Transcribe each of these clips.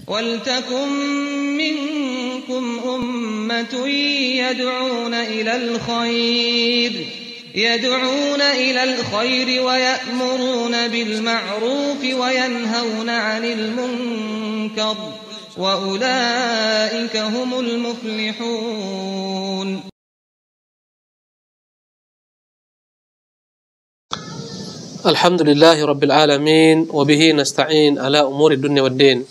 وَلْتَكُن مِّنكُمْ أُمَّةٌ يَدْعُونَ إِلَى الْخَيْرِ وَيَأْمُرُونَ بِالْمَعْرُوفِ وَيَنْهَوْنَ عَنِ الْمُنكَرِ وَأُولَئِكَ هُمُ الْمُفْلِحُونَ. Alhamdulillahi Rabbil Alamin wa bihi nasta'in ala umuri dunya waddin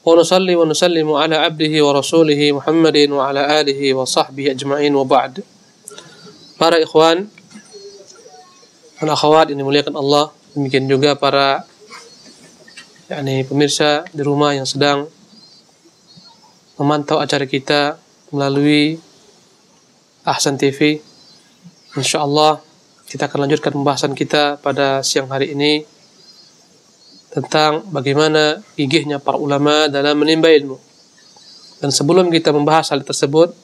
wa nusalli wa nusallimu ala abdihi wa rasulihi Muhammadin wa ala alihi wa sahbihi ajma'in wa ba'd. Para ikhwan dan akhwat yang dimuliakan Allah, demikian juga para pemirsa di rumah yang sedang memantau acara kita melalui Ahsan TV. Insyaallah kita akan lanjutkan pembahasan kita pada siang hari ini tentang bagaimana gigihnya para ulama dalam menimba ilmu. Dan sebelum kita membahas hal tersebut,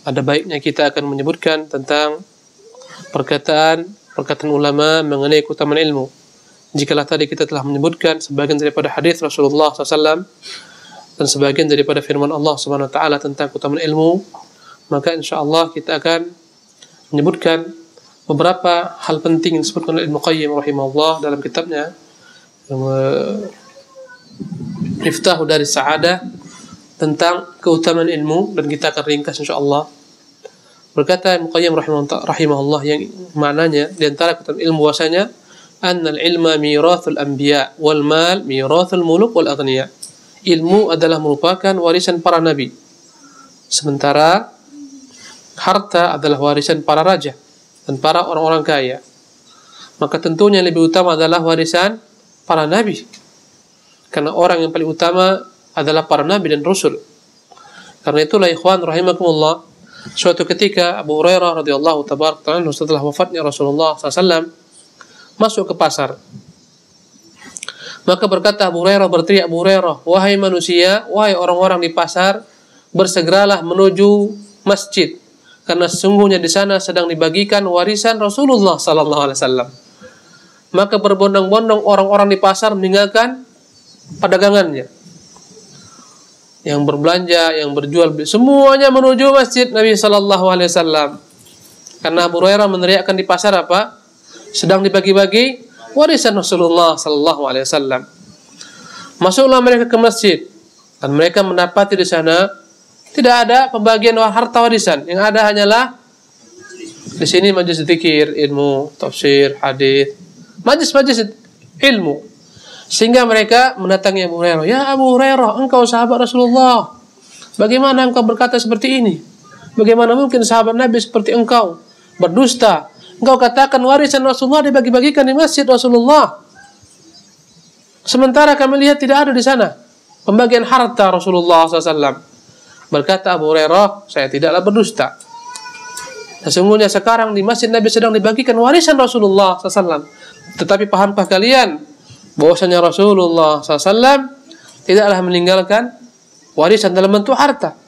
ada baiknya kita akan menyebutkan tentang perkataan ulama mengenai keutamaan ilmu. Jikalau tadi kita telah menyebutkan sebagian daripada hadis Rasulullah SAW dan sebagian daripada firman Allah Subhanahu Wa Taala tentang keutamaan ilmu, maka insyaallah kita akan menyebutkan beberapa hal penting yang disebutkan oleh Ibnu Qayyim rahimahullah dalam kitabnya Miftahu Daris Sa'adah tentang keutamaan ilmu, dan kita akan ringkas insyaallah. Berkata Ibnu Qayyim rahimahullah yang maknanya di antara keutamaan ilmu bahwasanya annal ilma mirathul anbiya wal mal mirathul muluk wal aghniya. Ilmu adalah merupakan warisan para nabi, sementara harta adalah warisan para raja dan para orang-orang kaya. Maka tentunya lebih utama adalah warisan para nabi, karena orang yang paling utama adalah para nabi dan rasul. Karena itulah ikhwan rahimakumullah, suatu ketika Abu Hurairah radhiyallahu tabaraka anhu setelah wafatnya Rasulullah SAW masuk ke pasar. Maka berkata Abu Hurairah, berteriak Abu Hurairah, "Wahai manusia, wahai orang-orang di pasar, bersegeralah menuju masjid, karena sesungguhnya di sana sedang dibagikan warisan Rasulullah sallallahu alaihi wasallam." Maka berbondong-bondong orang-orang di pasar meninggalkan perdagangannya. Yang berbelanja, yang berjual, semuanya menuju masjid Nabi sallallahu alaihi wasallam. Karena Abu Hurairah meneriakkan di pasar apa? Sedang dibagi-bagi warisan Rasulullah sallallahu alaihi wasallam. Masuklah mereka ke masjid dan mereka mendapati di sana tidak ada pembagian harta warisan. Yang ada hanyalah di sini majelis zikir, ilmu, tafsir, hadis, majelis ilmu. Sehingga mereka mendatangi Abu Hurairah, "Ya Abu Hurairah, engkau sahabat Rasulullah. Bagaimana engkau berkata seperti ini? Bagaimana mungkin sahabat Nabi seperti engkau berdusta? Engkau katakan warisan Rasulullah dibagi-bagikan di masjid Rasulullah. Sementara kami lihat tidak ada di sana pembagian harta Rasulullah SAW." Berkata Abu Hurairah, "Saya tidaklah berdusta. Sesungguhnya sekarang di masjid Nabi sedang dibagikan warisan Rasulullah SAW. Tetapi pahamkah kalian bahwasanya Rasulullah SAW tidaklah meninggalkan warisan dalam bentuk harta?"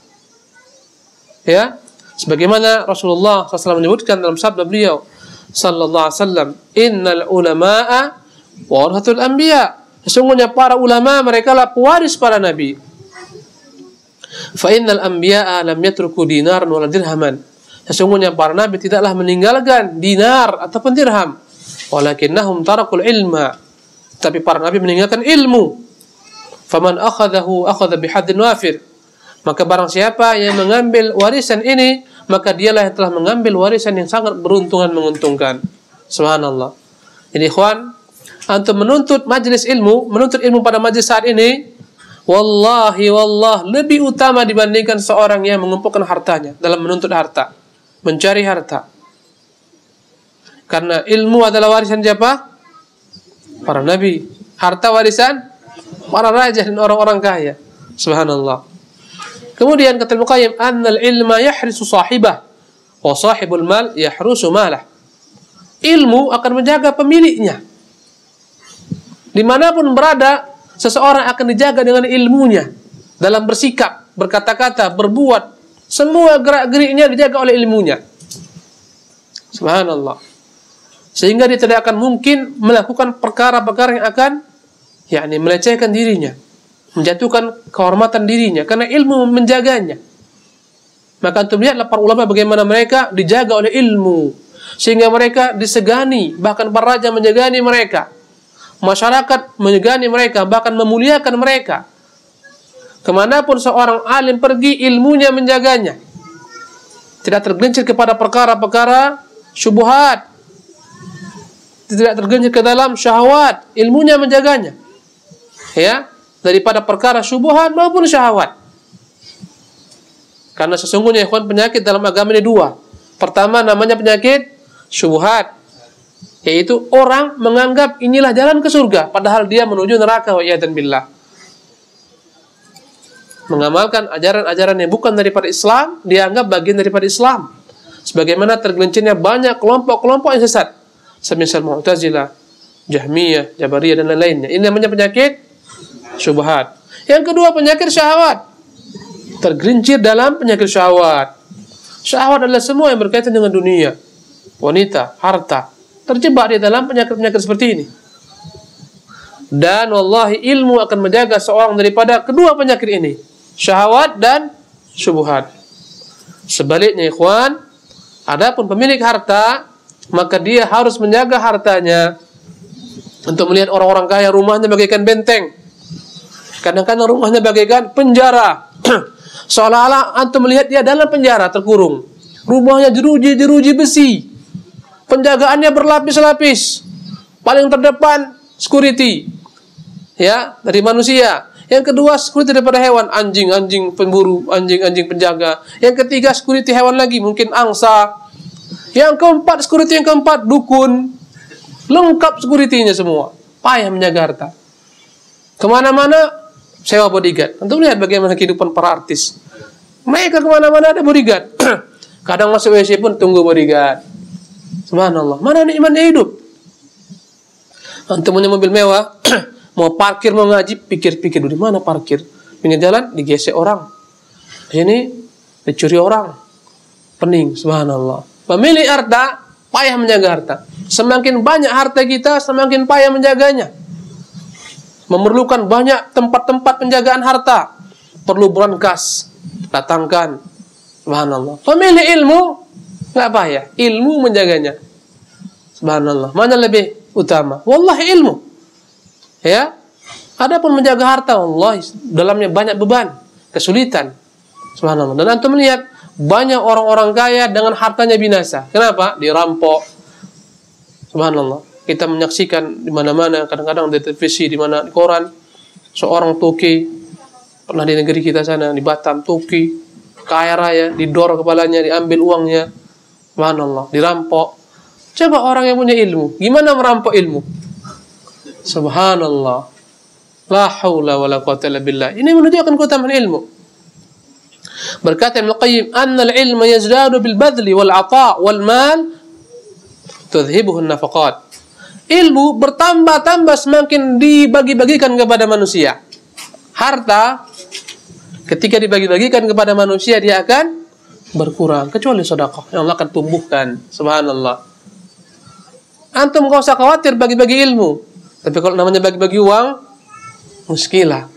Ya, sebagaimana Rasulullah SAW menyebutkan dalam sabda beliau sallallahu alaihi wasallam, "Innal ulama'a warathatul anbiya." Sesungguhnya para ulama mereka lah pewaris para nabi. Fa innal anbiya'a lam yatruku dinaran wala dirhaman. Sesungguhnya para nabi tidaklah meninggalkan dinar ataupun dirham, walakinnahum tarakul ilma. Tapi para nabi meninggalkan ilmu. Faman akhadahu akhadha bihaddin wafir. Maka barang siapa yang mengambil warisan ini, maka dialah yang telah mengambil warisan yang sangat beruntungan, menguntungkan. Subhanallah. Jadi ikhwan, antum menuntut majelis ilmu, menuntut ilmu pada majelis saat ini, wallahi wallah lebih utama dibandingkan seorang yang mengumpulkan hartanya dalam menuntut harta, mencari harta. Karena ilmu adalah warisan siapa? Para nabi. Harta warisan para raja dan orang-orang kaya. Subhanallah. Kemudian kata Ibnu Qayyim, "Annal ilma yahrisu sahibah wa sahibul mal yahrusu malah." Ilmu akan menjaga pemiliknya. Dimanapun berada, seseorang akan dijaga dengan ilmunya. Dalam bersikap, berkata-kata, berbuat, semua gerak-geriknya dijaga oleh ilmunya. Subhanallah. Sehingga dia tidak akan mungkin melakukan perkara-perkara yang akan melecehkan dirinya. menjatuhkan kehormatan dirinya karena ilmu menjaganya. Maka antum lihatlah para ulama bagaimana mereka dijaga oleh ilmu sehingga mereka disegani, bahkan para raja menjagani mereka, masyarakat menjagani mereka, bahkan memuliakan mereka. Kemanapun seorang alim pergi, ilmunya menjaganya, tidak tergelincir kepada perkara-perkara syubhat, tidak tergelincir ke dalam syahwat, ilmunya menjaganya, ya, daripada perkara syubhat maupun syahwat. Karena sesungguhnya ikhwan, penyakit dalam agama ini dua. Pertama namanya penyakit syubhat, yaitu orang menganggap inilah jalan ke surga padahal dia menuju neraka, wa'iyadzan billah. Mengamalkan ajaran-ajaran yang bukan daripada Islam dianggap bagian daripada Islam. Sebagaimana tergelincirnya banyak kelompok-kelompok yang sesat, semisal Mu'tazilah, Jahmiyah, Jabariyah dan lain-lainnya. Ini namanya penyakit syubhat. Yang kedua penyakit syahwat. Tergelincir dalam penyakit syahwat. Syahwat adalah semua yang berkaitan dengan dunia, wanita, harta. Terjebak di dalam penyakit-penyakit seperti ini. Dan wallahi ilmu akan menjaga seorang daripada kedua penyakit ini, syahwat dan syubhat. Sebaliknya ikhwan, adapun pemilik harta, maka dia harus menjaga hartanya. Untuk melihat orang-orang kaya rumahnya bagaikan benteng, kadang-kadang rumahnya bagaikan penjara. Seolah-olah antum melihat dia dalam penjara terkurung. Rumahnya jeruji-jeruji besi, penjagaannya berlapis-lapis. Paling terdepan security, ya, dari manusia. Yang kedua security daripada hewan, anjing-anjing pemburu, anjing-anjing penjaga. Yang ketiga security hewan lagi, mungkin angsa. Yang keempat security yang keempat dukun. Lengkap security-nya semua. Payah menjaga harta. Kemana-mana sewa bodyguard. Untuk lihat bagaimana kehidupan para artis. Mereka kemana-mana ada bodyguard. Kadang masuk WC pun tunggu bodyguard. Subhanallah. Mana nikmatnya hidup? Antum punya mobil mewah, mau parkir, mau ngaji, pikir-pikir dulu di mana parkir. Pinggir jalan digesek orang, sini dicuri orang, pening. Subhanallah. Pemilik harta payah menjaga harta. Semakin banyak harta kita, semakin payah menjaganya. Memerlukan banyak tempat-tempat penjagaan harta. Perlu brankas, datangkan. Subhanallah. Pemilik ilmu nggak payah, ilmu menjaganya. Subhanallah. Mana lebih utama? Wallahi ilmu. Ya. Adapun menjaga harta, wallahi dalamnya banyak beban, kesulitan. Subhanallah. Dan antum melihat banyak orang-orang kaya dengan hartanya binasa. Kenapa? Dirampok. Subhanallah. Kita menyaksikan di mana-mana, kadang-kadang di televisi, di mana di koran, seorang toki pernah di negeri kita sana, di Batam, toki kaya raya, didor kepalanya, diambil uangnya. Subhanallah, dirampok. Coba orang yang punya ilmu, gimana merampok ilmu? Subhanallah. La haula wala quwwata illa billah. Ini menunjukkan keutamaan ilmu. Berkata Ibnu Qayyim, "Anna al-ilma yazdadu bil badli wal 'ata' wal mal tudhibuhu an-nafaqat." Ilmu bertambah-tambah semakin dibagi-bagikan kepada manusia. Harta ketika dibagi-bagikan kepada manusia dia akan berkurang, kecuali sedekah yang Allah akan tumbuhkan. Subhanallah. Antum gak usah khawatir bagi-bagi ilmu. Tapi kalau namanya bagi-bagi uang, muskilah.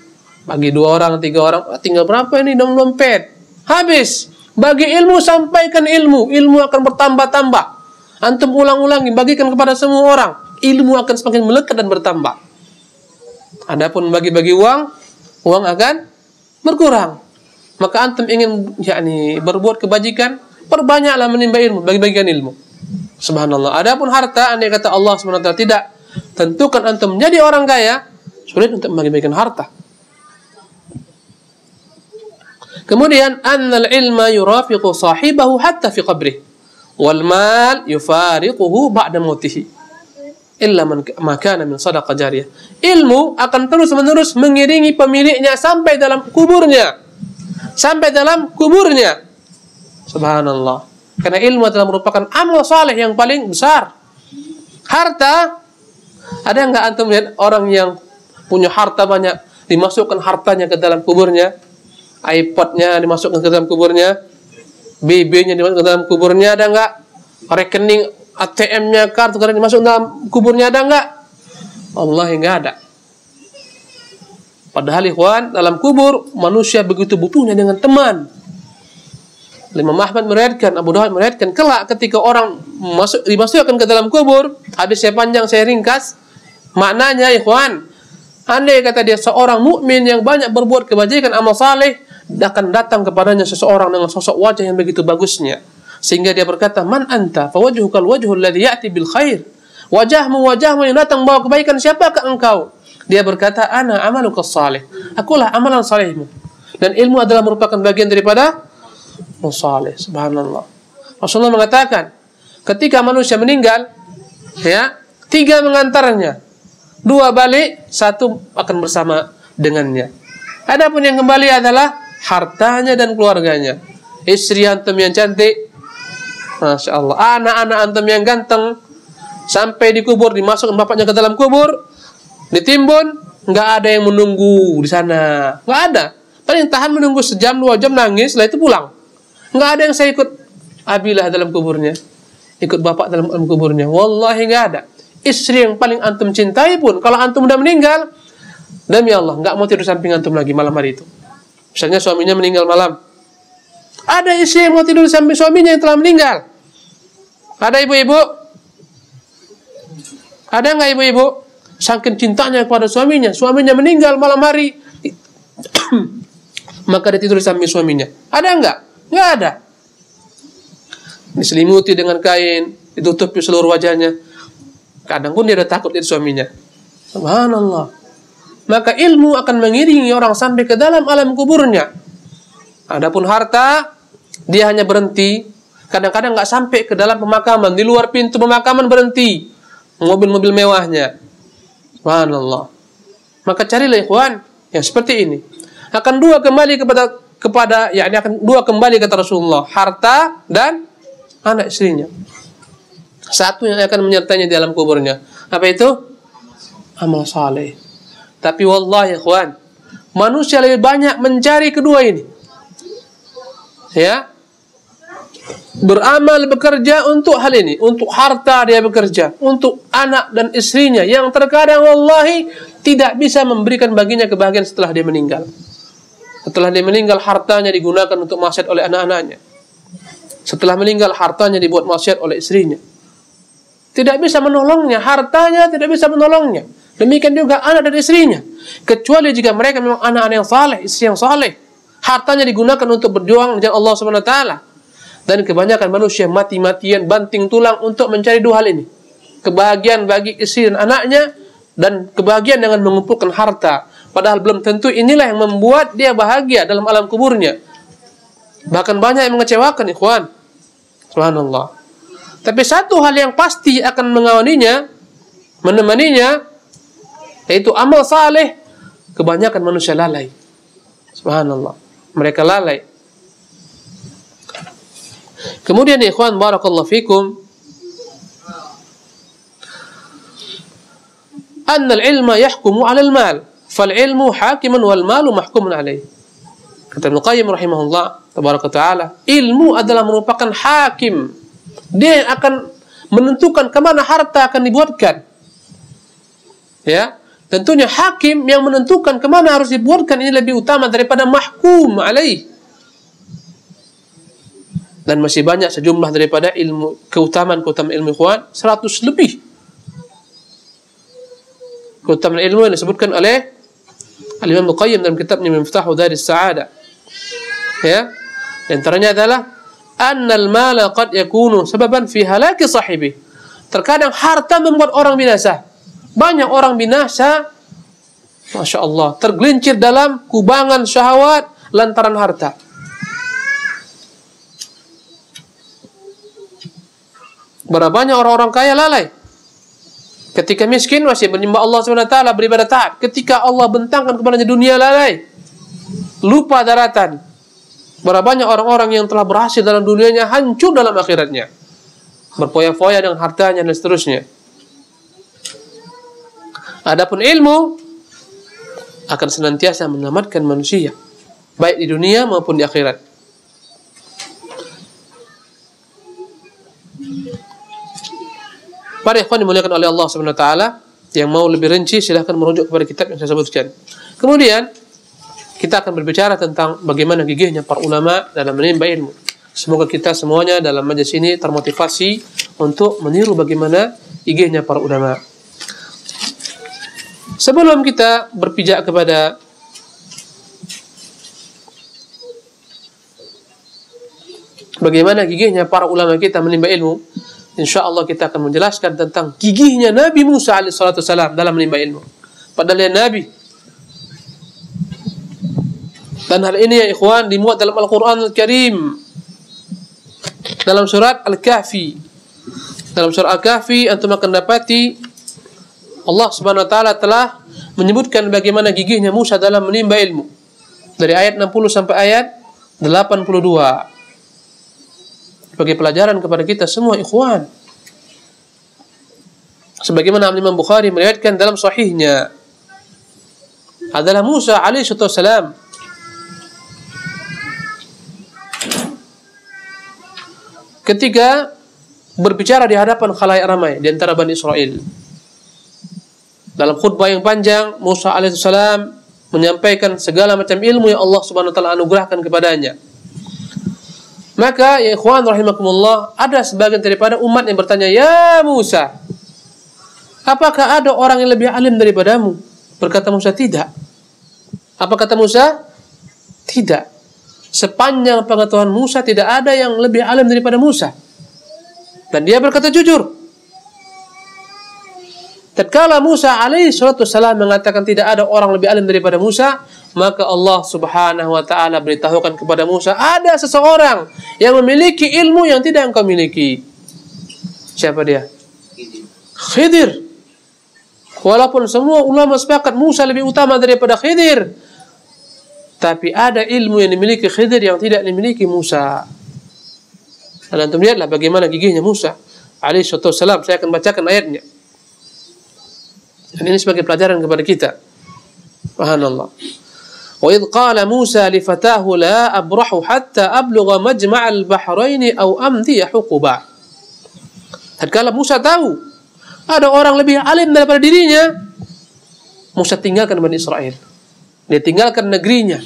Bagi 2 orang, 3 orang, tinggal berapa ini dalam dompet? Habis. Bagi ilmu, sampaikan ilmu. Ilmu akan bertambah-tambah. Antum ulang-ulangi, bagikan kepada semua orang. Ilmu akan semakin melekat dan bertambah. Adapun bagi-bagi uang, uang akan berkurang. Maka antum ingin berbuat kebajikan, perbanyaklah menimba ilmu, bagi-bagikan ilmu. Subhanallah. Adapun harta, andai kata Allah SWT tidak tentukan antum menjadi orang kaya, sulit untuk bagi-bagikan harta. Kemudian annal ilma yurafiqu sahibahu hatta fi qabrih wal mal yufariquhu ba'da mautihi illa ma kana min sadaqah jariyah. Ilmu akan terus-menerus mengiringi pemiliknya sampai dalam kuburnya. Sampai dalam kuburnya. Subhanallah. Karena ilmu adalah merupakan amal saleh yang paling besar. Harta, ada enggak antum lihat orang yang punya harta banyak, dimasukkan hartanya ke dalam kuburnya? iPod-nya dimasukkan ke dalam kuburnya, BB-nya dimasukkan ke dalam kuburnya, ada enggak? Rekening ATM-nya, kartu kredit dimasukkan dalam kuburnya, ada enggak? Wallahi enggak ada. Padahal ikhwan, dalam kubur manusia begitu butuhnya dengan teman. Imam Ahmad meriwayatkan, Abu Dawud meriwayatkan, kelak ketika orang dimasukkan ke dalam kubur, hadisnya panjang saya ringkas. Maknanya ikhwan, andai kata dia seorang mukmin yang banyak berbuat kebajikan amal saleh, akan datang kepadanya seseorang dengan sosok wajah yang begitu bagusnya, sehingga dia berkata, man anta fawajhukal wajhul ladzi ya'ti bil khair. Wajahmu yang datang bawa kebaikan, siapakah engkau? Dia berkata, ana amalukas salih, akulah amalan salehmu. Dan ilmu adalah merupakan bagian daripada saleh. Subhanallah. Rasulullah mengatakan, ketika manusia meninggal, ya, 3 mengantarnya, 2 balik, 1 akan bersama dengannya. Adapun yang kembali adalah hartanya dan keluarganya. Istri antum yang cantik, masya Allah. Anak-anak antum yang ganteng, sampai dikubur, dimasukkan bapaknya ke dalam kubur, ditimbun, nggak ada yang menunggu di sana, nggak ada. Paling tahan menunggu sejam 2 jam, nangis, setelah itu pulang. Nggak ada yang saya ikut abilah dalam kuburnya, ikut bapak dalam kuburnya. Wallahi nggak ada. Istri yang paling antum cintai pun, kalau antum udah meninggal, demi Allah nggak mau tidur samping antum lagi malam hari itu. Misalnya suaminya meninggal malam, ada istri yang mau tidur samping suaminya yang telah meninggal. Ada ibu-ibu? Ada nggak ibu-ibu? Saking cintanya kepada suaminya meninggal malam hari, maka dia tidur di samping suaminya. Ada nggak? Nggak ada. Diselimuti dengan kain, ditutupi seluruh wajahnya. Kadang pun dia udah takut dari suaminya. Subhanallah. Maka ilmu akan mengiringi orang sampai ke dalam alam kuburnya. Adapun harta, dia hanya berhenti. Kadang-kadang nggak sampai ke dalam pemakaman, di luar pintu pemakaman berhenti. Mobil-mobil mewahnya. Subhanallah. Maka carilah ikhwan yang seperti ini. Akan 2 kembali yakni akan 2 kembali kata Rasulullah, harta dan anak istrinya. 1 yang akan menyertainya di dalam kuburnya. Apa itu? Amal saleh. Tapi wallahi ikhwan, manusia lebih banyak mencari kedua ini. Ya. Beramal, bekerja untuk hal ini, untuk harta dia bekerja, untuk anak dan istrinya yang terkadang wallahi tidak bisa memberikan baginya kebahagiaan setelah dia meninggal. Setelah dia meninggal, hartanya digunakan untuk maksiat oleh anak-anaknya. Setelah meninggal, hartanya dibuat maksiat oleh istrinya. Tidak bisa menolongnya, hartanya tidak bisa menolongnya. Demikian juga anak dan istrinya. Kecuali jika mereka memang anak-anak yang saleh, istri yang saleh. Hartanya digunakan untuk berjuang di jalan Allah Subhanahu wa taala. Dan kebanyakan manusia mati-matian, banting tulang untuk mencari 2 hal ini. Kebahagiaan bagi istri dan anaknya, dan kebahagiaan dengan mengumpulkan harta. Padahal belum tentu inilah yang membuat dia bahagia dalam alam kuburnya. Bahkan banyak yang mengecewakan ikhwan. Subhanallah. Tapi satu hal yang pasti akan mengawaninya, menemaninya, yaitu amal saleh. Kebanyakan manusia lalai. Subhanallah. Mereka lalai. Kemudian ikhwan barakallahu fikum, anna al-ilma yahkumu 'ala al-mal, fal-ilmu hakiman wal malu mahkumun 'alaih. Kata Ibnu Qayyim rahimahullah tabaraka taala, ilmu adalah merupakan hakim. Dia yang akan menentukan kemana harta akan dibuatkan. Ya, tentunya hakim yang menentukan kemana harus dibuatkan ini lebih utama daripada mahkum 'alaih. Dan masih banyak sejumlah daripada ilmu, keutamaan ilmu ikhwan, 100 lebih. Keutamaan ilmu yang disebutkan oleh Al-Imam Al-Qayyim dalam kitabnya Miftahu Daris Sa'adah. Ya. Di antaranya adalah annal mala qad yakunu sababan fi halaki sahibi. Terkadang harta membuat orang binasa. Banyak orang binasa, masya Allah, tergelincir dalam kubangan syahwat lantaran harta. Berapa banyak orang-orang kaya lalai. Ketika miskin masih menyembah Allah SWT, beribadah taat. Ketika Allah bentangkan kepadanya dunia, lalai. Lupa daratan. Berapa banyak orang-orang yang telah berhasil dalam dunianya, hancur dalam akhiratnya. Berfoya-foya dengan hartanya dan seterusnya. Adapun ilmu akan senantiasa menyelamatkan manusia, baik di dunia maupun di akhirat. Para ikhwan dimuliakan oleh Allah Subhanahu wa taala, Yang mau lebih rinci silahkan merujuk kepada kitab yang saya sebutkan. Kemudian kita akan berbicara tentang bagaimana gigihnya para ulama dalam menimba ilmu. Semoga kita semuanya dalam majelis ini termotivasi untuk meniru bagaimana gigihnya para ulama. Sebelum kita berpijak kepada bagaimana gigihnya para ulama kita menimba ilmu, insyaallah kita akan menjelaskan tentang gigihnya Nabi Musa alaihissalam dalam menimba ilmu. Padahal dia Nabi. Dan hal ini ya ikhwan dimuat dalam Al-Quran Al-Karim. Dalam surat Al-Kahfi. Dalam surat Al-Kahfi antum akan dapati Allah Subhanahu wa taala telah menyebutkan bagaimana gigihnya Musa dalam menimba ilmu. Dari ayat 60 sampai ayat 82. Sebagai pelajaran kepada kita semua ikhwan. Sebagaimana Imam Bukhari meriwayatkan dalam sahihnya, adalah Musa alaihissalam ketika berbicara di hadapan khalayak ramai di antara Bani Israel. Dalam khutbah yang panjang, Musa alaihissalam menyampaikan segala macam ilmu yang Allah Subhanahu wa taala anugerahkan kepadanya. Maka ya ikhwan rahimakumullah, ada sebagian daripada umat yang bertanya, "Ya Musa, apakah ada orang yang lebih alim daripadamu?" Berkata Musa, "Tidak." Apa kata Musa? Tidak. Sepanjang pengetahuan Musa tidak ada yang lebih alim daripada Musa. Dan dia berkata jujur. Tatkala Musa alaihissalam mengatakan tidak ada orang lebih alim daripada Musa, maka Allah Subhanahu wa taala beritahukan kepada Musa, ada seseorang yang memiliki ilmu yang tidak engkau miliki. Siapa dia? Khidir. Walaupun semua ulama sepakat Musa lebih utama daripada Khidir, tapi ada ilmu yang dimiliki Khidir yang tidak dimiliki Musa. Dan antum lihatlah bagaimana gigihnya Musa alaihissalam. Saya akan bacakan ayatnya. Dan ini sebagai pelajaran kepada kita. Subhanallah. Wa idh qala Musa li fatahu la abrahu hatta ablugha majma'al bahraini aw amdiya huquba. Tatkala Musa tahu ada orang lebih alim daripada dirinya, Musa tinggalkan Bani Israel. Dia tinggalkan negerinya.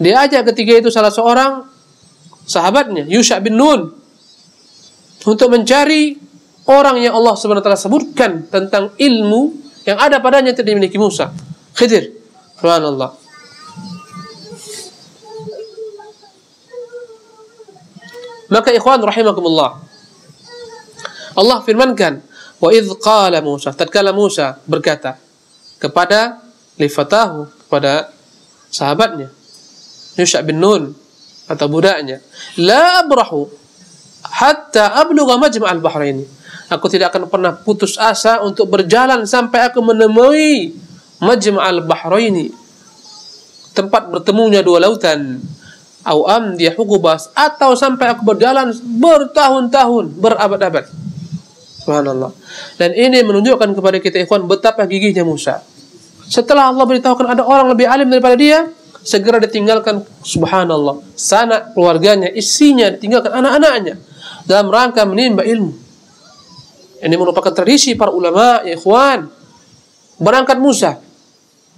Dia ajak ketika itu salah seorang sahabatnya, Yusha bin Nun, untuk mencari orang yang Allah Subhanahu wa taala sebutkan tentang ilmu yang ada padanya yang tidak dimiliki Musa, Khidir. Subhanallah. Maka ikhwan rahimakumullah, Allah firmankan, wa idh qala Musa, tatkala Musa berkata kepada lifatahu, kepada sahabatnya Yusha bin Nun atau budaknya, la abrahu hatta ablugha majma'al bahraini. Aku tidak akan pernah putus asa untuk berjalan sampai aku menemui majma'al bahraini, tempat bertemunya dua lautan, au amdiya huqubas, atau sampai aku berjalan bertahun-tahun, berabad-abad. Subhanallah. Dan ini menunjukkan kepada kita ikhwan betapa gigihnya Musa. Setelah Allah beritahukan ada orang lebih alim daripada dia, segera ditinggalkan, subhanallah, sanak keluarganya, istrinya, ditinggalkan anak-anaknya dalam rangka menimba ilmu. Ini merupakan tradisi para ulama ya ikhwan. Berangkat Musa,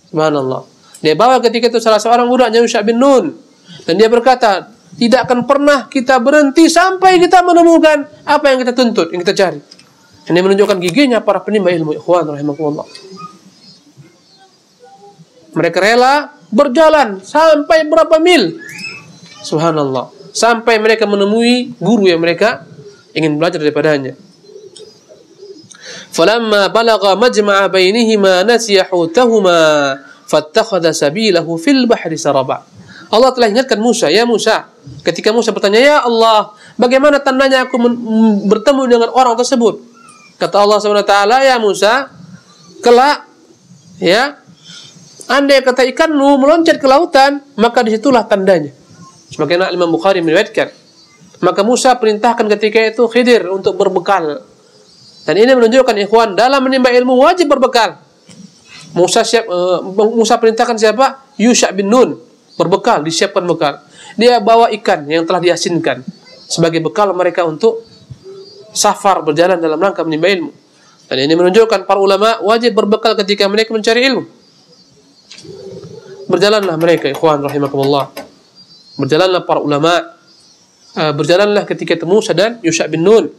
subhanallah, dia bawa ketika itu salah seorang budaknya Yusha bin Nun, dan dia berkata, tidak akan pernah kita berhenti sampai kita menemukan apa yang kita tuntut, yang kita cari. Ini menunjukkan gigihnya para penimba ilmu ikhwan rahimakumullah. Mereka rela berjalan sampai berapa mil, subhanallah, sampai mereka menemui guru yang mereka ingin belajar daripadanya. Falamma balagha majma'a bainihima nasiya hutahuma fattakhadha sabilahu fil bahri saraba. Allah telah ingatkan Musa, ya Musa, ketika Musa bertanya, ya Allah, bagaimana tandanya aku bertemu dengan orang tersebut? Kata Allah SWT, ya Musa, kelak, ya, andai kata ikanmu meloncat ke lautan, maka disitulah tandanya. Sebagaimana Imam Bukhari meriwayatkan. Maka Musa perintahkan ketika itu Khidir untuk berbekal. Dan ini menunjukkan ikhwan, dalam menimba ilmu wajib berbekal. Musa perintahkan siapa? Yusha bin Nun, berbekal, disiapkan bekal. Dia bawa ikan yang telah diasinkan sebagai bekal mereka untuk safar, berjalan dalam rangka menimba ilmu. Dan ini menunjukkan para ulama wajib berbekal ketika mereka mencari ilmu. Berjalanlah mereka, ikhwan rahimakumullah. Berjalanlah para ulama. Berjalanlah ketika Musa dan Yusha bin Nun.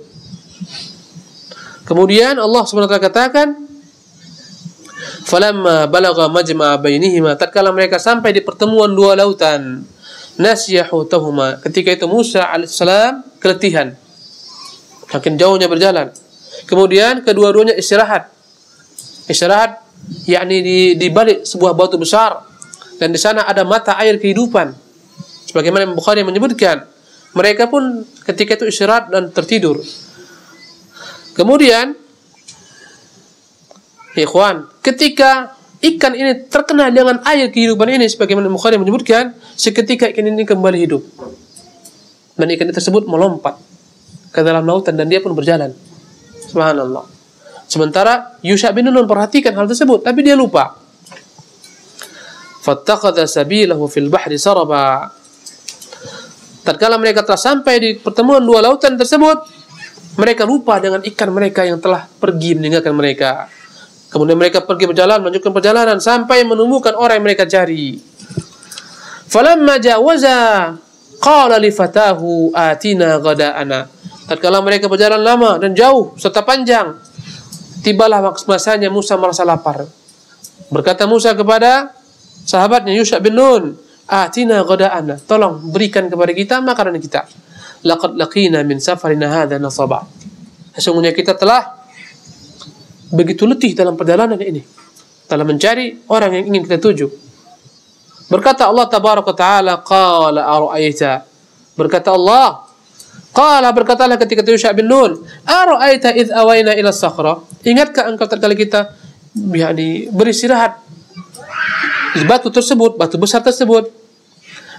Kemudian Allah SWT katakan, falamma balagha majma'a bainihima, tatkala mereka sampai di pertemuan dua lautan, nasya hutahuma, ketika itu Musa alaihissalam keletihan, makin jauhnya berjalan. Kemudian kedua-duanya istirahat, yakni di balik sebuah batu besar, dan di sana ada mata air kehidupan. Sebagaimana Imam Bukhari menyebutkan, mereka pun ketika itu istirahat dan tertidur. Kemudian, ikhwan, ketika ikan ini terkena dengan air kehidupan ini, sebagaimana Bukhari menyebutkan, seketika ikan ini kembali hidup. Dan ikan tersebut melompat ke dalam lautan dan dia pun berjalan. Subhanallah. Sementara Yusha bin Nun memperhatikan hal tersebut, tapi dia lupa. Fattakhadha sabilahu fil bahri saraba. Tatkala mereka telah sampai di pertemuan dua lautan tersebut, mereka lupa dengan ikan mereka yang telah pergi meninggalkan mereka. Kemudian mereka pergi berjalan, melanjutkan perjalanan sampai menemukan orang yang mereka cari. Falamma jawaza qala li fatahu atina ghada'ana. Tatkala mereka berjalan lama dan jauh serta panjang, tibalah masanya Musa merasa lapar. Berkata Musa kepada sahabatnya Yusha bin Nun, atina ghada'ana, tolong berikan kepada kita makanan kita. Laqad laqina min safarina hadha nasaba. Sesungguhnya kita telah begitu letih dalam perjalanan ini, dalam mencari orang yang ingin kita tuju. Berkata Allah tabaraka ta'ala, qala ara'aita, berkata Allah, qala, berkatalah ketika Yusha bin Nun, ara'aita idh awayna ila sakhra, ingatkah engkau tatkala kita beristirahat di batu tersebut, batu besar tersebut.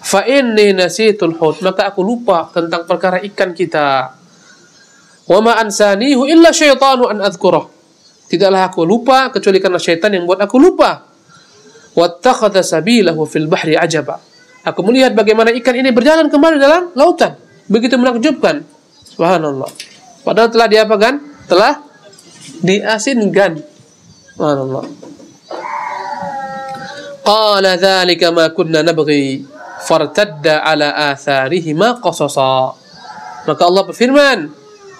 Fa inni nasitul hut, maka aku lupa tentang perkara ikan kita. Wa ma ansanihu illa syaitanu an adhkurah, tidaklah aku lupa kecuali karena syaitan yang buat aku lupa. Wattakhadha sabilahu fil bahri ajaba, aku melihat bagaimana ikan ini berjalan kembali dalam lautan, begitu menakjubkan. Subhanallah. Padahal telah diapakan? Telah diasinkan. Subhanallah. Qala dzalika ma kunna nabghi fartadda ala atharihima qasasa. Maka Allah berfirman,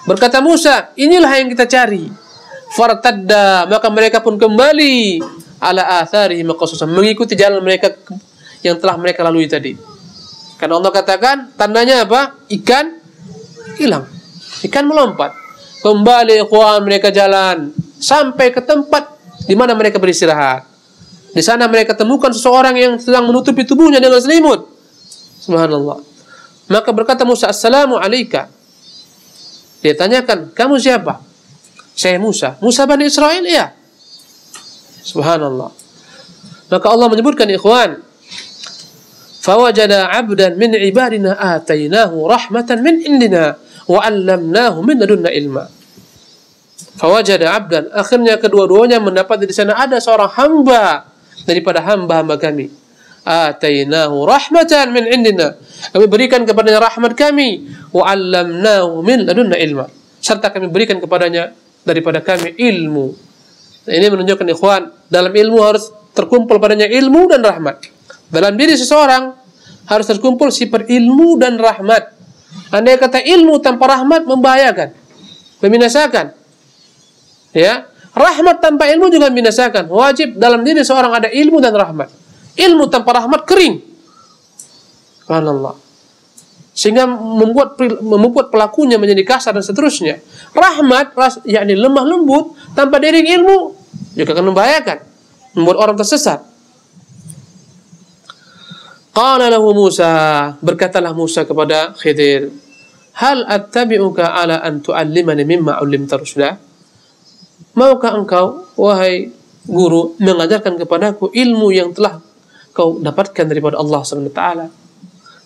berkata Musa, inilah yang kita cari. Fartadda, maka mereka pun kembali ala atharihima qasasa, mengikuti jalan mereka yang telah mereka lalui tadi. Karena Allah katakan tandanya apa? Ikan hilang, ikan melompat. Kembali ikhwan mereka jalan sampai ke tempat di mana mereka beristirahat. Di sana mereka temukan seseorang yang sedang menutupi tubuhnya dengan selimut. Subhanallah. Maka berkata Musa, assalamu alayka. Dia tanyakan, kamu siapa? Saya Musa. Musa Bani Israel? Ya. Subhanallah. Maka Allah menyebutkan ikhwan, fawajada 'abdan min 'ibadina atainahu rahmatan min indina wa 'allamnahu min ladunna ilma. Fawajada 'abdan, akhirnya kedua-duanya mendapat di sana ada seorang hamba daripada hamba-hamba kami. Atainahu rahmatan min indina, kami berikan kepadanya rahmat kami, wa 'allamnahu min ladunna ilma, serta kami berikan kepadanya daripada kami ilmu. Ini menunjukkan ikhwan, dalam ilmu harus terkumpul padanya ilmu dan rahmat. Dalam diri seseorang harus terkumpul sifat ilmu dan rahmat. Andai kata ilmu tanpa rahmat membahayakan, membinasakan. Ya, rahmat tanpa ilmu juga membinasakan. Wajib dalam diri seorang ada ilmu dan rahmat. Ilmu tanpa rahmat kering. Subhanallah. Sehingga membuat pelakunya menjadi kasar dan seterusnya. Rahmat, yakni lemah lembut tanpa dering ilmu juga akan membahayakan, membuat orang tersesat. Qala lahu Musa, berkatalah Musa kepada Khidir, hal attabi'uka ala an tu'allimani mimma 'ullimta rusyda? Maukah engkau, wahai guru, mengajarkan kepadaku ilmu yang telah kau dapatkan daripada Allah SWT?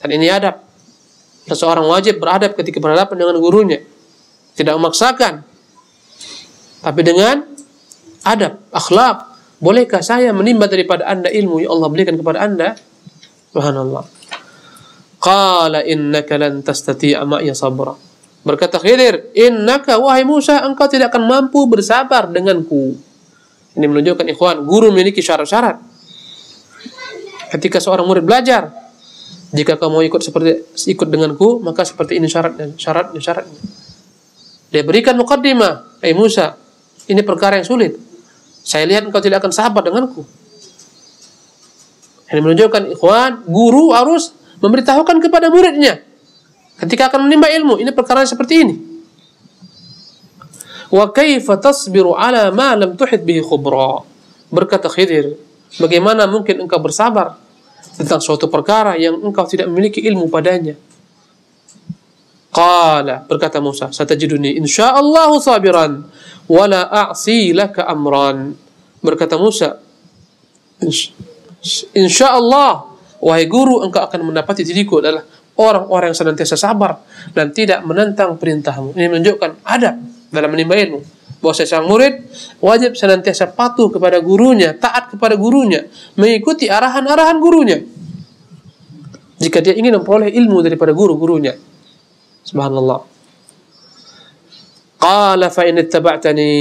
Dan ini adab. Seseorang wajib beradab ketika berhadapan dengan gurunya. Tidak memaksakan, tapi dengan adab, akhlak. Bolehkah saya menimba daripada anda ilmu yang Allah berikan kepada anda? Subhanallah. Qala innaka lan tastati'a ma'iya sabra. Berkata Khidir, innaka wahai Musa, engkau tidak akan mampu bersabar denganku. Ini menunjukkan ikhwan, guru memiliki syarat-syarat. Ketika seorang murid belajar, jika kamu mau ikut denganku, maka seperti ini syaratnya. Dia berikan muqaddimah, Musa, ini perkara yang sulit. Saya lihat engkau tidak akan sabar denganku. Ini menunjukkan ikhwan, guru harus memberitahukan kepada muridnya ketika akan menimba ilmu, ini perkara seperti ini. Wa kaifa tasbiru ala ma lam tuhit bihi khubra. Berkata Khidir, bagaimana mungkin engkau bersabar tentang suatu perkara yang engkau tidak memiliki ilmu padanya? Qala, berkata Musa, satajiduni insyaallahu sabiran wala a'si laka amran. Berkata Musa, insyaallah wahai guru, engkau akan mendapati diriku adalah orang-orang yang senantiasa sabar dan tidak menentang perintahmu. Ini menunjukkan adab dalam menimba ilmu, bahwa sang murid wajib senantiasa patuh kepada gurunya, taat kepada gurunya, mengikuti arahan-arahan gurunya jika dia ingin memperoleh ilmu daripada guru-gurunya. Subhanallah. Qala fa in ittaba'tani,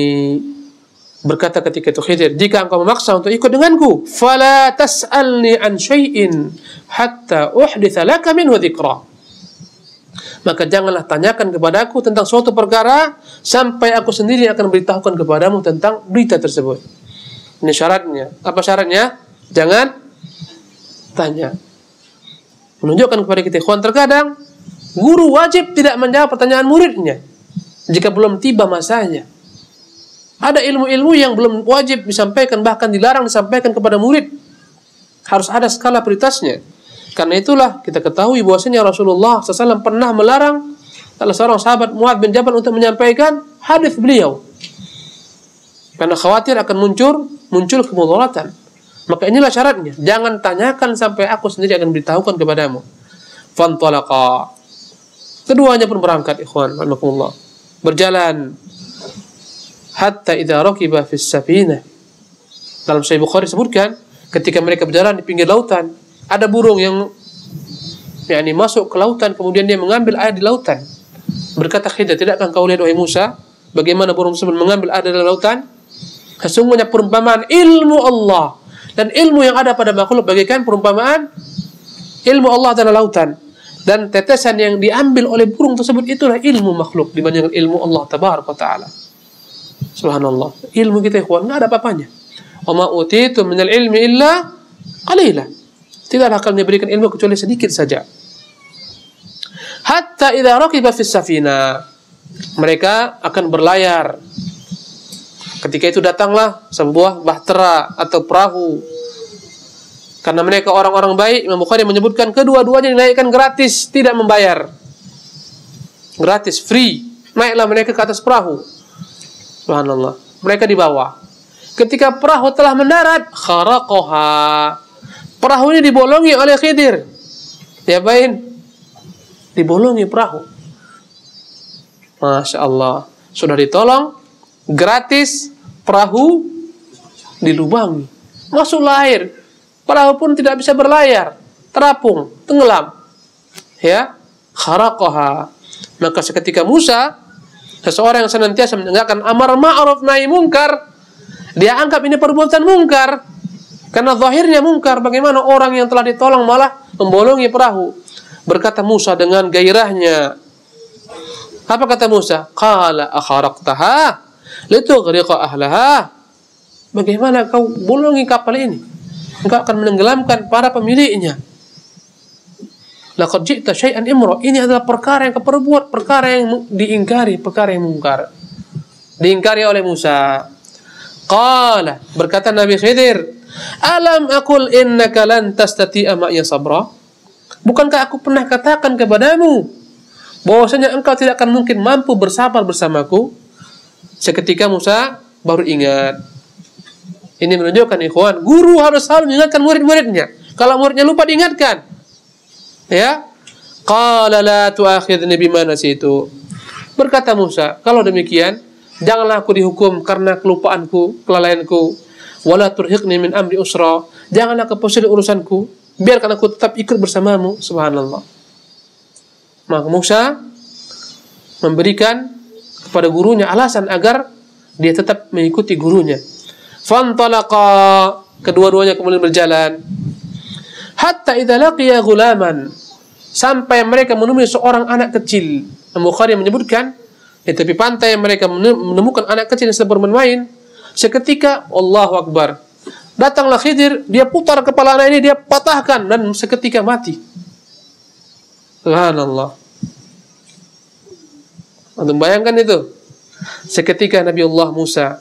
berkata ketika itu Khidir, jika engkau memaksa untuk ikut denganku, fala tas'alni an syai'in hatta uhditha laka minhu dzikra. Maka janganlah tanyakan kepadaku tentang suatu perkara sampai aku sendiri akan beritahukan kepadamu tentang berita tersebut. Ini syaratnya. Apa syaratnya? Jangan tanya. Menunjukkan kepada kita, ikhwan, terkadang guru wajib tidak menjawab pertanyaan muridnya jika belum tiba masanya. Ada ilmu-ilmu yang belum wajib disampaikan, bahkan dilarang disampaikan kepada murid. Harus ada skala prioritasnya. Karena itulah kita ketahui bahwasanya Rasulullah SAW pernah melarang salah seorang sahabat Muadz bin Jabal untuk menyampaikan hadis beliau, karena khawatir akan muncul kemudaratan. Maka inilah syaratnya, jangan tanyakan sampai aku sendiri akan beritahukan kepadamu. Fantalaqa, keduanya pun berangkat, ikhwan rahimakumullah, berjalan hatta idza raqiba fis safinah. Dalam Sahih Bukhari disebutkan, ketika mereka berjalan di pinggir lautan, ada burung yang masuk ke lautan, kemudian dia mengambil air di lautan. Berkata Khidir, tidakkah engkau lihat wahai Musa, bagaimana burung tersebut mengambil air dari lautan? Sesungguhnya perumpamaan ilmu Allah dan ilmu yang ada pada makhluk bagaikan perumpamaan ilmu Allah dalam lautan, dan tetesan yang diambil oleh burung tersebut itulah ilmu makhluk dibandingkan ilmu Allah tabaraka wa taala. Subhanallah, ilmu kita ikhwan enggak ada apa-apanya. Wa ma utitu minal ilmi illa qalila. Tidaklah akan diberikan ilmu kecuali sedikit saja. Hatta idza raqiba fis safina, mereka akan berlayar. Ketika itu datanglah sebuah bahtera atau perahu. Karena mereka orang-orang baik, Imam Bukhari menyebutkan kedua-duanya dinaikkan gratis, tidak membayar. Gratis, free. Naiklah mereka ke atas perahu. Subhanallah. Mereka di bawah. Ketika perahu telah mendarat, kharaqaha, perahu ini dibolongi oleh Khidir. Diapain? Dibolongi perahu. Masya Allah. Sudah ditolong, gratis, perahu dilubangi. Masuklah air. Perahu pun tidak bisa berlayar. Terapung, tenggelam. Ya. Kharaqaha. Maka seketika Musa, seseorang yang senantiasa menegakkan amar ma'ruf nahi mungkar, dia anggap ini perbuatan mungkar. Karena zahirnya mungkar, bagaimana orang yang telah ditolong malah membolongi perahu. Berkata Musa dengan gairahnya. Apa kata Musa? Qala akharaqtaha litughriqa ahlaha. Bagaimana kau bolongi kapal ini? Engkau akan menenggelamkan para pemiliknya. Laqad ji'ta syai'an imra. Ini adalah perkara yang kau perbuat, perkara yang diingkari, perkara yang mungkar. Diingkari oleh Musa. Qala, berkata Nabi Khidir, alam aqul innaka lan tastati'a ma'iya sabra? Bukankah aku pernah katakan kepadamu bahwasanya engkau tidak akan mungkin mampu bersabar bersamaku? Seketika Musa baru ingat. Ini menunjukkan ikhwan, guru harus selalu mengingatkan murid-muridnya. Kalau muridnya lupa diingatkan. Ya. Qala la tu'akhidni bima nasitu. Berkata Musa, kalau demikian janganlah aku dihukum karena kelupaanku, kelalaianku. Wala turhiqni min amri usra. Janganlah kau persulit urusanku, biarkan aku tetap ikut bersamamu. Subhanallah. Maka Musa memberikan kepada gurunya alasan agar dia tetap mengikuti gurunya. Fantalaqa, kedua-duanya kemudian berjalan. Hatta idza laqiya ghulaman, sampai mereka menemui seorang anak kecil. Bukhari menyebutkan di tepi pantai mereka menemukan anak kecil yang sedang bermain. Seketika Allahu Akbar, datanglah Khidir, dia putar kepala anak ini, dia patahkan dan seketika mati. Subhanallah. Anda bayangkan itu. Seketika Nabi Allah Musa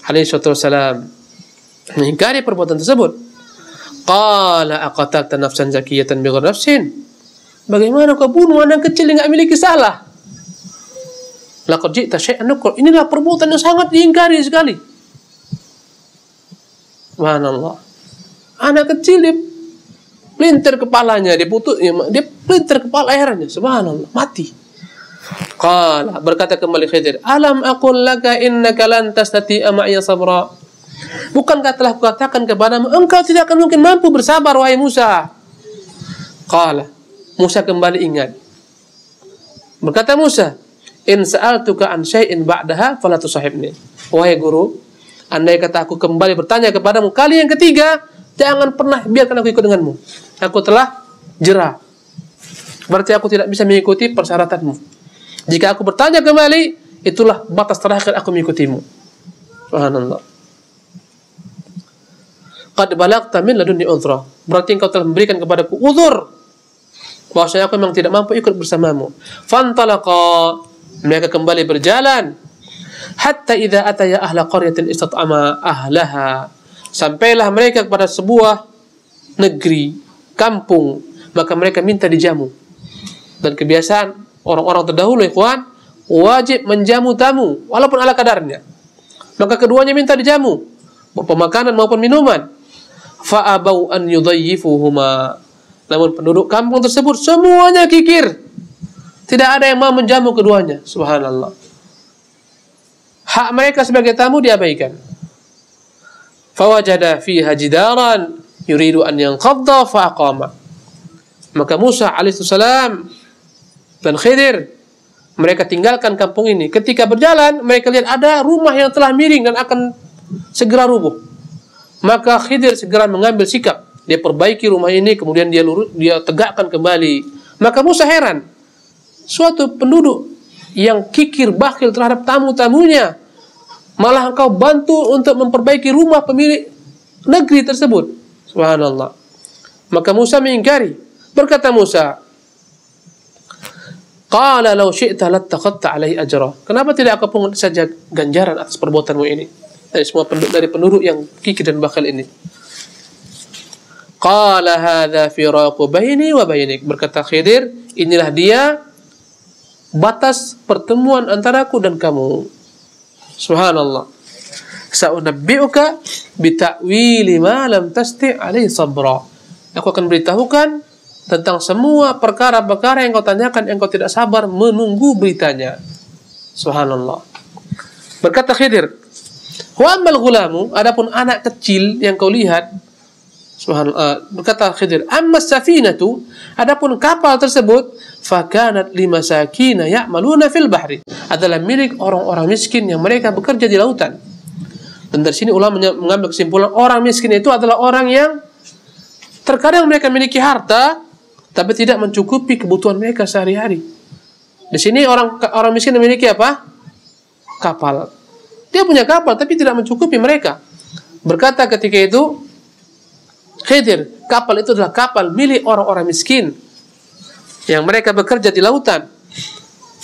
alaihissalam mengingkari perbuatan tersebut. Qala aqatalta nafsan zakiyatan bighayri nafsin. Bagaimana kau bunuh anak kecil yang tidak memiliki salah? Laqad ji'ta syai'an nukra. Inilah perbuatan yang sangat diingkari sekali. Subhanallah. Anak kecil dia pelintir kepalanya, dia pelintir kepala akhirnya. Subhanallah, mati. Qala, berkata kembali Khidir, alam aqul laka innaka lan tastati'a ma'iya sabra. Bukankah telah kukatakan kepadamu engkau tidak akan mungkin mampu bersabar wahai Musa? Qala, Musa kembali ingat. Berkata Musa, in sa'altuka an syai'in ba'daha fala tusahibni. Wahai guru, andai kata aku kembali bertanya kepadamu kali yang ketiga, jangan pernah biarkan aku ikut denganmu. Aku telah jera. Berarti aku tidak bisa mengikuti persyaratanmu. Jika aku bertanya kembali, itulah batas terakhir aku mengikutimu. Subhanallah. Qad balagta min ladunni udhra. Berarti engkau telah memberikan kepadaku uzur bahwasanya aku memang tidak mampu ikut bersamamu. Fantalaqa, mereka kembali berjalan. Hatta idza ataya ahla qaryatin istat'ama ahlaha. Sampailah mereka kepada sebuah negeri, kampung, maka mereka minta dijamu. Dan kebiasaan orang-orang terdahulu, ikhwan, wajib menjamu tamu walaupun ala kadarnya. Maka keduanya minta dijamu, pemakanan maupun minuman. Fa'abau an yudayyifuhuma. Namun penduduk kampung tersebut semuanya kikir. Tidak ada yang mau menjamu keduanya. Subhanallah. Hak mereka sebagai tamu diabaikan. Fawajada fiha jidaran yuridu an yanqadda fa'aqama. Maka Musa alaihissalam dan Khidir, mereka tinggalkan kampung ini. Ketika berjalan, mereka lihat ada rumah yang telah miring dan akan segera rubuh. Maka Khidir segera mengambil sikap. Dia perbaiki rumah ini, kemudian dia tegakkan kembali. Maka Musa heran. Suatu penduduk yang kikir bakhil terhadap tamu-tamunya, malah engkau bantu untuk memperbaiki rumah pemilik negeri tersebut. Subhanallah. Maka Musa mengingkari. Berkata Musa, qala law syi'ta lattakhadta alaihi ajra. Kenapa tidak aku pungut saja ganjaran atas perbuatanmu ini? Dari penduduk yang kikir dan bakhil ini. Qala hadza firaqu baini wa bainik. Berkata Khidir, inilah dia batas pertemuan antaraku dan kamu. Subhanallah. Sa'unabbi'uka bita'wili ma lam tasti' alaihi sabra. Aku akan beritahukan tentang semua perkara-perkara yang kau tanyakan yang kau tidak sabar menunggu beritanya. Subhanallah. Berkata Khidir, wa ammal ghulamu, adapun anak kecil yang kau lihat, subhanallah, berkata Khidir, amma safinatu, adapun kapal tersebut, fakanat limasakina ya'maluna fil bahri, adalah milik orang-orang miskin yang mereka bekerja di lautan. Dan dari sini ulama mengambil kesimpulan orang miskin itu adalah orang yang terkadang mereka memiliki harta tapi tidak mencukupi kebutuhan mereka sehari-hari. Di sini orang miskin memiliki apa? Kapal. Dia punya kapal tapi tidak mencukupi mereka. Berkata ketika itu Khidir, kapal itu adalah kapal milik orang-orang miskin yang mereka bekerja di lautan.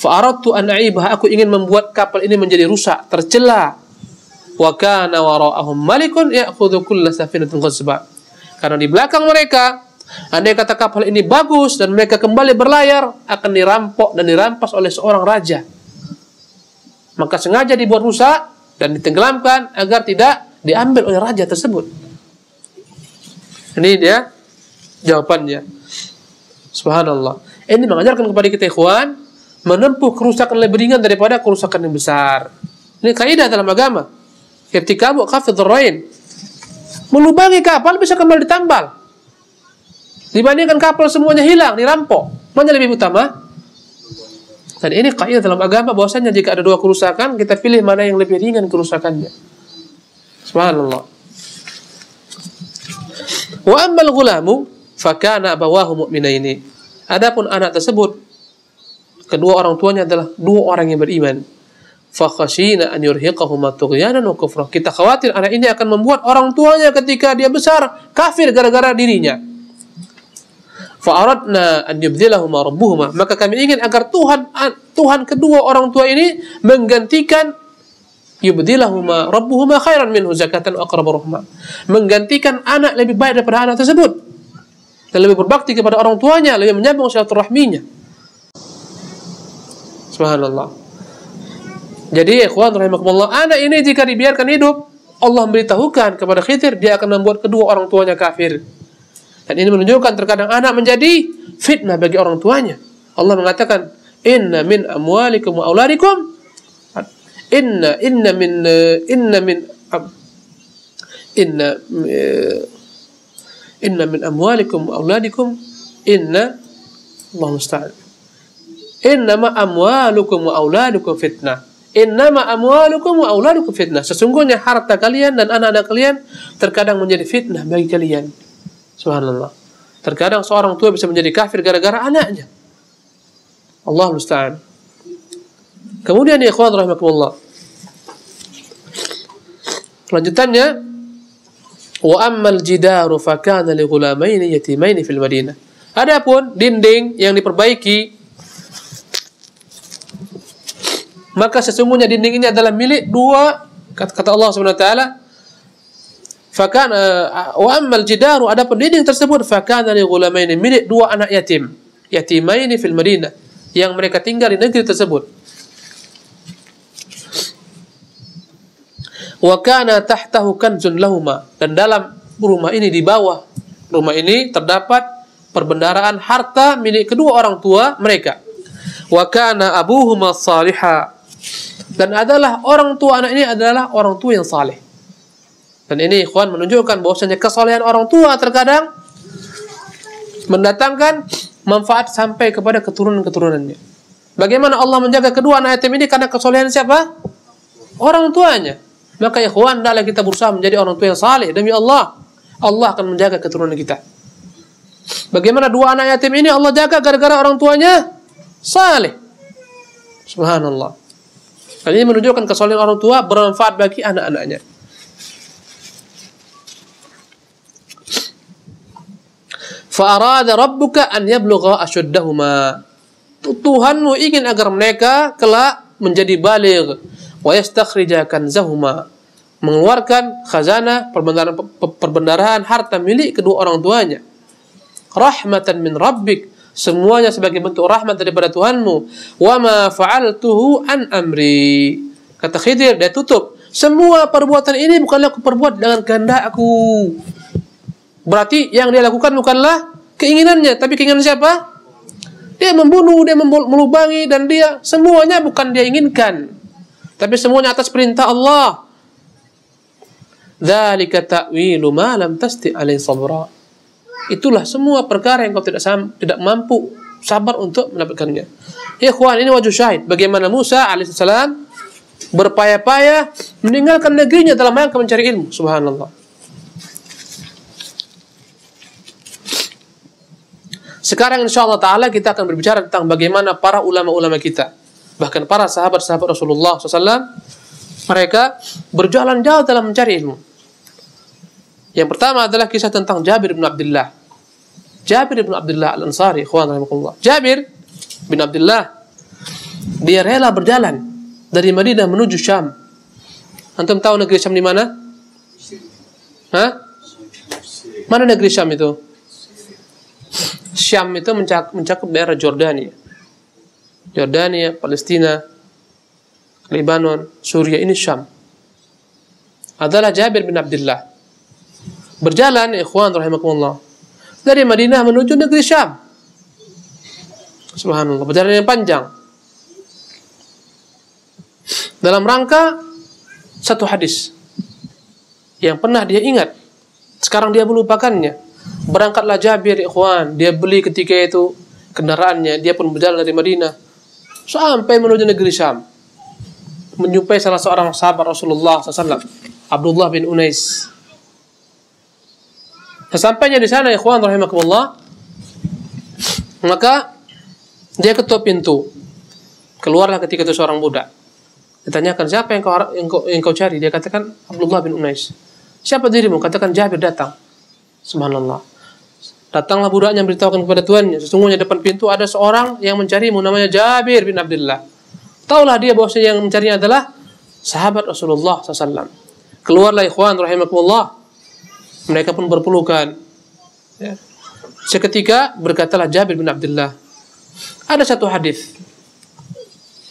Fa'aradtu an a'ibah, aku ingin membuat kapal ini menjadi rusak, tercela. Wa kana wara'ahum malikun ya'khudhu kulla safinatin ghasba. Karena di belakang mereka, andai kata kapal ini bagus dan mereka kembali berlayar, akan dirampok dan dirampas oleh seorang raja. Maka sengaja dibuat rusak dan ditenggelamkan agar tidak diambil oleh raja tersebut. Ini dia jawabannya. Subhanallah. Ini mengajarkan kepada kita ikhwan, menempuh kerusakan lebih ringan daripada kerusakan yang besar. Ini kaidah dalam agama. Ketika khafidhur rain, melubangi kapal bisa kembali ditambal. Dibandingkan kapal semuanya hilang, dirampok. Mana lebih utama? Dan ini kaidah dalam agama bahwasanya jika ada dua kerusakan, kita pilih mana yang lebih ringan kerusakannya. Subhanallah. Wa ammal ghulamu fakana abawahu mu'minaini. Adapun anak tersebut, kedua orang tuanya adalah dua orang yang beriman. Fa khashina an yurhiqahuma tughyanan wa kufra. Kita khawatir anak ini akan membuat orang tuanya ketika dia besar kafir gara-gara dirinya. Fa'aradna an yubdilahuma rabbuhuma, maka kami ingin agar Tuhan kedua orang tua ini menggantikan yubdilahuma rabbuhuma khairan minhu zakatan wa aqrab rahma, menggantikan anak lebih baik daripada anak tersebut dan lebih berbakti kepada orang tuanya, lebih menyambung silaturahminya. Subhanallah. Jadi ikhwan rahimakumullah, anak ini jika dibiarkan hidup, Allah memberitahukan kepada Khidir dia akan membuat kedua orang tuanya kafir. Dan ini menunjukkan terkadang anak menjadi fitnah bagi orang tuanya. Allah mengatakan, inna min amwalikum wa auladikum inna min amwalikum wa auladikum Allah musta'an. Innama amwalukum wa auladukum fitnah. Innama amwalukum wa auladukum fitnah. Sesungguhnya harta kalian dan anak-anak kalian terkadang menjadi fitnah bagi kalian. Subhanallah. Terkadang seorang tua bisa menjadi kafir gara-gara anaknya. Allah musta'an. Kemudian ya ikhwan rahimakumullah, lanjutannya, wa ammal jidaru fa kana li ghulamaini yatimaini fil Madinah. Adapun dinding yang diperbaiki, maka sesungguhnya dinding ini adalah milik dua, kata Allah Subhanahu wa taala, fakana wa ammal jidaru, adapun dinding tersebut fakana li ghulamaini, milik dua anak yatim, yatimaini fil Madinah, yang mereka tinggal di negeri tersebut. Wa kana tahtahu kanzun lahuma, dan dalam rumah ini, di bawah rumah ini terdapat perbendaharaan harta milik kedua orang tua mereka. Wa kana abuhuma salihah, dan adalah orang tua anak ini adalah orang tua yang saleh. Dan ini ikhwan menunjukkan bahwasanya kesolehan orang tua terkadang mendatangkan manfaat sampai kepada keturunan-keturunannya. Bagaimana Allah menjaga kedua anak yatim ini? Karena kesolehan siapa? Orang tuanya. Maka ikhwan, hendaklah kita berusaha menjadi orang tua yang saleh demi Allah. Allah akan menjaga keturunan kita. Bagaimana dua anak yatim ini Allah jaga gara-gara orang tuanya saleh. Subhanallah. Dan ini menunjukkan kesolehan orang tua bermanfaat bagi anak-anaknya. Fa'arada rabbuka an yablugha ashuddahuma. Tuhanmu ingin agar mereka kelak menjadi baligh, wa yastakhrija kanzahuma, mengeluarkan khazanah, perbendaharaan harta milik kedua orang tuanya. Rahmatan min rabbik, semuanya sebagai bentuk rahmat daripada Tuhanmu. Wa ma fa'altuhu an amri. Kata Khidir, dia tutup, semua perbuatan ini bukanlah aku perbuat dengan kehendak aku. Berarti yang dia lakukan bukanlah keinginannya, tapi keinginan siapa? Dia membunuh, dia melubangi, dan dia semuanya bukan dia inginkan, tapi semuanya atas perintah Allah. Dzalika ta'wilu ma lam tasti' alaihi sabra. Itulah semua perkara yang kau tidak mampu sabar untuk mendapatkannya. Ikhwan, ini wajah syahid bagaimana Musa alaihissalam berpayah-payah meninggalkan negerinya dalam rangka mencari ilmu. Subhanallah. Sekarang insyaAllah ta'ala kita akan berbicara tentang bagaimana para ulama-ulama kita, bahkan para sahabat-sahabat Rasulullah SAW, mereka berjalan jauh dalam mencari ilmu. Yang pertama adalah kisah tentang Jabir bin Abdullah. Jabir bin Abdullah Al-Ansari, ikhwan rahimakumullah. Jabir bin Abdullah, dia rela berjalan dari Madinah menuju Syam. Antum tahu negeri Syam di mana? Hah? Mana negeri Syam itu? Syam itu mencakup daerah Jordania, Palestina, Lebanon, Suriah. Ini Syam. Adalah Jabir bin Abdullah berjalan, ikhwan rahimakumullah, dari Madinah menuju negeri Syam. Subhanallah, perjalanan yang panjang dalam rangka satu hadis yang pernah dia ingat, sekarang dia melupakannya. Berangkatlah Jabir, ikhwan. Dia beli ketika itu kendaraannya. Dia pun berjalan dari Madinah sampai menuju negeri Syam, menjumpai salah seorang sahabat Rasulullah SAW, Abdullah bin Unais. Sesampainya di sana, ikhwan rahimakumullah, maka dia ketuk pintu. Keluarlah ketika itu seorang budak. Ditanyakan, siapa yang kau cari? Dia katakan, Abdullah bin Unais. Siapa dirimu? Katakan, Jabir datang. Subhanallah. Datanglah budaknya beritahukan kepada tuannya, sesungguhnya depan pintu ada seorang yang mencarimu, namanya Jabir bin Abdullah. Taulah dia bahwa yang mencarinya adalah sahabat Rasulullah SAW. Keluarlah ikhwan rahimakumullah. Mereka pun berpelukan. Ya. Seketika berkatalah Jabir bin Abdullah, ada satu hadis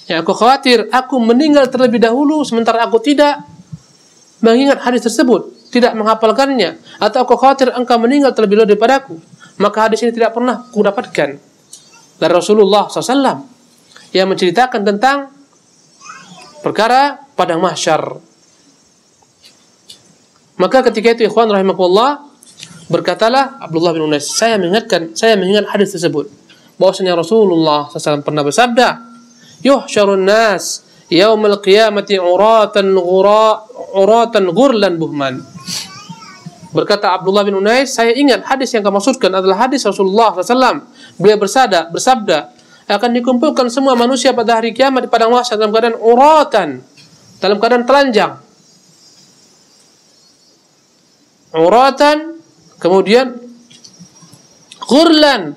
yang aku khawatir aku meninggal terlebih dahulu sementara aku tidak mengingat hadis tersebut, tidak menghafalkannya, atau aku khawatir engkau meninggal terlebih dahulu daripadaku. Maka hadis ini tidak pernah aku dapatkan dari Rasulullah SAW yang menceritakan tentang perkara padang mahsyar. Maka ketika itu ikhwan rahimakumullah, berkatalah Abdullah bin Unais, saya mengingat hadis tersebut, bahwasanya Rasulullah SAW pernah bersabda, yuhsyarun nas yaumal qiyamati uratan ghurlan buhman. Berkata Abdullah bin Unais, saya ingat hadis yang kau maksudkan adalah hadis Rasulullah SAW. Beliau bersabda, akan dikumpulkan semua manusia pada hari kiamat di padang mahsyar dalam keadaan uratan, dalam keadaan telanjang. Uratan, kemudian ghurlan,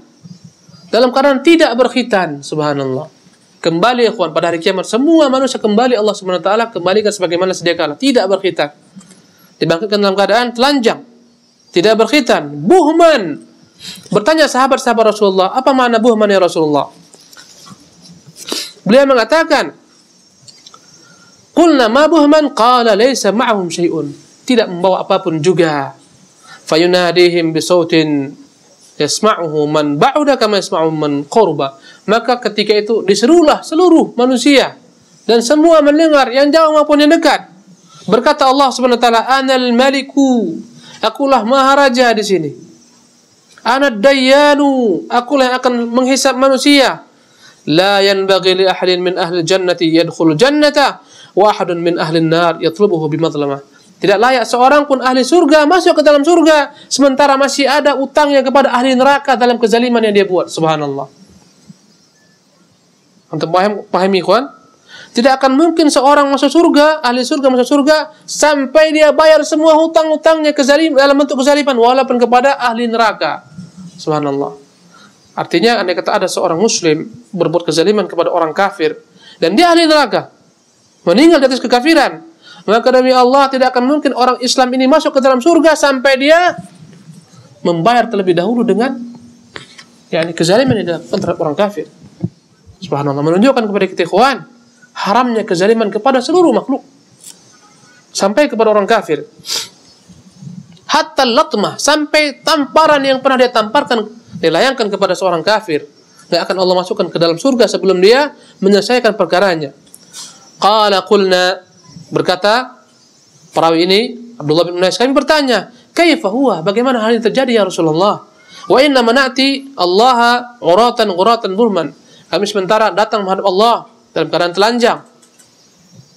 dalam keadaan tidak berkhitan. Subhanallah. Kembali ikhwan, pada hari kiamat semua manusia kembali Allah Subhanahu wa taala kembalikan sebagaimana sedia kala, tidak berkhitan. Dibangkitkan dalam keadaan telanjang, tidak berkhitan, buhman. Bertanya sahabat-sahabat Rasulullah, apa makna buhman ya Rasulullah? Beliau mengatakan, qulna ma buhman? Qala laysa ma'ahum syai'un, tidak membawa apapun juga. Fayunadihim bisautin yasma'uhu man ba'uda kama yasma'u man qurba. Maka ketika itu diserulah seluruh manusia dan semua mendengar, yang jauh maupun yang dekat. Berkata Allah Subhanahu wa taala, "Anal maliku." Akulah maharaja di sini. "Anad dayyanu." Akulah yang akan menghisab manusia. "La yanbaghi li ahadin min ahli jannati yadkhulu jannata wa ahadun min ahli an-nar yatlubuhu bimadlamah." Tidak layak seorang pun ahli surga masuk ke dalam surga sementara masih ada utangnya kepada ahli neraka dalam kezaliman yang dia buat. Subhanallah. Untuk pahami ikhwan, tidak akan mungkin seorang masuk surga, ahli surga masuk surga sampai dia bayar semua hutang-hutangnya dalam bentuk kezaliman walaupun kepada ahli neraka. Subhanallah. Artinya andai kata ada seorang muslim berbuat kezaliman kepada orang kafir dan dia ahli neraka, meninggal di atas kekafiran, maka demi Allah tidak akan mungkin orang Islam ini masuk ke dalam surga sampai dia membayar terlebih dahulu dengan kezaliman yang dilakukan terhadap orang kafir. Subhanallah, menunjukkan kepada kita ikhwan haramnya kezaliman kepada seluruh makhluk sampai kepada orang kafir. Hatta latmah, sampai tamparan yang pernah dia tamparkan, dilayangkan kepada seorang kafir, tidak akan Allah masukkan ke dalam surga sebelum dia menyelesaikan perkaranya. Qala qulna, berkata perawi ini Abdullah bin Unais, kami bertanya, kaifa huwa, bagaimana hal ini terjadi ya Rasulullah? Wa inna manati Allah ghuratan burman. Kami sementara datang menghadap Allah dalam keadaan telanjang,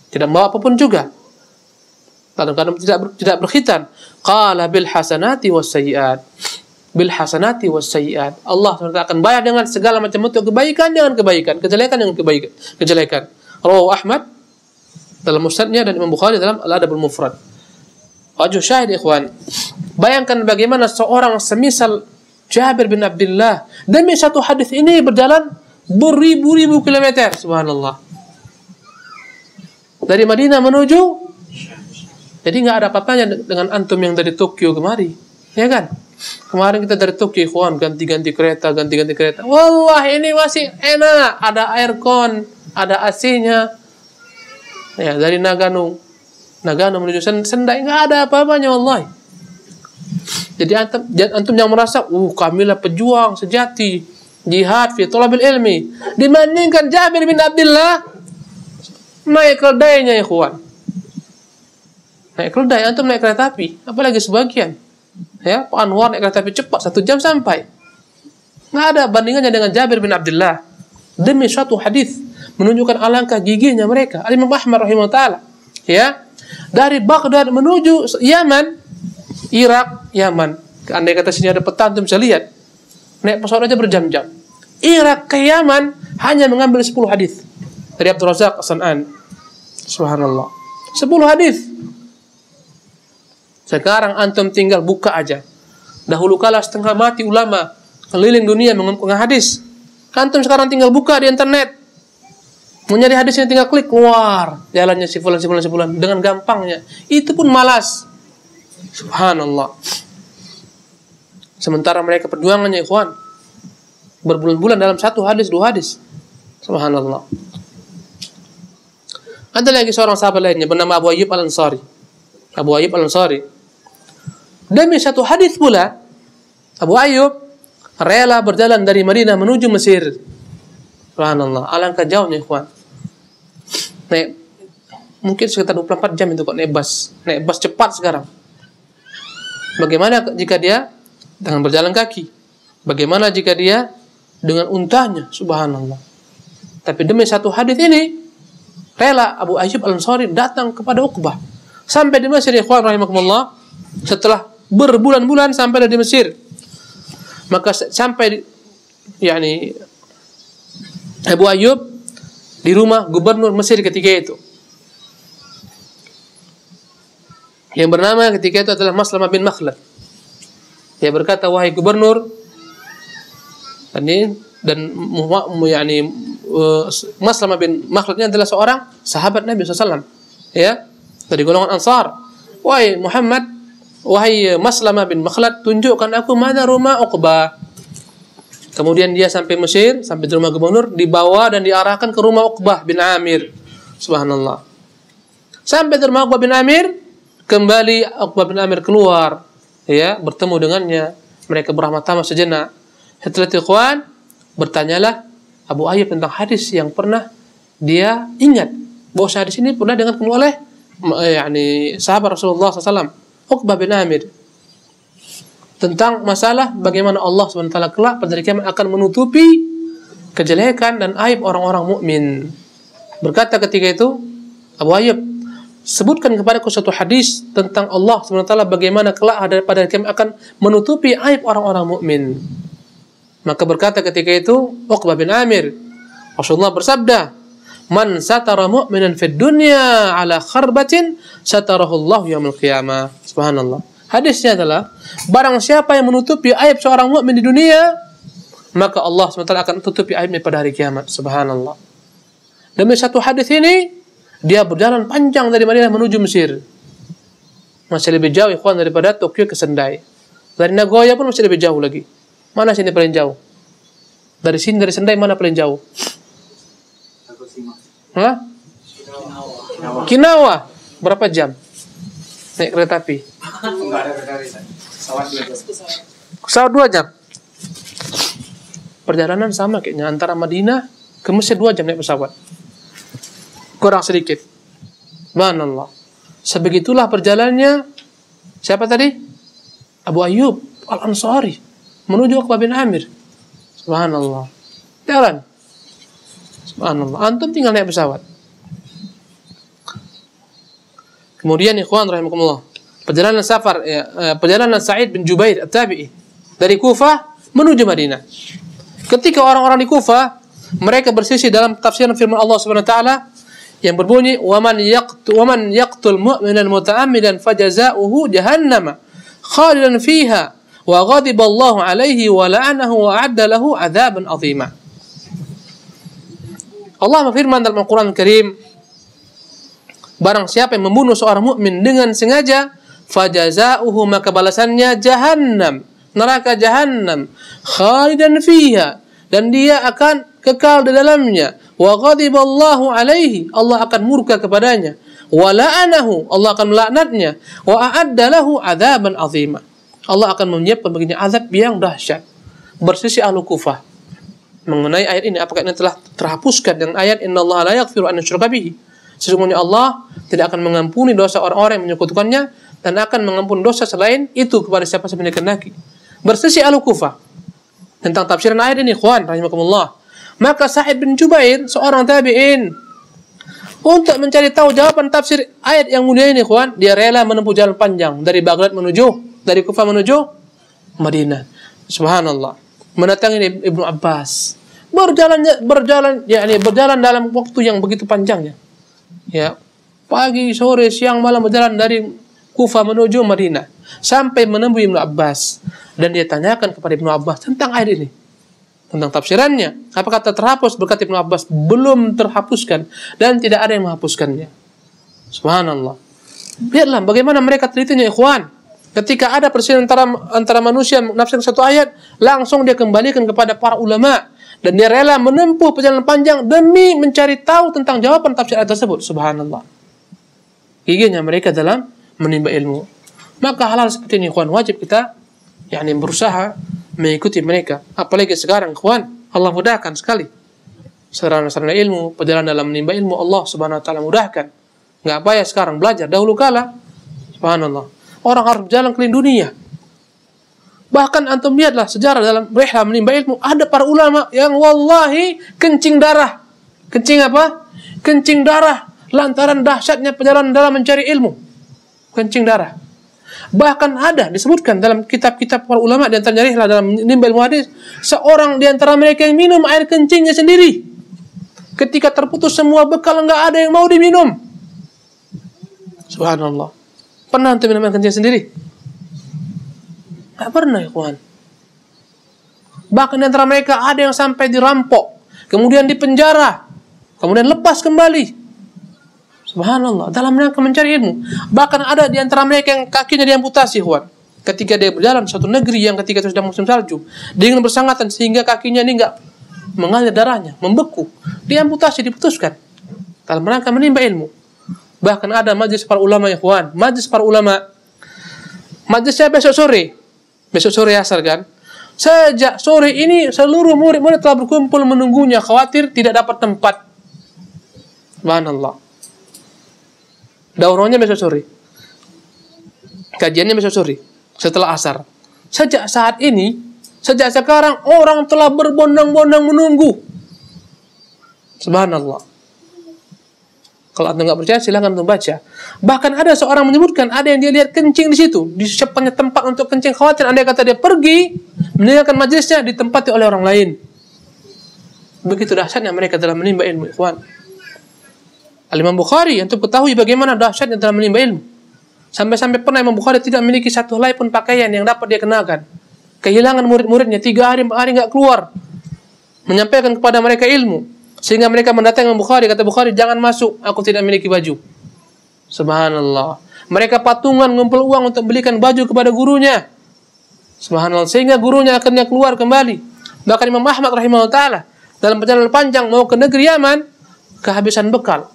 tidak membawa apapun juga, dalam keadaan tidak berkhitan. Qala bil hasanati was sayyiat. Bil hasanati was sayyiat. Allah akan bayar dengan segala macam bentuk kebaikan dengan kebaikan, kejelekan dengan kejelekan. Rawahu Ahmad dalam musnadnya dan Imam Bukhari dalam Al-Adabul Mufrad. Wajh syahid ikhwan, bayangkan bagaimana seorang semisal Jabir bin Abdullah demi satu hadis ini berjalan beribu-ribu kilometer. Subhanallah. Dari Madinah menuju, jadi nggak ada apa-apanya dengan antum yang dari Tokyo kemari, ya kan? Kemarin kita dari Tokyo, ikhwan, ganti-ganti kereta. Wallah ini masih enak, ada aircon, ada AC-nya. Ya, dari Nagano menuju Sendai nggak ada apa-apanya, wallahi. Jadi antum yang merasa, kamilah pejuang sejati, jihad fi thalabil ilmi, dibandingkan Jabir bin Abdullah naik keledainya ikhwan. Naik keledai, antum naik kereta api, apalagi sebagian. Ya, Pak Anwar naik kereta api cepat 1 jam sampai. Nggak ada bandingannya dengan Jabir bin Abdullah. Demi suatu hadis menunjukkan alangkah gigihnya mereka. Imam Ahmad rahimahullah taala, ya, dari Baghdad menuju Yaman, Irak, Yaman. Andai kata sini ada peta, antum bisa lihat. Naik pesawat aja berjam-jam. Irak ke Yaman hanya mengambil 10 hadis dari Abdul Razak As-San'an. Subhanallah. 10 hadis. Sekarang antum tinggal buka aja. Dahulu kala setengah mati ulama keliling dunia mengumpulkan hadis. Antum sekarang tinggal buka di internet. Mau nyari hadisnya tinggal klik, keluar jalannya si fulan dengan gampangnya. Itu pun malas. Subhanallah. Sementara mereka perjuangannya, ikhwan, berbulan-bulan dalam 1 hadis, 2 hadis. Subhanallah. Ada lagi seorang sahabat lainnya bernama Abu Ayyub Al-Ansari. Abu Ayyub Al-Ansari. Demi 1 hadis pula, Abu Ayyub rela berjalan dari Madinah menuju Mesir. Subhanallah. Alangkah jauhnya, ikhwan. Mungkin sekitar 24 jam itu kok naik bus. Naik bus cepat sekarang. Bagaimana jika dia dengan berjalan kaki? Bagaimana jika dia dengan untanya? Subhanallah. Tapi demi 1 hadis ini, rela Abu Ayyub Al-Ansari datang kepada Uqbah. Sampai di Mesir, ikhwan rahimakumullah. Setelah berbulan-bulan sampai di Mesir. Maka sampai Abu Ayyub di rumah gubernur Mesir ketika itu, yang bernama ketika itu adalah Maslamah bin Makhlad. Dia berkata, wahai gubernur, Maslamah bin Makhlad ini adalah seorang sahabat Nabi SAW, ya, dari golongan Ansar. Wahai Muhammad, wahai Maslamah bin Makhlad, tunjukkan aku mana rumah Uqbah. Kemudian dia sampai Mesir, sampai di rumah gubernur, dibawa dan diarahkan ke rumah Uqbah bin Amir. Subhanallah. Sampai di rumah Uqbah bin Amir, kembali Uqbah bin Amir keluar, ya, bertemu dengannya. Mereka berahmat-rahmat sejenak. Setelah itu, ikhwan, bertanyalah Abu Ayyub tentang hadis yang pernah dia ingat. Bahwa hadis ini pernah dengarkan oleh sahabat Rasulullah SAW, Uqbah bin Amir. Tentang masalah bagaimana Allah SWT kelak pada hari kiamat akan menutupi kejelekan dan aib orang-orang mukmin. Berkata ketika itu Abu Ayyub, sebutkan kepadaku satu hadis tentang Allah SWT bagaimana kelak pada hari kiamat akan menutupi aib orang-orang mukmin. Maka berkata ketika itu Uqbah bin Amir, Rasulullah bersabda, man satara mu'minan fid dunya ala kharbatin satarahu Allah yaumil qiyamah. Subhanallah. Hadisnya adalah, barang siapa yang menutupi aib seorang mukmin di dunia, maka Allah SWT akan tutupi aibnya pada hari kiamat. Subhanallah. Demi 1 hadis ini, dia berjalan panjang dari Madinah menuju Mesir. Masih lebih jauh, ikhwan, daripada Tokyo ke Sendai. Dari Nagoya pun masih lebih jauh lagi. Mana sini paling jauh? Dari sini, dari Sendai, mana paling jauh? Hah? Kinawa. Berapa jam? Naik kereta api. Pesawat 2 jam. Perjalanan sama kayaknya antara Madinah ke Mesir 2 jam naik pesawat. Kurang sedikit. Subhanallah. Sebegitulah perjalanannya siapa tadi? Abu Ayyub Al-Ansari menuju Uqbah bin Amir. Subhanallah. Jalan. Subhanallah. Antum tinggal naik pesawat. Kemudian ikhwan rahimakumullah, perjalanan perjalanan Sa'id bin Jubair At-Tabi'i dari Kufah menuju Madinah. Ketika orang-orang di Kufah, mereka bersisi dalam tafsiran firman Allah Subhanahu wa taala yang berbunyi, "Wa man yaqtul mu'minan muta'ammidan fajazaohu jahannam khalidan fiha wa ghadiba Allahu 'alaihi wa la'anahu wa a'adda lahu 'adzaban 'azima." Allah berfirman dalam Al-Qur'an Al-Karim, barang siapa yang membunuh seorang mukmin dengan sengaja, fajazauhu, maka balasannya jahannam, neraka jahannam, khalidan fiha, dan dia akan kekal di dalamnya. Wa ghadiballahu alaihi, Allah akan murka kepadanya. Wa la'anahu, Allah akan melaknatnya. Wa a'adda lahu 'adzaban 'azima, Allah akan menyiapkan baginya azab yang dahsyat. Bersisi ahlu Kufah mengenai ayat ini, apakah ini telah terhapuskan dengan ayat innallaha la yaghfiru an yushraka bihi, sesungguhnya Allah tidak akan mengampuni dosa orang-orang yang menyekutukannya dan akan mengampuni dosa selain itu kepada siapa saja yang dikehendaki. Bersisi ahlu Kufah tentang tafsiran ayat ini, ikhwan rahimakumullah. Maka Sa'id bin Jubair, seorang tabi'in, untuk mencari tahu jawaban tafsir ayat yang mulia ini, ikhwan, dia rela menempuh jalan panjang dari Baghdad dari Kufah menuju Madinah. Subhanallah. Mendatangi Ibnu Abbas. Berjalan dalam waktu yang begitu panjangnya. Ya. Pagi, sore, siang, malam berjalan dari Kufah menuju Madinah sampai menemui Ibnu Abbas, dan dia tanyakan kepada Ibnu Abbas tentang ayat ini, tentang tafsirannya. Apakah terhapus? Berkata Ibnu Abbas, belum terhapuskan dan tidak ada yang menghapuskannya. Subhanallah. Lihatlah bagaimana mereka telitinya, ikhwan. Ketika ada perselisihan antara manusia menafsirkan satu ayat, langsung dia kembalikan kepada para ulama, dan dia rela menempuh perjalanan panjang demi mencari tahu tentang jawaban tafsir ayat tersebut. Subhanallah. Giginya mereka dalam menimba ilmu. Maka hal-hal seperti ini, ikhwan, wajib kita berusaha mengikuti mereka. Apalagi sekarang, ikhwan, Allah mudahkan sekali sarana-sarana ilmu, perjalanan dalam menimba ilmu, Allah Subhanahu wa taala mudahkan. Enggak payah sekarang belajar. Dahulu kala, subhanallah, orang harus berjalan keliling dunia. Bahkan antum lihatlah sejarah dalam rihlah menimba ilmu, ada para ulama yang wallahi kencing darah. Kencing apa? Kencing darah lantaran dahsyatnya perjalanan dalam mencari ilmu. Kencing darah. Bahkan ada disebutkan dalam kitab-kitab para ulama di antaranya rihlah dalam menimba ilmu hadis, seorang di antara mereka yang minum air kencingnya sendiri. Ketika terputus semua bekal, enggak ada yang mau diminum. Subhanallah. Pernah antum minum air kencing sendiri? Enggak pernah, ikhwan. Bahkan di antara mereka ada yang sampai dirampok, kemudian dipenjara, kemudian lepas kembali. Subhanallah, dalam rangka mencari ilmu. Bahkan ada di antara mereka yang kakinya diamputasi, ikhwan. Ketika dia berjalan di suatu negeri yang ketika itu sedang musim salju, dingin bersangatan sehingga kakinya ini enggak mengalir darahnya, membeku. Diamputasi, diputuskan dalam rangka menimba ilmu. Bahkan ada majlis para ulama, ikhwan. Majlis para ulama. Majlisnya besok sore asar kan. Sejak sore ini seluruh murid-murid telah berkumpul menunggunya, khawatir tidak dapat tempat. Subhanallah. Daurahnya besok sore. Kajiannya besok sore setelah asar. Sejak sekarang orang telah berbondong-bondong menunggu. Subhanallah. Kalau anda nggak percaya silahkan anda baca. Bahkan ada seorang menyebutkan ada yang dia lihat kencing di situ, disiapkannya tempat untuk kencing, khawatir andai kata dia pergi meninggalkan majlisnya ditempati oleh orang lain. Begitu dahsyatnya mereka dalam menimba ilmu, ikhwan. Al-Imam Bukhari, untuk ketahui bagaimana dahsyatnya dalam menimba ilmu. Sampai-sampai pernah Imam Bukhari tidak memiliki satu helai pun pakaian yang dapat dia kenakan. Kehilangan murid-muridnya 3 hari 4 hari nggak keluar menyampaikan kepada mereka ilmu, sehingga mereka mendatangi Imam Bukhari. Kata Bukhari, jangan masuk, aku tidak memiliki baju. Subhanallah. Mereka patungan ngumpul uang untuk belikan baju kepada gurunya. Subhanallah. Sehingga gurunya akhirnya keluar kembali. Bahkan Imam Ahmad rahimahullah ta'ala dalam perjalanan panjang mau ke negeri Yaman, kehabisan bekal.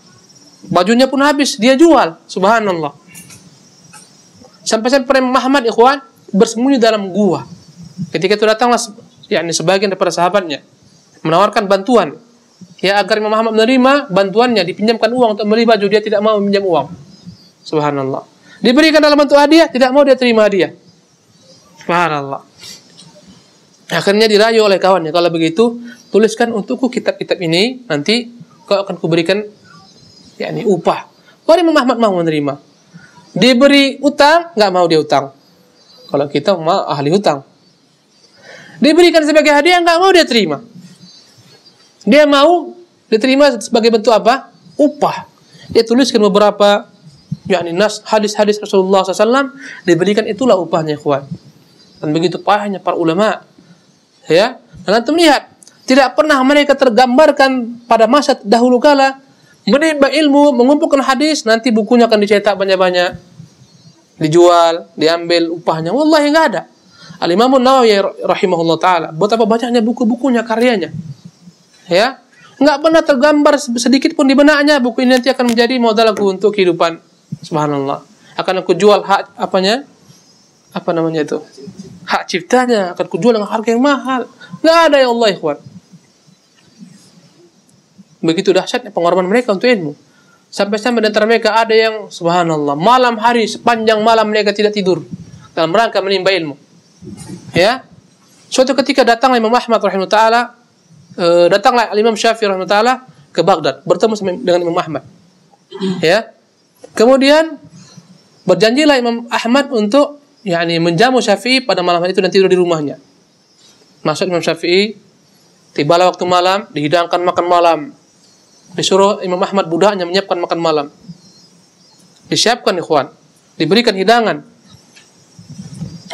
Bajunya pun habis, dia jual. Subhanallah. Sampai-sampai Imam Ahmad, ikhwan, bersembunyi dalam gua. Ketika itu datanglah sebagian daripada sahabatnya menawarkan bantuan, ya, agar Imam Ahmad menerima bantuannya, dipinjamkan uang untuk beli baju. Dia tidak mau meminjam uang. Subhanallah. Diberikan dalam bentuk hadiah, tidak mau dia terima hadiah. Subhanallah. Akhirnya dirayu oleh kawannya, kalau begitu tuliskan untukku kitab-kitab ini, nanti kau akan kuberikan upah. Kalau Imam Ahmad mau menerima. Diberi utang, nggak mau dia utang. Kalau kita mau ahli utang. Diberikan sebagai hadiah, nggak mau dia terima. Dia mau diterima sebagai bentuk apa? Upah. Dia tuliskan beberapa hadis-hadis Rasulullah SAW, diberikan, itulah upahnya, ikhwan. Dan begitu payahnya para ulama. Ya, dan antum lihat, tidak pernah mereka tergambarkan pada masa dahulu kala menimba ilmu, mengumpulkan hadis, nanti bukunya akan dicetak banyak-banyak, dijual, diambil upahnya. Wallahi nggak ada. Al-Imam Nawawi rahimahullah ta'ala, betapa banyaknya buku-bukunya, karyanya. Ya, nggak pernah tergambar sedikit pun di benaknya buku ini nanti akan menjadi modal aku untuk kehidupan. Subhanallah. Akan aku jual hak hak ciptanya, akan aku jual dengan harga yang mahal. Nggak ada, ya Allah, ikhwan. Begitu dahsyatnya pengorbanan mereka untuk ilmu. Sampai-sampai di antara mereka ada yang subhanallah, malam hari sepanjang malam mereka tidak tidur dalam rangka menimba ilmu. Ya. Suatu ketika datang Imam Ahmad rahimahullah ta'ala datanglah Imam Syafi'i rahimahullah ke Baghdad bertemu dengan Imam Ahmad. Ya. Kemudian berjanjilah Imam Ahmad untuk menjamu Syafi'i pada malam hari itu dan tidur di rumahnya. Masuk Imam Syafi'i, tibalah waktu malam, dihidangkan makan malam. Disuruh Imam Ahmad budaknya menyiapkan makan malam. Disiapkan ikhwan, diberikan hidangan.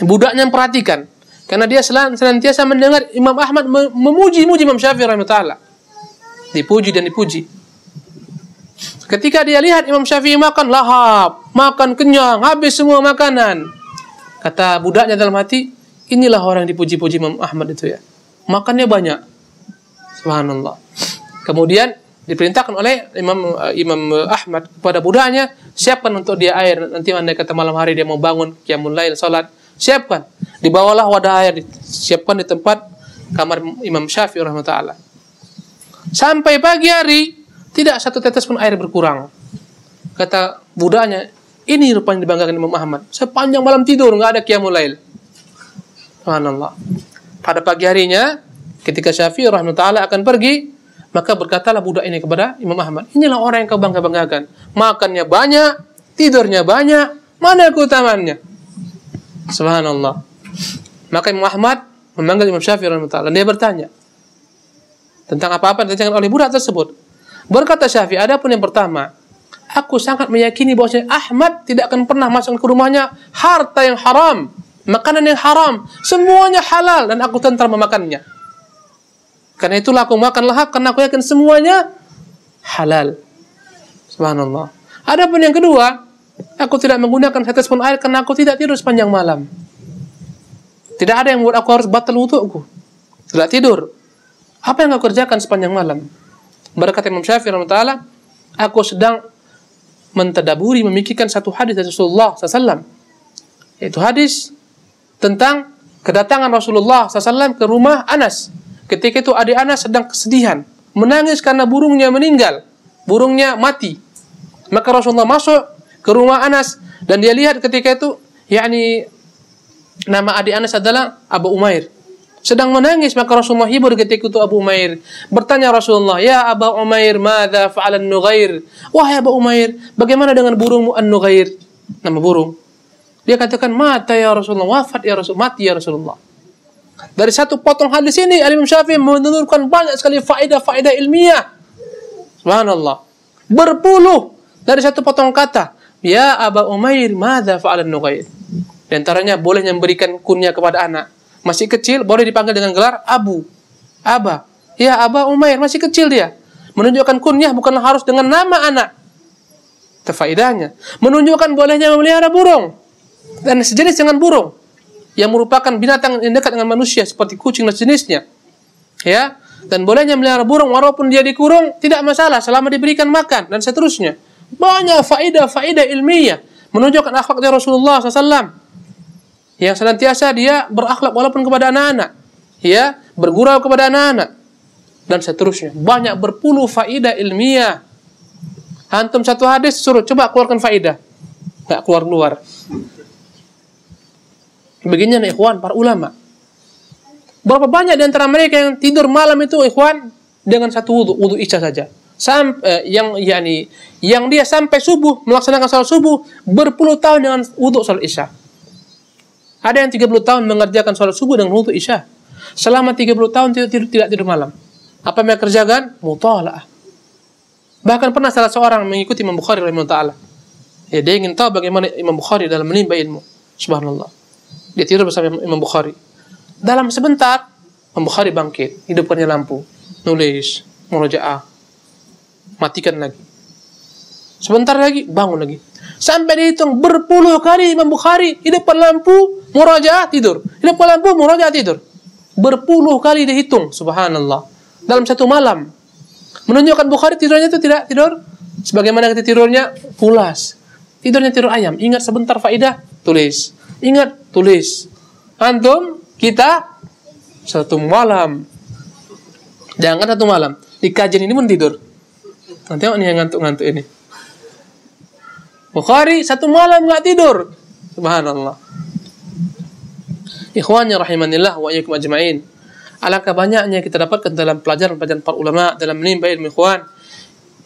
Budaknya memperhatikan karena dia senantiasa mendengar Imam Ahmad memuji-muji Imam Syafi'i rahimahullah. Dipuji dan dipuji. Ketika dia lihat Imam Syafi'i makan lahap, makan kenyang, habis semua makanan. Kata budaknya dalam hati, inilah orang yang dipuji-puji Imam Ahmad itu ya. Makannya banyak. Subhanallah. Kemudian diperintahkan oleh Imam Ahmad kepada budaknya, siapkan untuk dia air. Nanti andai kata malam hari dia mau bangun qiyamul lail, salat, siapkan. Dibawalah wadah air, siapkan di tempat kamar Imam Syafi'i rahimahullah. Sampai pagi hari tidak satu tetes pun air berkurang. Kata budaknya, ini rupanya dibanggakan Imam Ahmad. Sepanjang malam tidur nggak ada qiyamul lail. Subhanallah. Pada pagi harinya, ketika Syafi'i rahimahullah akan pergi, maka berkatalah budak ini kepada Imam Ahmad, inilah orang yang kau bangga-banggakan. Makannya banyak, tidurnya banyak, mana keutamaannya? Subhanallah. Maka Imam Ahmad memanggil Imam Syafi'i rahimahullah dan dia bertanya tentang apa-apa yang ditanyakan oleh budak tersebut. Berkata Syafi'i, adapun yang pertama, aku sangat meyakini bahwasanya Ahmad tidak akan pernah masuk ke rumahnya harta yang haram, makanan yang haram, semuanya halal dan aku tentram memakannya. Karena itulah aku makan lahap karena aku yakin semuanya halal. Subhanallah. Adapun yang kedua, aku tidak menggunakan setetes pun air karena aku tidak tidur sepanjang malam. Tidak ada yang membuat aku harus batal wudu'ku. Tidak tidur. Apa yang kau kerjakan sepanjang malam? Berkata Imam Syafi'i rahimahullah, aku sedang mentadaburi, memikirkan satu hadis dari Rasulullah SAW. Yaitu hadis tentang kedatangan Rasulullah SAW ke rumah Anas. Ketika itu adik Anas sedang kesedihan, menangis karena burungnya meninggal, burungnya mati. Maka Rasulullah masuk ke rumah Anas dan dia lihat ketika itu, nama adik Anas adalah Abu Umair. Sedang menangis, maka Rasulullah hibur ketika itu Abu Umair. Bertanya Rasulullah, ya Abu Umair, madza fa'ala an-Nughair? Wahai Abu Umair, bagaimana dengan burungmu an-Nughair? Nama burung. Dia katakan, mata ya Rasulullah, wafat ya Rasulullah, mati ya Rasulullah. Dari satu potong hadis ini, Imam Syafi'i menurunkan banyak sekali faedah-faedah ilmiah. Subhanallah. Berpuluh dari satu potong kata. Ya Abu Umair, madza fa'ala an-Nughair? Di antaranya boleh memberikan kunyah kepada anak. Masih kecil, boleh dipanggil dengan gelar Abu, Aba. Ya, Aba Umair, masih kecil dia. Menunjukkan kunyah bukanlah harus dengan nama anak. Faedahnya menunjukkan bolehnya memelihara burung dan sejenis dengan burung yang merupakan binatang yang dekat dengan manusia seperti kucing dan sejenisnya. Ya, dan bolehnya memelihara burung walaupun dia dikurung tidak masalah selama diberikan makan dan seterusnya. Banyak faedah-faedah ilmiah menunjukkan akhlaknya Rasulullah SAW. Yang senantiasa dia berakhlak walaupun kepada anak-anak, ya, bergurau kepada anak-anak dan seterusnya. Banyak berpuluh faedah ilmiah. Antum satu hadis suruh coba keluarkan faedah, nggak keluar. Beginian ikhwan para ulama. Berapa banyak di antara mereka yang tidur malam itu ikhwan dengan satu wudu isya saja. Yang dia sampai subuh melaksanakan salat subuh berpuluh tahun dengan wudu salat isya. Ada yang 30 tahun mengerjakan sholat subuh dengan wudu isya. Selama 30 tahun tidak tidur malam. Apa yang kerjakan? Mutalaah. Bahkan pernah salah seorang mengikuti Imam Bukhari rahimahullah. Ya, dia ingin tahu bagaimana Imam Bukhari dalam menimba ilmu. Subhanallah. Dia tidur bersama Imam Bukhari. Dalam sebentar, Imam Bukhari bangkit. Hidupkannya lampu. Nulis. Murojaah. Matikan lagi. Sebentar lagi, bangun lagi. Sampai dihitung berpuluh kali Imam Bukhari hidupkan lampu, murajaah, tidur. Hidupkan lampu, murajaah, tidur. Berpuluh kali dihitung, subhanallah. Dalam satu malam. Menunjukkan Bukhari tidurnya itu tidak tidur sebagaimana kita tidurnya pulas. Tidurnya tidur ayam. Ingat sebentar faedah, tulis. Ingat, tulis. Antum, kita satu malam. Jangan satu malam. Di kajian ini pun tidur. Nanti tengok nih yang ngantuk-ngantuk ini. Bukhari satu malam nggak tidur. Subhanallah. Ikhwanya rahimanillah wa iyyakum ajma'in. Alangkah banyaknya kita dapatkan dalam pelajaran-pelajaran para ulama dalam menimba ilmu ikhwan.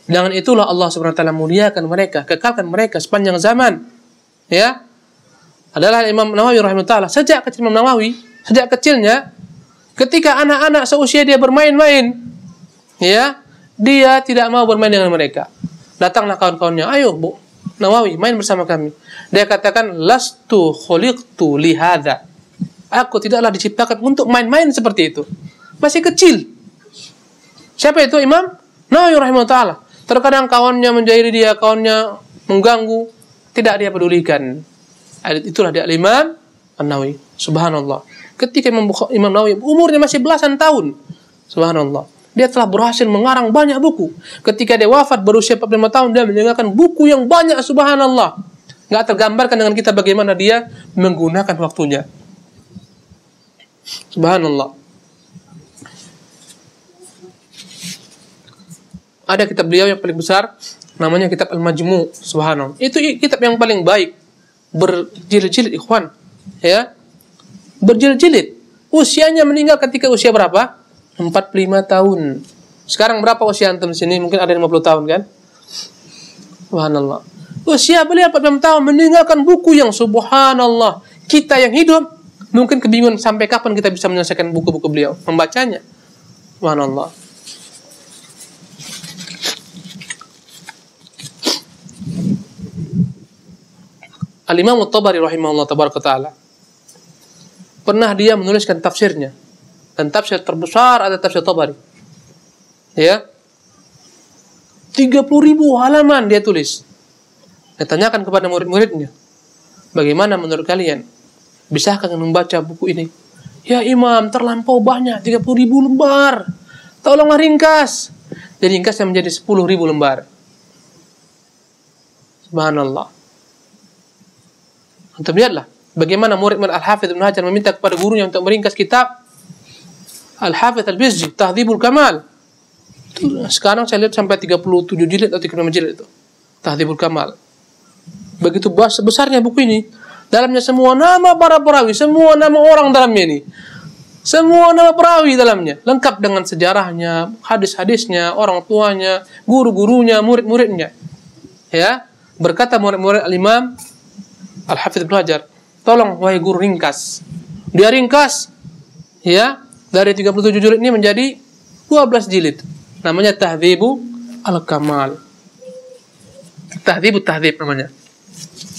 Dengan itulah Allah Subhanahu wa taala muliakan mereka, kekalkan mereka sepanjang zaman. Ya. Adalah Imam Nawawi rahimahullah. Sejak kecil Imam Nawawi, sejak kecilnya ketika anak-anak seusia dia bermain-main, ya, dia tidak mau bermain dengan mereka. Datanglah kawan-kawannya, "Ayo, Bu Nawawi, main bersama kami." Dia katakan, "Lastu khuliqtu li hadza." Aku tidaklah diciptakan untuk main-main seperti itu. Masih kecil. Siapa itu? Imam Nawawi rahimahullah. Terkadang kawannya menjahili dia, kawannya mengganggu, tidak dia pedulikan. Itulah dia Imam An-Nawawi. Subhanallah. Ketika Imam Nawawi umurnya masih belasan tahun, subhanallah, dia telah berhasil mengarang banyak buku. Ketika dia wafat berusia 45 tahun, dia meninggalkan buku yang banyak, subhanallah. Nggak tergambarkan dengan kita bagaimana dia menggunakan waktunya. Subhanallah. Ada kitab beliau yang paling besar, namanya kitab Al-Majmu'. Subhanallah. Itu kitab yang paling baik. Berjilid-jilid, ikhwan. Ya. Berjilid-jilid. Usianya meninggal ketika usia berapa? 45 tahun. Sekarang berapa usia antum di sini? Mungkin ada 50 tahun kan? Subhanallah. Usia beliau 45 tahun meninggalkan buku yang subhanallah. Kita yang hidup mungkin kebingungan sampai kapan kita bisa menyelesaikan buku-buku beliau, membacanya. Subhanallah. Al-Imam At-Tabari rahimahullah tabaraka ta'ala, pernah dia menuliskan tafsirnya. Dan tafsir terbesar ada tafsir Tabari. Ya. 30.000 halaman dia tulis. Dia tanyakan kepada murid-muridnya, "Bagaimana menurut kalian? Bisakah membaca buku ini?" "Ya Imam, terlampau banyak, 30.000 lembar. Tolonglah ringkas." Diringkasnya menjadi 10.000 lembar. Subhanallah. Untuk lihatlah bagaimana murid-murid Al-Hafidz Ibnu Hajar meminta kepada gurunya untuk meringkas kitab Al-Hafidz Al-Bizzi, Tahdzibul Kamal. Sekarang saya lihat sampai 37 jilid atau 35 jilid itu. Tahdzibul Kamal. Begitu besarnya buku ini. Dalamnya semua nama para perawi, semua nama orang dalamnya ini. Semua nama perawi dalamnya, lengkap dengan sejarahnya, hadis-hadisnya, orang tuanya, guru-gurunya, murid-muridnya. Ya, berkata murid-murid Al-Imam Al-Hafidz Ibnu Hajar, "Tolong wahai guru ringkas." Dia ringkas, ya, dari 37 jilid ini menjadi 12 jilid. Namanya Tahdzibu Al-Kamal. Tahdzibu Tahdzib namanya.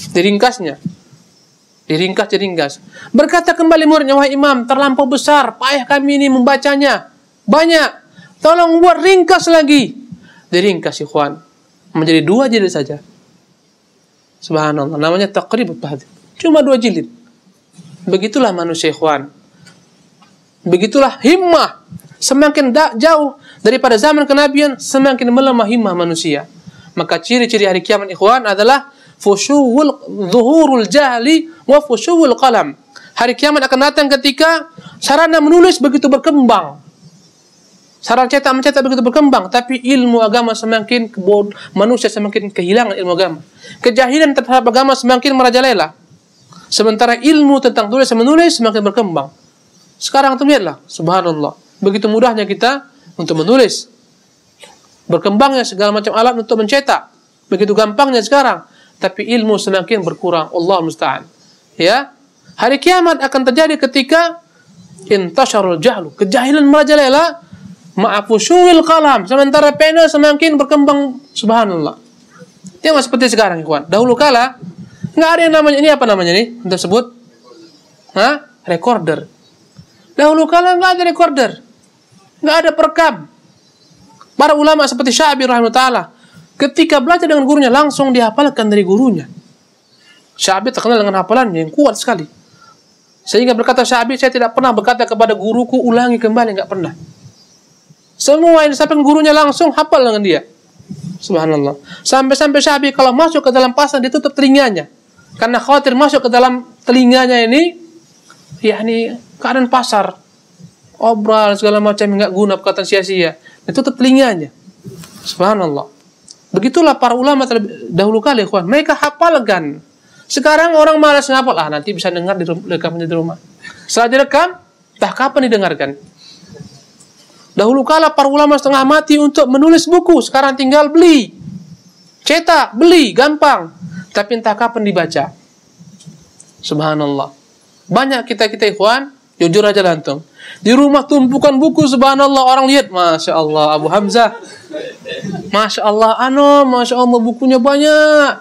Diringkasnya. Diringkas. Berkata kembali muridnya, "Wahai Imam, terlampau besar, payah kami ini membacanya. Banyak. Tolong buat ringkas lagi." Diringkas, ikhwan, menjadi 2 jilid saja. Subhanallah, namanya Taqribut Tahdzib. Cuma 2 jilid. Begitulah manusia, ikhwan. Begitulah himmah. Semakin jauh daripada zaman kenabian, semakin melemah himmah manusia. Maka ciri-ciri hari kiamat, ikhwan, adalah zuhurul jahli wa fusyuwul qalam. Hari kiamat akan datang ketika sarana menulis begitu berkembang. Sarana mencetak begitu berkembang, tapi ilmu agama semakin manusia semakin kehilangan ilmu agama. Kejahilan terhadap agama semakin merajalela. Sementara ilmu tentang tulis dan menulis semakin berkembang. Sekarang lihatlah, subhanallah, begitu mudahnya kita untuk menulis. Berkembangnya segala macam alat untuk mencetak. Begitu gampangnya sekarang. Tapi ilmu semakin berkurang. Allah musta'an. Ya. Hari kiamat akan terjadi ketika intasyarul jahlu. Kejahilan merajalela. Ma'afusyuwil qalam. Sementara pena semakin berkembang. Subhanallah. Yang seperti sekarang, ikhwan. Dahulu kala, nggak ada yang namanya, ini apa namanya nih? Untuk sebut? Recorder. Dahulu kala nggak ada recorder. Nggak ada perekam. Para ulama seperti Sya'bi rahimahullah, ketika belajar dengan gurunya, langsung dihafalkan dari gurunya. Sya'bi terkenal dengan hafalannya yang kuat sekali. Sehingga berkata Sya'bi, "Saya tidak pernah berkata kepada guruku, ulangi kembali." Nggak pernah. Semua yang disampaikan gurunya langsung hafal dengan dia. Subhanallah. Sampai-sampai Sya'bi kalau masuk ke dalam pasar, dia tutup telinganya. Karena khawatir masuk ke dalam telinganya ini, yakni keadaan pasar, obral segala macam nggak guna, perkataan sia-sia. Dia tutup telinganya. Subhanallah. Begitulah para ulama dahulu kali, ikhwan. Mereka hafalkan. Sekarang orang malas ngapal. Nanti bisa dengar direkamnya di rumah. Setelah direkam, entah kapan didengarkan. Dahulu kala para ulama setengah mati untuk menulis buku, sekarang tinggal beli. Cetak, beli, gampang. Tapi entah kapan dibaca. Subhanallah. Banyak kita-kita ikhwan, jujur aja lantung. Di rumah tumpukan buku, subhanallah, orang lihat, Masya Allah, Abu Hamzah. Masya Allah, Masya Allah, bukunya banyak.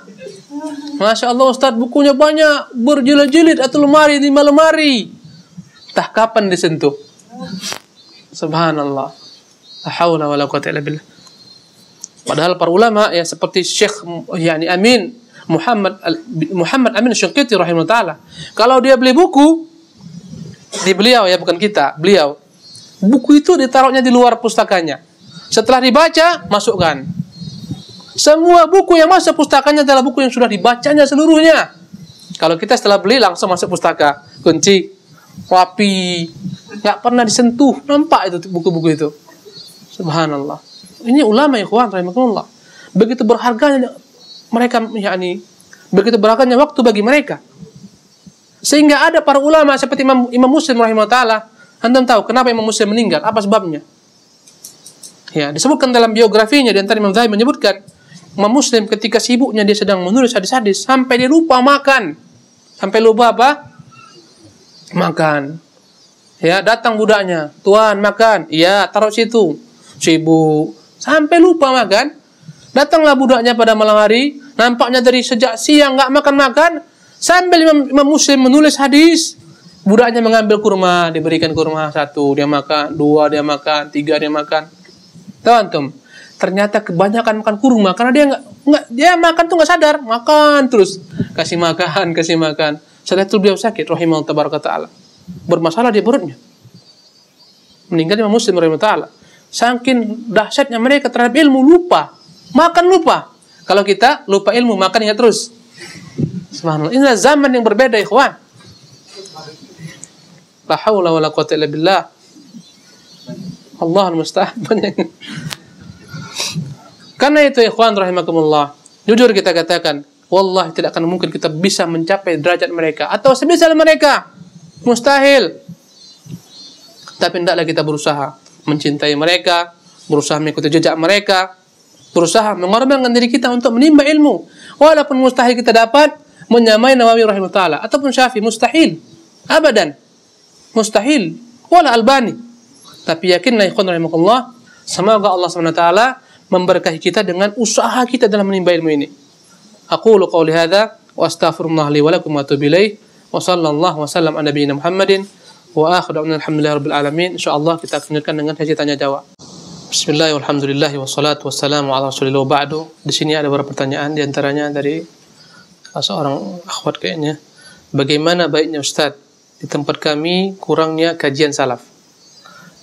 Masya Allah, Ustadz, bukunya banyak. Berjilid-jilid atau lemari, 5 lemari. Entah kapan disentuh. Subhanallah. La haula wala quwwata illa billah. Padahal para ulama ya seperti Syekh Muhammad Amin Syinqiti rahimahullah taala, kalau dia beli buku di beliau ya, bukan kita, beliau, buku itu ditaruhnya di luar pustakanya. Setelah dibaca, masukkan. Semua buku yang masuk pustakanya adalah buku yang sudah dibacanya seluruhnya. Kalau kita setelah beli langsung masuk pustaka, kunci, rapi, nggak pernah disentuh, nampak itu buku-buku itu. Subhanallah. Ini ulama ikhwan rahimakumullah. Begitu berharganya mereka, begitu berharganya waktu bagi mereka. Sehingga ada para ulama seperti Imam Muslim rahimahullah taala. Antum tahu kenapa Imam Muslim meninggal? Apa sebabnya? Ya, disebutkan dalam biografinya, di antara Imam Zahabi menyebutkan Imam Muslim ketika sibuknya dia sedang menulis hadis-hadis sampai dia lupa makan. Sampai lupa apa? Makan. Ya, datang budaknya, "Tuan, makan." "Iya, taruh situ." Sibuk sampai lupa makan. Datanglah budaknya pada malam hari, nampaknya dari sejak siang nggak makan-makan, sambil Imam Muslim menulis hadis. Budaknya mengambil kurma, diberikan kurma 1, dia makan, 2 dia makan, 3 dia makan. Tahu antum? Ternyata kebanyakan makan kurma karena dia makan tuh nggak sadar, makan terus, kasih makan. Setelah itu beliau sakit rahimahullah tabaraka taala. Bermasalah di perutnya. Meninggal Imam Muslim rahimahullah taala. Saking dahsyatnya mereka terhadap ilmu, lupa. Makan lupa. Kalau kita lupa ilmu, makan ingat terus. Subhanallah. Inilah zaman yang berbeda ikhwan. La haula wala quwwata illa billah. Allahul musta'an. Karena itu ikhwan rahimakumullah, jujur kita katakan, wallahi tidak akan mungkin kita bisa mencapai derajat mereka atau semisal mereka. Mustahil. Tapi hendaklah kita berusaha mencintai mereka, berusaha mengikuti jejak mereka, berusaha mengorbankan diri kita untuk menimba ilmu. Walaupun mustahil kita dapat menyamai Nawawi rahimahullah taala ataupun Syafi'i, mustahil. Abadan. Mustahil. Wala Albani. Tapi yakinlah ikhwan rahimakumullah, semoga Allah Subhanahu wa taala memberkahi kita dengan usaha kita dalam menimba ilmu ini. Aqulu qouli hadza wa astaghfirullah li wa lakum wa atubu ilaih. Wa sallallahu wa sallam ala nabiyina Muhammadin wa akhiru alhamdulillahi rabbil alamin. Insyaallah kita akan lanjutkan dengan sesi tanya jawab. Bismillah walhamdulillah wassalatu wassalamu ala rasulillah wa ba'du. Di sini ada beberapa pertanyaan, di antaranya dari seorang akhwat kayaknya. Bagaimana baiknya Ustaz? Di tempat kami kurangnya kajian salaf.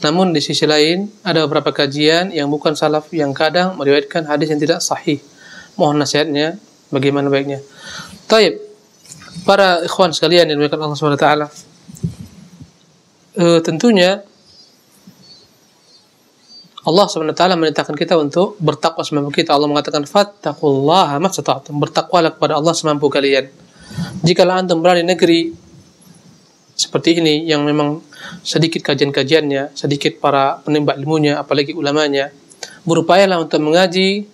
Namun di sisi lain ada beberapa kajian yang bukan salaf yang kadang meriwayatkan hadis yang tidak sahih. Mohon nasihatnya, bagaimana baiknya? Taib, para ikhwan sekalian yang dimuliakan Allah Subhanahu wa taala. Tentunya Allah Subhanahu wa taala memerintahkan kita untuk bertakwa semampu kita. Allah mengatakan fattaqullaha mastata'tum, bertakwalah kepada Allah semampu kalian. Jikalau antum berada di negeri seperti ini yang memang sedikit kajian-kajiannya, sedikit para penimba ilmunya, apalagi ulamanya, berupayalah untuk mengaji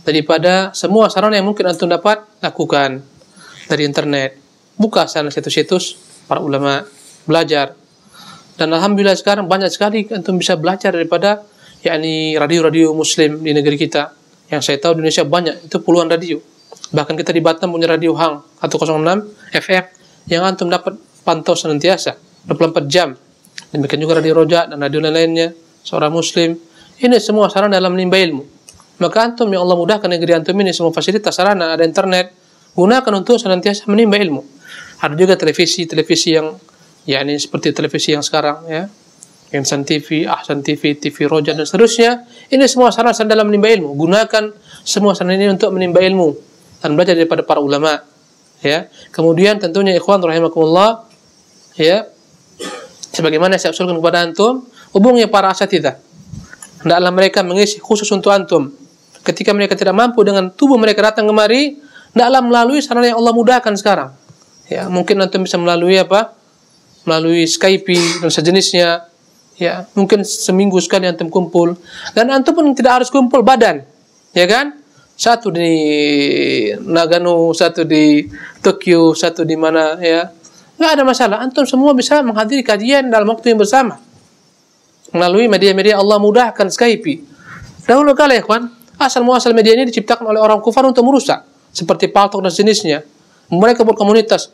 daripada semua sarana yang mungkin antum dapat lakukan dari internet. Buka sana situs-situs para ulama, belajar. Dan alhamdulillah sekarang banyak sekali antum bisa belajar daripada radio-radio muslim di negeri kita. Yang saya tahu di Indonesia banyak, itu puluhan radio. Bahkan kita di Batam punya radio Hang 106 FM yang antum dapat pantau senantiasa 24 jam. Demikian juga radio Roja dan radio lain-lainnya, seorang muslim. Ini semua sarana dalam menimba ilmu. Maka antum yang Allah mudahkan negeri antum ini semua fasilitas sarana, ada internet, gunakan untuk senantiasa menimba ilmu. Ada juga televisi yang seperti televisi yang sekarang ya, Insan TV, Ahsan TV, TV Roja dan seterusnya. Ini semua sarana dalam menimba ilmu. Gunakan semua sarana ini untuk menimba ilmu dan belajar daripada para ulama. Ya. Kemudian tentunya ikhwan rahimakumullah, ya, sebagaimana saya usulkan kepada antum, hubungi para asatidzah. Hendaklah mereka mengisi khusus untuk antum. Ketika mereka tidak mampu dengan tubuh mereka datang kemari, hendaklah melalui sarana yang Allah mudahkan sekarang. Ya, mungkin antum bisa melalui Melalui Skype dan sejenisnya. Ya, mungkin seminggu sekali antum kumpul, dan antum pun tidak harus kumpul badan, ya kan? Satu di Nagano, satu di Tokyo, satu di mana, ya. Nggak ada masalah, antum semua bisa menghadiri kajian dalam waktu yang bersama. Melalui media-media Allah mudahkan Skype. Dahulu kala ya kawan, asal muasal media ini diciptakan oleh orang kufar untuk merusak, seperti Paltalk dan jenisnya. Mereka berkomunitas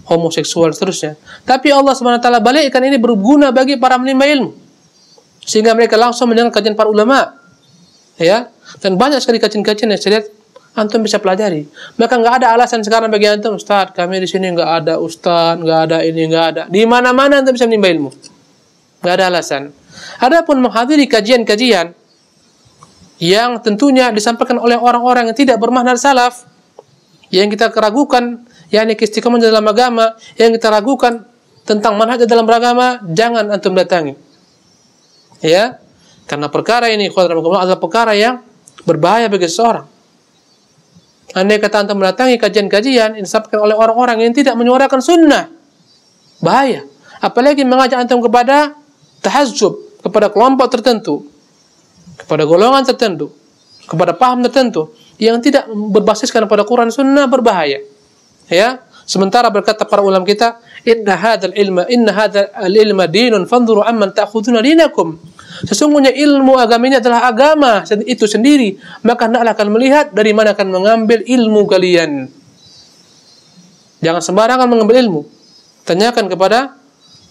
homoseksual seterusnya. Tapi Allah SWT balikkan ini berguna bagi para menimba ilmu, sehingga mereka langsung mendengar kajian para ulama, ya. Dan banyak sekali kajian-kajian yang saya lihat antum bisa pelajari. Maka nggak ada alasan sekarang bagi antum, Ustaz, kami di sini nggak ada ustaz, nggak ada ini, nggak ada. Di mana-mana antum bisa menimba ilmu. Nggak ada alasan. Adapun menghadiri kajian-kajian yang tentunya disampaikan oleh orang-orang yang tidak bermanhaj salaf, yang kita ragukan, yakni keistiqomahan dalam agama, yang kita ragukan tentang manhaj dalam beragama, jangan antum datangi. Ya, karena perkara ini adalah perkara yang berbahaya bagi seseorang. Andai kata antum mendatangi kajian-kajian yang disampaikan oleh orang-orang yang tidak menyuarakan sunnah, bahaya. Apalagi mengajak antum kepada tahazzub, kepada kelompok tertentu, kepada golongan tertentu, kepada paham tertentu yang tidak berbasiskan pada Quran Sunnah, berbahaya. Ya, sementara berkata para ulama kita, inna hadzal ilma dinun fanzuru amman ta'khuduna dinakum. Sesungguhnya ilmu agama ini adalah agama itu sendiri, maka hendaklah akan melihat dari mana akan mengambil ilmu kalian. Jangan sembarangan mengambil ilmu. Tanyakan kepada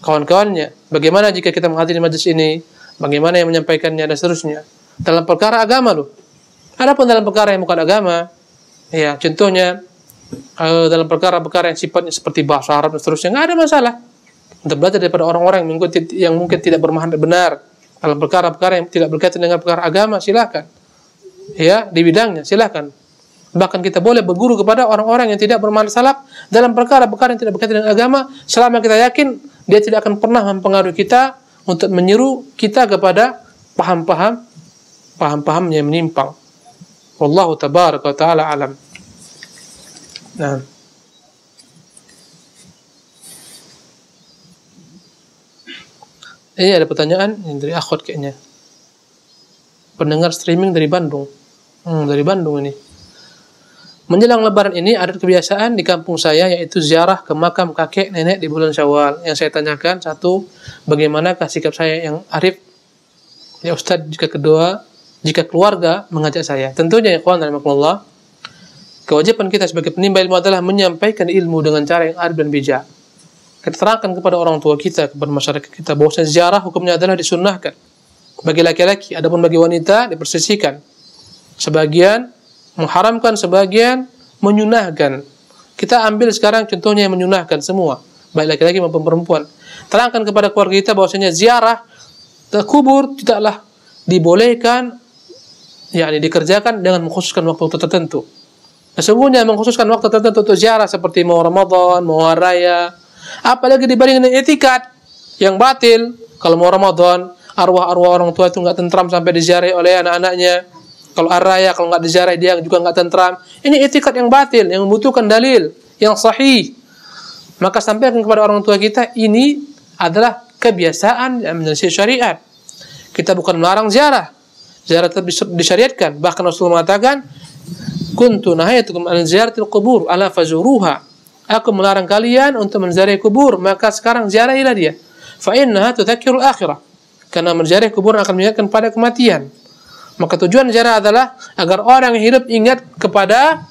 kawan-kawannya, bagaimana jika kita menghadiri majelis ini, bagaimana yang menyampaikannya dan seterusnya. Dalam perkara agama loh. Adapun dalam perkara yang bukan agama, ya contohnya dalam perkara-perkara yang sifatnya seperti bahasa Arab dan seterusnya, nggak ada masalah. Untuk belajar daripada orang-orang yang mungkin tidak bermanhaj benar dalam perkara-perkara yang tidak berkaitan dengan perkara agama, silakan. Ya, di bidangnya silakan. Bahkan kita boleh berguru kepada orang-orang yang tidak bermanhaj salaf dalam perkara-perkara yang tidak berkaitan dengan agama, selama kita yakin dia tidak akan pernah mempengaruhi kita untuk menyeru kita kepada paham-paham yang menyimpang. Wallahu tabaraka wa ta'ala alam. Nah, ini ada pertanyaan yang dari akhwat kayaknya. Pendengar streaming dari Bandung. Dari Bandung ini. Menjelang lebaran ini ada kebiasaan di kampung saya, yaitu ziarah ke makam kakek nenek di bulan Syawal. Yang saya tanyakan, satu, bagaimanakah sikap saya yang arif? Ya Ustaz, jika keluarga mengajak saya. Tentunya ya kawan rahimakumullah, kewajiban kita sebagai penimba ilmu adalah menyampaikan ilmu dengan cara yang arif dan bijak. Kita terangkan kepada orang tua kita, kepada masyarakat kita, bahwa ziarah hukumnya adalah disunnahkan bagi laki-laki, adapun bagi wanita dipersisikan. Sebagian mengharamkan, sebagian menyunahkan. Kita ambil sekarang contohnya yang menyunahkan semua, baik laki-laki maupun perempuan. Terangkan kepada keluarga kita bahwasanya ziarah ke kubur tidaklah dibolehkan, yakni dikerjakan dengan mengkhususkan waktu tertentu. Sesungguhnya mengkhususkan waktu tertentu untuk ziarah seperti mau Ramadan, mau hari raya, apalagi dibanding dengan etikat yang batil. Kalau mau Ramadan, arwah-arwah orang tua itu nggak tentram sampai diziarahi oleh anak-anaknya. Kalau hari raya, kalau nggak diziarahi dia juga nggak tentram. Ini etikat yang batil, yang membutuhkan dalil yang sahih. Maka sampaikan kepada orang tua kita, ini adalah kebiasaan yang menyelisih syariat. Kita bukan melarang ziarah. Ziarah disyariatkan. Bahkan Rasulullah mengatakan, kuntu nahayatukum an ziyaratil qubur ala fazuruha. Aku melarang kalian untuk menziarahi kubur, maka sekarang ziarahilah dia. Fa innaha tudzakkirul akhirah. Karena menziarahi kubur akan mengingatkan pada kematian. Maka tujuan ziarah adalah agar orang yang hidup ingat kepada,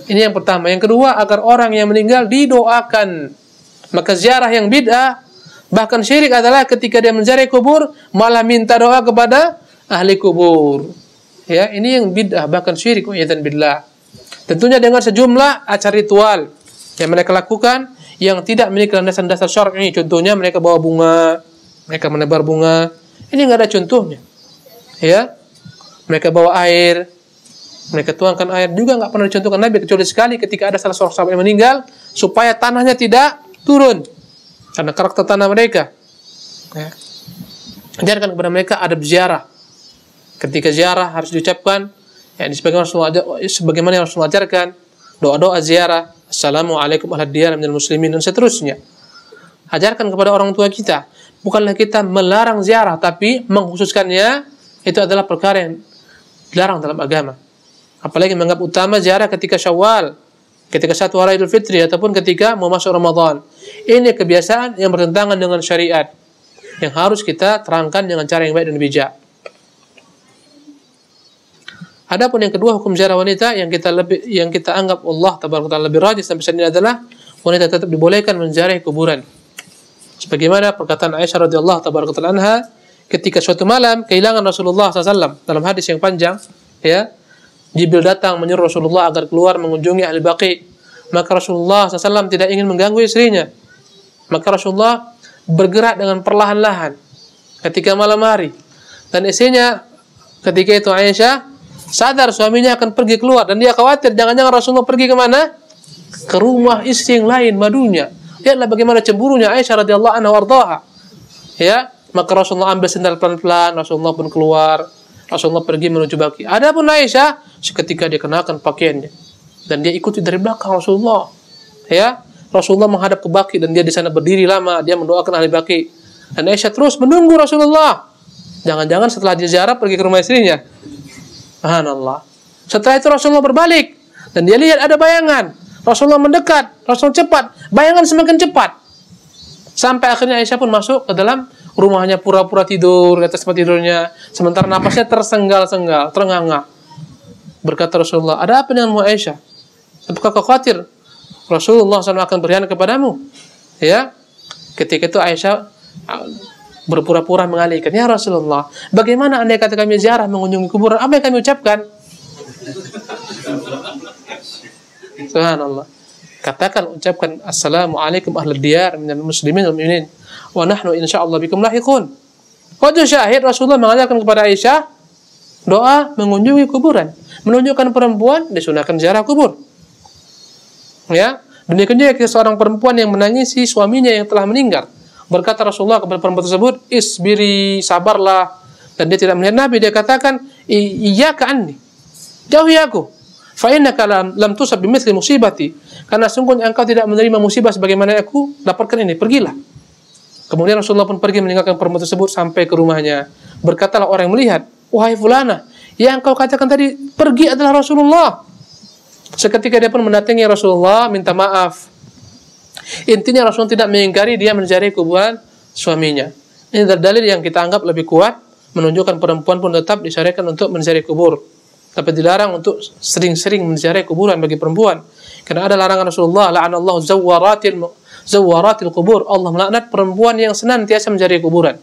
ini yang pertama. Yang kedua, agar orang yang meninggal didoakan. Maka ziarah yang bid'ah, bahkan syirik adalah ketika dia menziarahi kubur malah minta doa kepada ahli kubur. Ya, ini yang bid'ah, bahkan syirik wa'iyadzan billah. Tentunya dengan sejumlah acara ritual yang mereka lakukan yang tidak memiliki landasan dasar syar'i. Contohnya mereka bawa bunga, mereka menebar bunga. Ini enggak ada contohnya. Ya. Mereka bawa air, mereka tuangkan air, juga enggak pernah dicontohkan Nabi kecuali sekali ketika ada salah seorang sahabat yang meninggal supaya tanahnya tidak turun karena karakter tanah mereka. Ya. Ajarkan kepada mereka adab ziarah. Ketika ziarah harus diucapkan ya sebagaimana yang Rasulullah ajarkan, doa-doa ziarah, assalamualaikum warahmatullahi wabarakatuh minal muslimin, dan seterusnya. Ajarkan kepada orang tua kita. bukanlah kita melarang ziarah, tapi mengkhususkannya itu adalah perkara yang dilarang dalam agama. Apalagi menganggap utama ziarah ketika Syawal, ketika 1 hari Idul Fitri, ataupun ketika mau masuk Ramadan. Ini kebiasaan yang bertentangan dengan syariat, yang harus kita terangkan dengan cara yang baik dan bijak. Adapun yang kedua, hukum ziarah wanita yang kita anggap Allah tabaraka taala lebih rajih sampai saat ini adalah wanita tetap dibolehkan menziarahi kuburan. Sebagaimana perkataan Aisyah radhiyallahu tabaraka taala anha ketika suatu malam kehilangan Rasulullah SAW, dalam hadis yang panjang, ya, Jibril datang menyuruh Rasulullah agar keluar mengunjungi ahli Baqi. Maka Rasulullah SAW tidak ingin mengganggu istrinya. Maka Rasulullah bergerak dengan perlahan-lahan ketika malam hari. Dan istrinya ketika itu Aisyah sadar suaminya akan pergi keluar, dan dia khawatir jangan-jangan Rasulullah pergi kemana? Ke rumah istri yang lain, madunya. Lihatlah bagaimana cemburunya Aisyah radhiyallahu anha wardaha. Ya, maka Rasulullah ambil sendal pelan-pelan, Rasulullah pun keluar. Rasulullah pergi menuju Baqi. Adapun Aisyah seketika dia kenakan pakaiannya dan dia ikuti dari belakang Rasulullah. Ya, Rasulullah menghadap ke Baqi dan dia di sana berdiri lama, dia mendoakan ahli Baqi. Dan Aisyah terus menunggu Rasulullah. Jangan-jangan setelah dia ziarah pergi ke rumah istrinya. Subhanallah. Setelah itu Rasulullah berbalik dan dia lihat ada bayangan. Rasulullah mendekat, Rasulullah cepat, bayangan semakin cepat. Sampai akhirnya Aisyah pun masuk ke dalam rumahnya, pura-pura tidur di atas tempat tidurnya, sementara napasnya tersenggal-senggal, terengah-engah. Berkata Rasulullah, "Ada apa denganmu Aisyah? Apakah kau khawatir Rasulullah SAW akan berkhianat kepadamu?" Ya, ketika itu Aisyah berpura-pura mengalihkan, "Ya Rasulullah, bagaimana andai kata kami ziarah mengunjungi kuburan, apa yang kami ucapkan?" Subhanallah. Ucapkan assalamualaikum ahlal diyar minal muslimin wal mu'minin wa nahnu insyaallah bikum lahiqun. Wajah syahid Rasulullah mengajarkan kepada Aisyah doa mengunjungi kuburan, menunjukkan perempuan disunahkan ziarah kubur. Ya, demikian juga seorang perempuan yang menangisi suaminya yang telah meninggal. Berkata Rasulullah kepada perempuan tersebut, "Isbiri, sabarlah." Dan dia tidak melihat Nabi, dia katakan, "Iyyaka anni." Jauhi aku. Fa innaka lam tusab bimithli musibati. Karena sungguhnya engkau tidak menerima musibah sebagaimana aku dapatkan ini. Pergilah. Kemudian Rasulullah pun pergi meninggalkan perempuan tersebut sampai ke rumahnya. Berkatalah orang yang melihat, "Wahai fulana, yang engkau katakan tadi pergi adalah Rasulullah." Seketika dia pun mendatangi Rasulullah minta maaf. Intinya Rasulullah tidak mengingkari dia menziarahi kuburan suaminya. Ini dalil yang kita anggap lebih kuat, menunjukkan perempuan pun tetap disyariatkan untuk menziarahi kubur. Tapi dilarang untuk sering-sering menziarahi kuburan bagi perempuan. Karena ada larangan Rasulullah, la'anallahu zawwaratil kubur. Allah melaknat perempuan yang senantiasa menziarahi kuburan.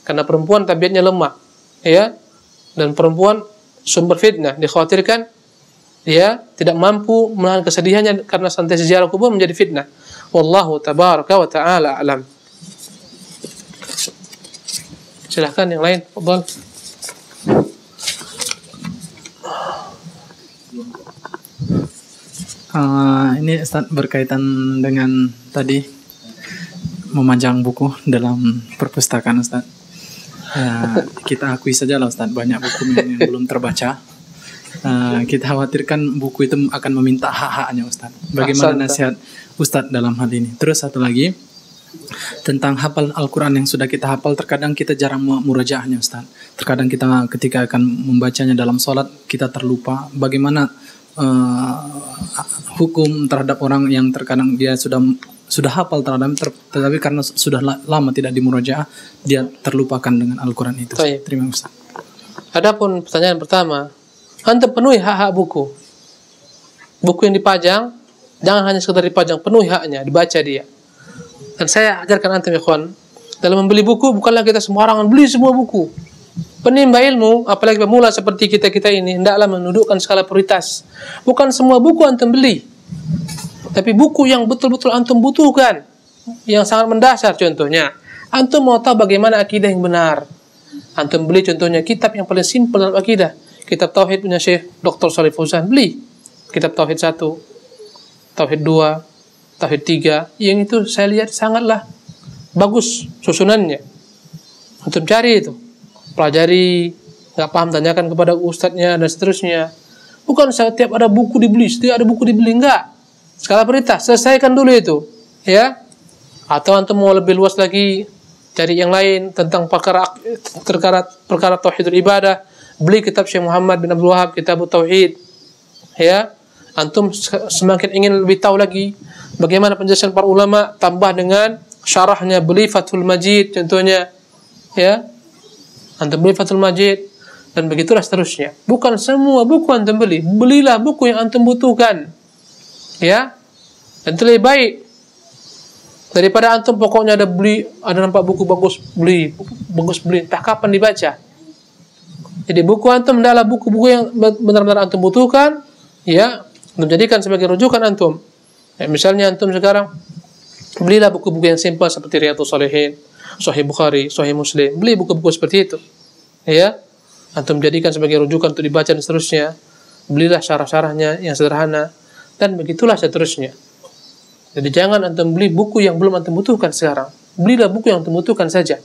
Karena perempuan tabiatnya lemah, ya. Dan perempuan sumber fitnah, dikhawatirkan dia tidak mampu menahan kesedihannya karena senantiasa ziarah kubur menjadi fitnah. Wallahu tabaraka wa ta'ala alam. Silahkan yang lain, fadhal. Ini Ustaz berkaitan dengan tadi memanjang buku dalam perpustakaan Ustaz. Kita akui saja lah Ustaz, banyak buku yang belum terbaca. Kita khawatirkan buku itu akan meminta hak-haknya Ustaz. Bagaimana nasihat Ustaz dalam hal ini? Terus satu lagi tentang hafal Al-Quran yang sudah kita hafal, terkadang kita jarang murajaahnya Ustaz. Terkadang kita ketika akan membacanya dalam sholat kita terlupa. Bagaimana hukum terhadap orang yang terkadang dia sudah hafal tetapi karena sudah lama tidak dimurajaah dia terlupakan dengan Al-Quran itu. Terima kasih. Adapun pertanyaan pertama, antum penuhi hak-hak buku. Buku yang dipajang jangan hanya sekedar dipajang, penuhi haknya, dibaca dia. Dan saya ajarkan antum ikhwan, dalam membeli buku bukanlah kita sembarangan beli semua buku. Penimba ilmu, apalagi pemula seperti kita-kita ini, hendaklah menundukkan skala prioritas. Bukan semua buku antum beli, tapi buku yang betul-betul antum butuhkan, yang sangat mendasar. Contohnya, antum mau tahu bagaimana akidah yang benar, antum beli contohnya kitab yang paling simpel dalam akidah, kitab Tauhid punya Syekh Dr. Shalih Fauzan. Beli kitab Tauhid 1, Tauhid 2, Tauhid 3, yang itu saya lihat sangatlah bagus susunannya. Antum cari itu, pelajari, nggak paham tanyakan kepada ustadznya dan seterusnya. Bukan setiap ada buku dibeli, setiap ada buku dibeli, enggak. Skala prioritas, selesaikan dulu itu, ya. Atau antum mau lebih luas lagi, cari yang lain tentang perkara tauhidul ibadah, beli kitab Syekh Muhammad bin Abdul Wahab, Kitab Tauhid. Ya, antum semakin ingin lebih tahu lagi bagaimana penjelasan para ulama, tambah dengan syarahnya, beli Fathul Majid contohnya. Ya, antum beli Fathul Majid, dan begitulah seterusnya. Bukan semua buku antum beli, belilah buku yang antum butuhkan. Ya, dan itu lebih baik daripada antum pokoknya ada nampak buku bagus beli, entah kapan dibaca. Jadi buku antum adalah buku-buku yang benar-benar antum butuhkan, ya, antum jadikan sebagai rujukan antum. Ya, misalnya antum sekarang belilah buku-buku yang simpel seperti Riyadhus Shalihin, Sahih Bukhari, Sahih Muslim, beli buku-buku seperti itu. Ya, antum jadikan sebagai rujukan untuk dibaca dan seterusnya. Belilah syarah-syarahnya yang sederhana, dan begitulah seterusnya. Jadi jangan antum beli buku yang belum antum butuhkan sekarang. Belilah buku yang antum butuhkan saja.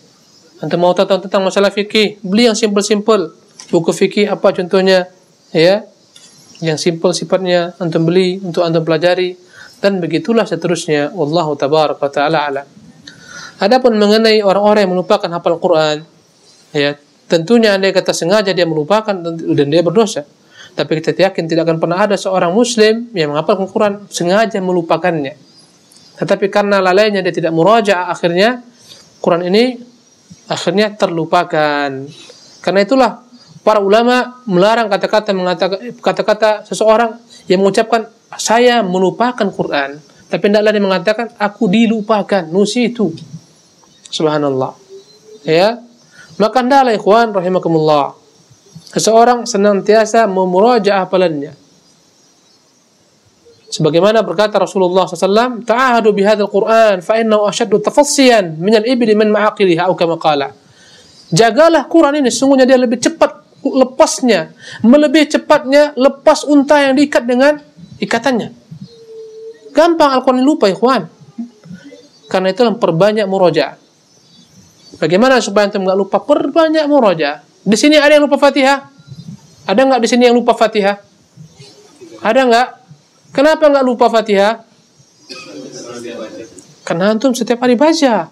Antum mau tahu tentang masalah fikih, beli yang simpel-simpel. Buku fikih apa contohnya, ya, yang simpel sifatnya, antum beli untuk antum pelajari, dan begitulah seterusnya. Wallahu tabaraka wa ta'ala alam. Adapun mengenai orang-orang yang melupakan hafal Quran, ya, tentunya andai kata sengaja dia melupakan dan dia berdosa. Tapi kita yakin tidak akan pernah ada seorang muslim yang menghafalkan Quran sengaja melupakannya. Tetapi karena lalainya dia tidak murajaah, akhirnya Quran ini akhirnya terlupakan. Karena itulah para ulama melarang kata-kata seseorang yang mengucapkan saya melupakan Quran, tapi hendaklah dia mengatakan aku dilupakan, nusitu. Subhanallah. Ya. Maka hendaklah ikhwan rahimakumullah, seseorang senantiasa memurajaah hafalannya. Sebagaimana berkata Rasulullah SAW, ta'ahadu bihadzal Qur'an fa innahu ashaddu tafassiyan min al-ibli min ma'aqiliha atau kama qala. Jagalah Quran ini, sungguhnya dia lebih cepat lepasnya, melebihi cepatnya lepas unta yang diikat dengan ikatannya. Gampang Al-Quran lupa, ikhwan. Karena itu perbanyak murojaah. Bagaimana supaya antum enggak lupa? Perbanyak murojaah. Di sini ada yang lupa Fatihah? Ada enggak di sini yang lupa Fatihah? Ada enggak? Kenapa enggak lupa Fatihah? Karena antum setiap hari baca.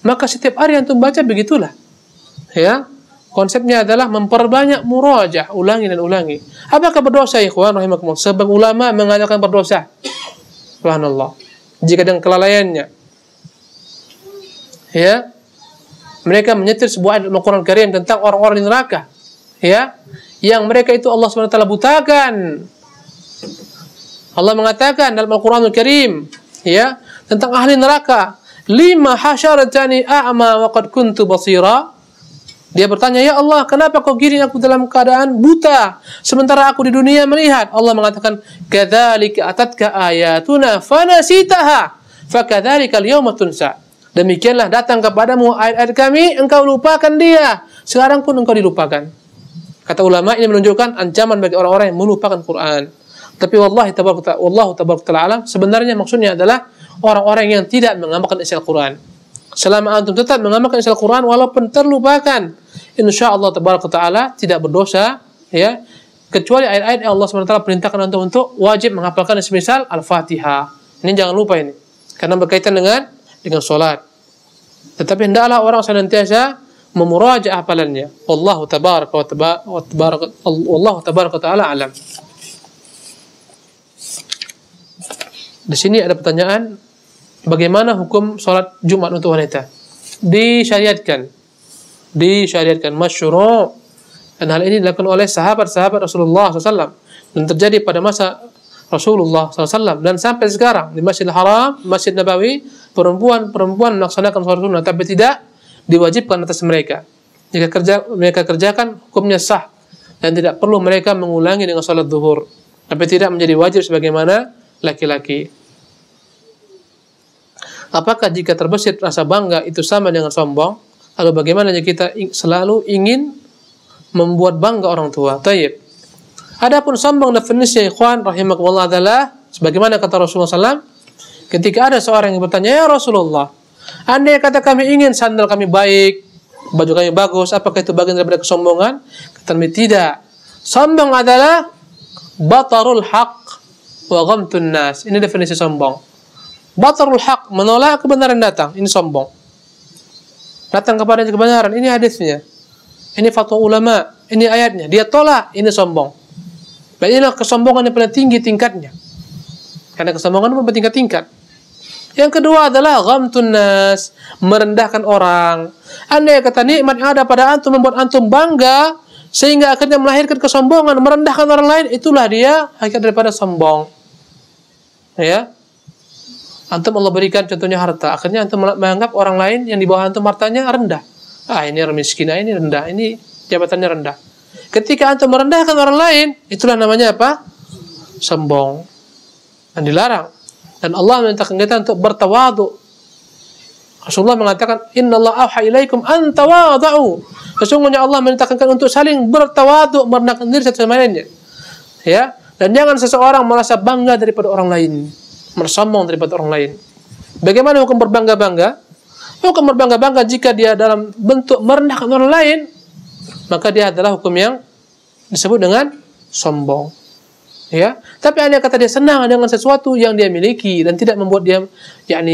Maka setiap hari antum baca begitulah. Ya. Konsepnya adalah memperbanyak murojaah, ulangi dan ulangi. Apakah berdosa, ikhwan rahimakumullah? Sebab ulama mengatakan berdosa. Subhanallah. Jika dengan kelalaiannya. Ya. Mereka menyetir sebuah ayat Al-Quran Karim tentang orang-orang di neraka. Ya. Yang mereka itu Allah SWT butakan. Allah mengatakan dalam Al-Quranul Karim, ya, tentang ahli neraka, lima hasyaratani a'ma wa qad kuntu basira. Dia bertanya, ya Allah, kenapa kau giring aku dalam keadaan buta sementara aku di dunia melihat? Allah mengatakan, kadzalika atatka ayatuna fanasitaha fakadzalika al-yawma tunsa. Demikianlah datang kepadamu ayat-ayat kami, engkau lupakan dia, sekarang pun engkau dilupakan. Kata ulama, ini menunjukkan ancaman bagi orang-orang yang melupakan Quran. Tapi wallahu tabaraka ta'ala alam, sebenarnya maksudnya adalah orang-orang yang tidak mengamalkan isi Al-Quran. Selama antum tetap mengamalkan isi Al-Quran walaupun terlupakan, insyaallah tabaraka ta'ala tidak berdosa, ya, kecuali ayat-ayat yang Allah SWT perintahkan antum untuk wajib menghafalkan semisal Al-Fatihah. Ini jangan lupa ini, karena berkaitan dengan salat. Tetapi hendaklah orang senantiasa memurajaah hafalannya. Wallahu tabaraka ta'ala alam. Di sini ada pertanyaan, bagaimana hukum sholat Jumat untuk wanita? Disyariatkan, masyru'. Dan hal ini dilakukan oleh sahabat-sahabat Rasulullah SAW, dan terjadi pada masa Rasulullah SAW dan sampai sekarang di Masjidil Haram, Masjid Nabawi, perempuan melaksanakan sholat sunnah, tapi tidak diwajibkan atas mereka. Jika mereka kerjakan, hukumnya sah dan tidak perlu mereka mengulangi dengan sholat zuhur, tapi tidak menjadi wajib sebagaimana laki-laki. Apakah jika terbesit rasa bangga itu sama dengan sombong? Lalu bagaimana jika kita selalu ingin membuat bangga orang tua? Tayyib. Adapun sombong definisinya, ikhwan rahimakumullah, adalah sebagaimana kata Rasulullah SAW, ketika ada seorang yang bertanya, ya Rasulullah, andai kata kami ingin sandal kami baik, baju kami bagus, apakah itu bagian daripada kesombongan? Kata Nabi, tidak. Sombong adalah batarul haq wa ghamtun nas. Ini definisi sombong. Batarul haq, menolak kebenaran datang, ini sombong. datang kepadanya kebenaran, ini hadisnya, ini fatwa ulama, ini ayatnya, dia tolak, ini sombong. Dan inilah kesombongan yang paling tinggi tingkatnya. Karena kesombongan pun bertingkat-tingkat. Yang kedua adalah ghamtun nas, merendahkan orang. Andai kata nikmat yang ada pada antum membuat antum bangga sehingga akhirnya melahirkan kesombongan, merendahkan orang lain, itulah dia hakikat daripada sombong. Ya. Antum Allah berikan contohnya harta, akhirnya antum menganggap orang lain yang di bawah antum hartanya rendah. Ini orang miskin, ini rendah, ini jabatannya rendah. Ketika antum merendahkan orang lain, itulah namanya apa? Sombong. Dan dilarang. Dan Allah memerintahkan kita untuk bertawadu. Rasulullah mengatakan, "Innallaha auha ilaikum an tawadhu." Sesungguhnya Allah memerintahkan kita untuk saling bertawadu, merendahkan diri satu sama lainnya. Ya, dan jangan seseorang merasa bangga daripada orang lain, bersombong daripada orang lain. Bagaimana hukum berbangga-bangga? Hukum berbangga-bangga jika dia dalam bentuk merendahkan orang lain, maka dia adalah hukum yang disebut dengan sombong. Ya, tapi andai kata dia senang dengan sesuatu yang dia miliki dan tidak membuat dia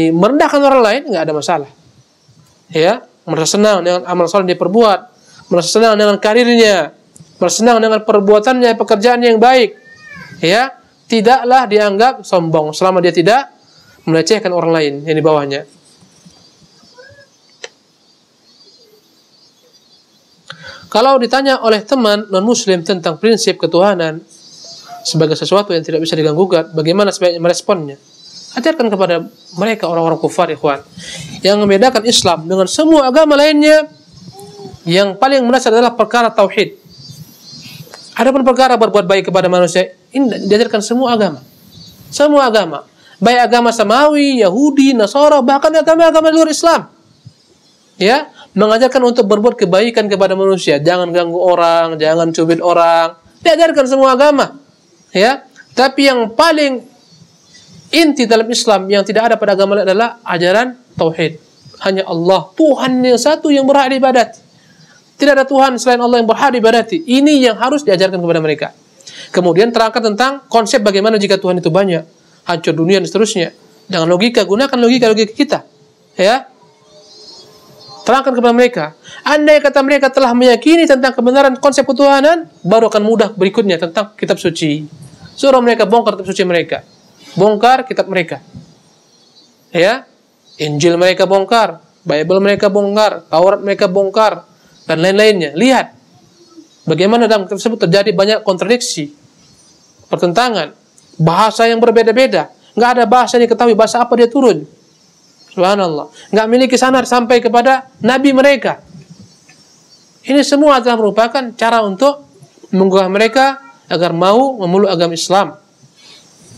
merendahkan orang lain, nggak ada masalah. Ya, merasa senang dengan amal soleh yang dia perbuat, merasa senang dengan karirnya, merasa senang dengan perbuatannya, pekerjaannya yang baik. Ya, tidaklah dianggap sombong selama dia tidak melecehkan orang lain yang di bawahnya. Kalau ditanya oleh teman non-muslim tentang prinsip ketuhanan sebagai sesuatu yang tidak bisa diganggu-gugat, bagaimana sebaiknya meresponnya? Ajarkan kepada mereka orang-orang kufar, ikhwan, yang membedakan Islam dengan semua agama lainnya, yang paling mendasar adalah perkara tauhid. Adapun perkara berbuat baik kepada manusia, ini diajarkan semua agama. Semua agama, baik agama samawi, Yahudi, Nasara, bahkan agama-agama luar Islam. Ya, mengajarkan untuk berbuat kebaikan kepada manusia, jangan ganggu orang, jangan cubit orang. Diajarkan semua agama. Ya, tapi yang paling inti dalam Islam yang tidak ada pada agama lain adalah ajaran tauhid. Hanya Allah, Tuhan yang satu yang berhak diibadati. Tidak ada Tuhan selain Allah yang berhak diibadati. Ini yang harus diajarkan kepada mereka. Kemudian terangkan tentang konsep bagaimana jika Tuhan itu banyak, hancur dunia dan seterusnya. Jangan logika, gunakan logika kita. Ya. Terangkan kepada mereka. Andai kata mereka telah meyakini tentang kebenaran konsep ketuhanan, baru akan mudah berikutnya tentang kitab suci. Suruh mereka bongkar kitab suci mereka. Bongkar kitab mereka. Ya. Injil mereka bongkar, Bible mereka bongkar, Taurat mereka bongkar, dan lain-lainnya. Lihat bagaimana dalam kitab tersebut terjadi banyak kontradiksi, pertentangan, bahasa yang berbeda-beda. Nggak ada bahasa yang diketahui bahasa apa dia turun. Subhanallah. Nggak miliki sanad sampai kepada nabi mereka. Ini semua adalah merupakan cara untuk menggugah mereka agar mau memeluk agama Islam.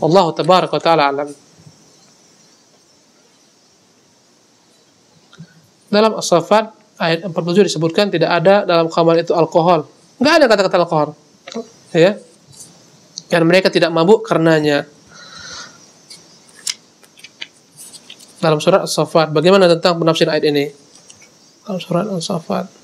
Allahu tabaraka wa ta'ala alam. Dalam As-Saffat ayat 47 disebutkan tidak ada dalam khamar itu alkohol. Nggak ada kata-kata alkohol. Ya. Dan mereka tidak mabuk karenanya. Dalam surat As-Saffat, bagaimana tentang penafsiran ayat ini? Dalam surat As-Saffat.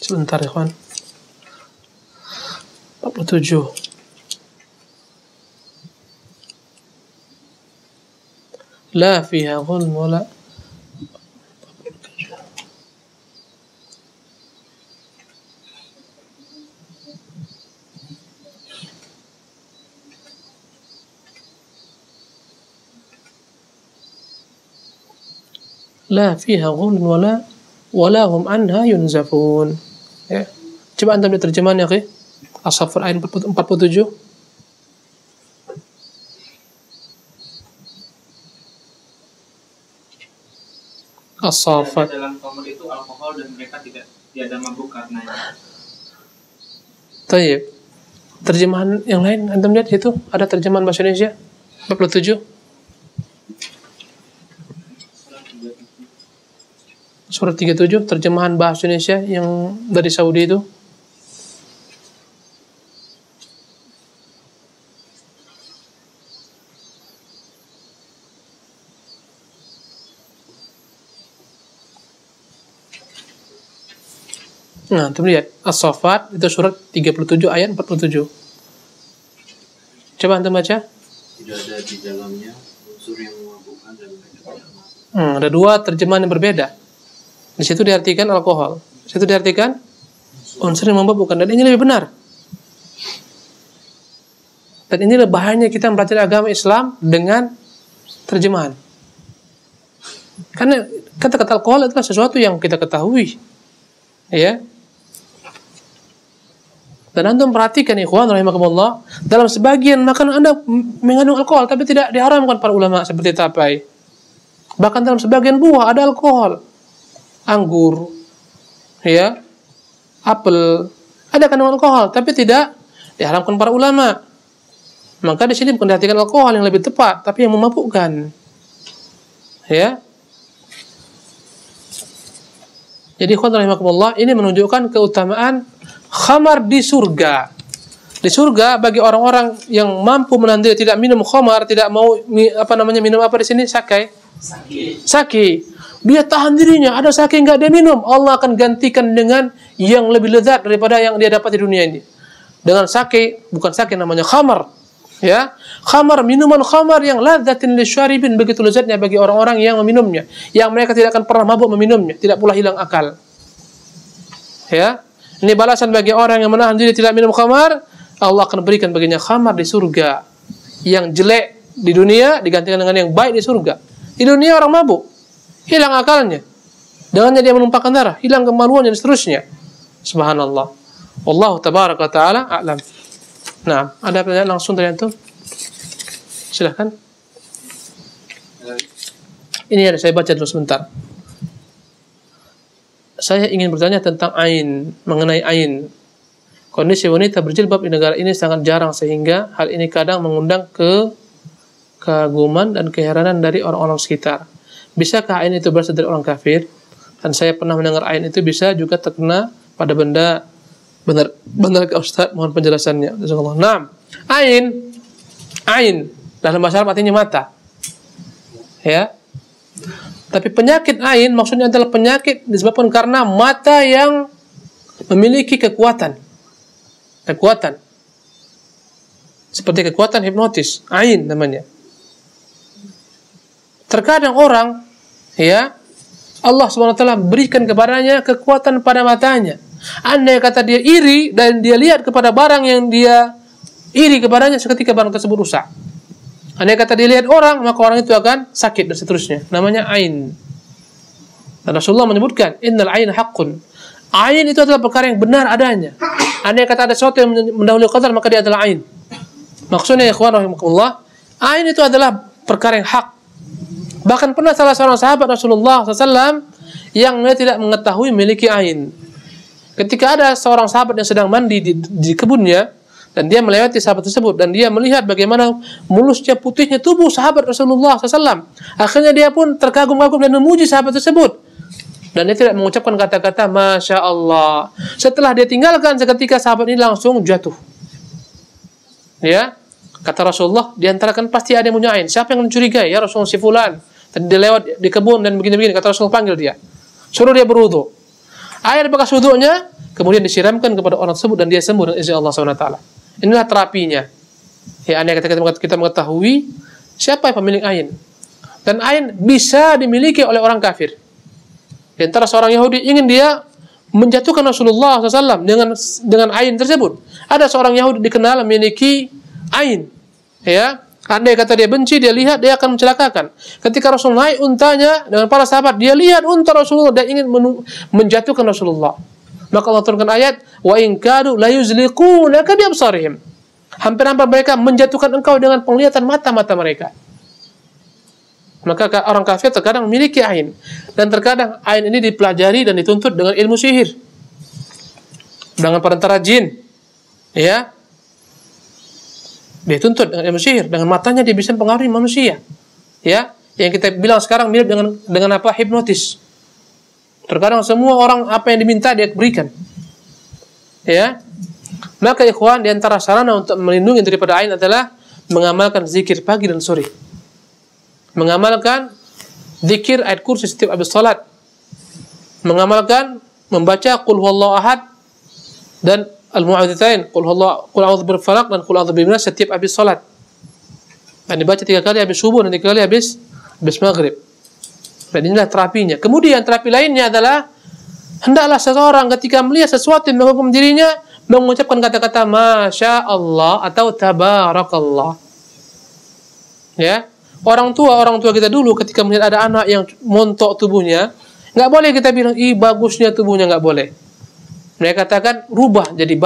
Sebentar, ikhwan. 47. La fiha ghulm wala la fiha ghulm wala hum anha yunzafun. Ya. Coba antum lihat terjemahannya, oke? As-Saffat ayat 47. As-Saffat. Dalam khamr itu alkohol dan mereka tidak mabuk karenanya. Tayyib. Terjemahan yang lain antum lihat itu ada terjemahan bahasa Indonesia 47. Surat 37 terjemahan bahasa Indonesia yang dari Saudi itu. Nah, antum lihat As-Saffat itu surat 37 ayat 47. Coba antum baca. Tidak ada di dalamnya unsur yang memabukkan dan mereka tidak mau. Ada dua terjemahan yang berbeda. Di situ diartikan alkohol, di situ diartikan unsur yang memabukkan, dan ini lebih benar. Dan inilah bahayanya kita mempelajari agama Islam dengan terjemahan. Karena kata-kata alkohol adalah sesuatu yang kita ketahui, ya. Dan antum perhatikan ikhwan rahimakumullah, dalam sebagian makanan Anda mengandung alkohol tapi tidak diharamkan para ulama, seperti tapai. Bahkan dalam sebagian buah ada alkohol. Anggur, ya, apel, ada kandungan alkohol tapi tidak diharamkan para ulama. Maka di sini bukan diartikan alkohol yang lebih tepat, tapi yang memabukkan. Ya. Jadi ikhwan rahimakumullah, ini menunjukkan keutamaan khamar di surga. Di surga bagi orang-orang yang mampu menahan diri tidak minum khamar, tidak mau minum apa di sini? Sake. Dia tahan dirinya, ada sake enggak dia minum, Allah akan gantikan dengan yang lebih lezat daripada yang dia dapat di dunia ini. Dengan sake, bukan sake namanya khamar. Ya, khamar, minuman khamar yang ladzatin lisyaribin, begitu lezatnya bagi orang-orang yang meminumnya, yang mereka tidak akan pernah mabuk meminumnya, tidak pula hilang akal. Ya, ini balasan bagi orang yang menahan diri tidak minum khamar, Allah akan berikan baginya khamar di surga. Yang jelek di dunia digantikan dengan yang baik di surga. Di dunia orang mabuk, hilang akalnya, dengannya dia menumpahkan darah, hilang kemaluannya dan seterusnya. Subhanallah. Wallahu tabaraka wa ta'ala a'lam. Nah, ada pertanyaan langsung dari antum? Silahkan. Ini ada, saya baca dulu sebentar. Saya ingin bertanya tentang ain, mengenai ain. Kondisi wanita berjilbab di negara ini sangat jarang, sehingga hal ini kadang mengundang kekaguman dan keheranan dari orang-orang sekitar. Bisakah ain itu berasal dari orang kafir? Dan saya pernah mendengar ain itu bisa juga terkena pada benda. Benar ke Ustaz? Mohon penjelasannya. Nah, ain dalam bahasa Arab artinya mata. Ya. Tapi penyakit ain maksudnya adalah penyakit disebabkan karena mata yang memiliki kekuatan. Seperti kekuatan hipnotis, ain namanya. Terkadang orang, ya, Allah SWT berikan kepadanya kekuatan pada matanya. Andai kata dia iri dan dia lihat kepada barang yang dia iri kepadanya, seketika barang tersebut rusak. Andai kata dia lihat orang, maka orang itu akan sakit dan seterusnya. Namanya ain. Dan Rasulullah menyebutkan, innal ain haqqun. Ain itu adalah perkara yang benar adanya. Andai kata ada sesuatu yang mendahului qadar, maka dia adalah ain. Maksudnya ikhwan rahimakumullah, ain itu adalah perkara yang hak. Bahkan pernah salah seorang sahabat Rasulullah SAW yang dia tidak mengetahui memiliki ain. Ketika ada seorang sahabat yang sedang mandi di kebunnya, dan dia melewati sahabat tersebut, dan dia melihat bagaimana mulusnya putihnya tubuh sahabat Rasulullah SAW. Akhirnya dia pun terkagum-kagum dan memuji sahabat tersebut. Dan dia tidak mengucapkan kata-kata Masya Allah. Setelah dia tinggalkan, seketika sahabat ini langsung jatuh. Ya, kata Rasulullah, di antara kan pasti ada yang punya ain. Siapa yang mencurigai? Ya Rasulullah, si fulan. Tadi dia lewat di kebun dan begini-begini. Kata Rasulullah, panggil dia. Suruh dia berwudu. Air bekas wudunya kemudian disiramkan kepada orang tersebut dan dia sembuh dengan izin Allah SWT. Inilah terapinya. Ya, andai kita mengetahui siapa yang pemilik ain. Dan ain bisa dimiliki oleh orang kafir. Di antara seorang Yahudi ingin dia menjatuhkan Rasulullah SAW dengan ain tersebut. Ada seorang Yahudi dikenal memiliki ain. Ya, andai kata dia benci, dia lihat, dia akan mencelakakan. Ketika Rasul naik untanya dengan para sahabat, dia lihat unta Rasulullah dan ingin menjatuhkan Rasulullah. Maka Allah turunkan ayat, wa in kadu la yuzliqunaka bi absarihim. Hampir-hampir mereka menjatuhkan engkau dengan penglihatan mata-mata mereka. Maka orang kafir terkadang memiliki ain, dan terkadang ain ini dipelajari dan dituntut dengan ilmu sihir, dengan perantara jin. Ya, dia tuntut dengan ilmu sihir, dengan matanya dia bisa mempengaruhi manusia. Ya, yang kita bilang sekarang mirip dengan apa? Hipnotis. Terkadang semua orang apa yang diminta dia berikan. Ya, maka ikhwan, di antara sarana untuk melindungi daripada ain adalah mengamalkan zikir pagi dan sore. Mengamalkan zikir ayat kursi setiap habis salat. Mengamalkan membaca qul huwallahu ahad dan al-mu'awwidzatain, qul a'udzu birabbil falaq dan qul a'udzu birabbin nas setiap habis salat. Dan dibaca 3 kali habis subuh dan 3 kali habis maghrib. Dan inilah terapinya. Kemudian terapi lainnya adalah hendaklah seseorang ketika melihat sesuatu yang menghukum dirinya mengucapkan kata-kata Masya Allah atau Tabarakallah. Ya, orang tua kita dulu ketika melihat ada anak yang montok tubuhnya, nggak boleh kita bilang ih bagusnya tubuhnya, nggak boleh. Mereka katakan rubah jadi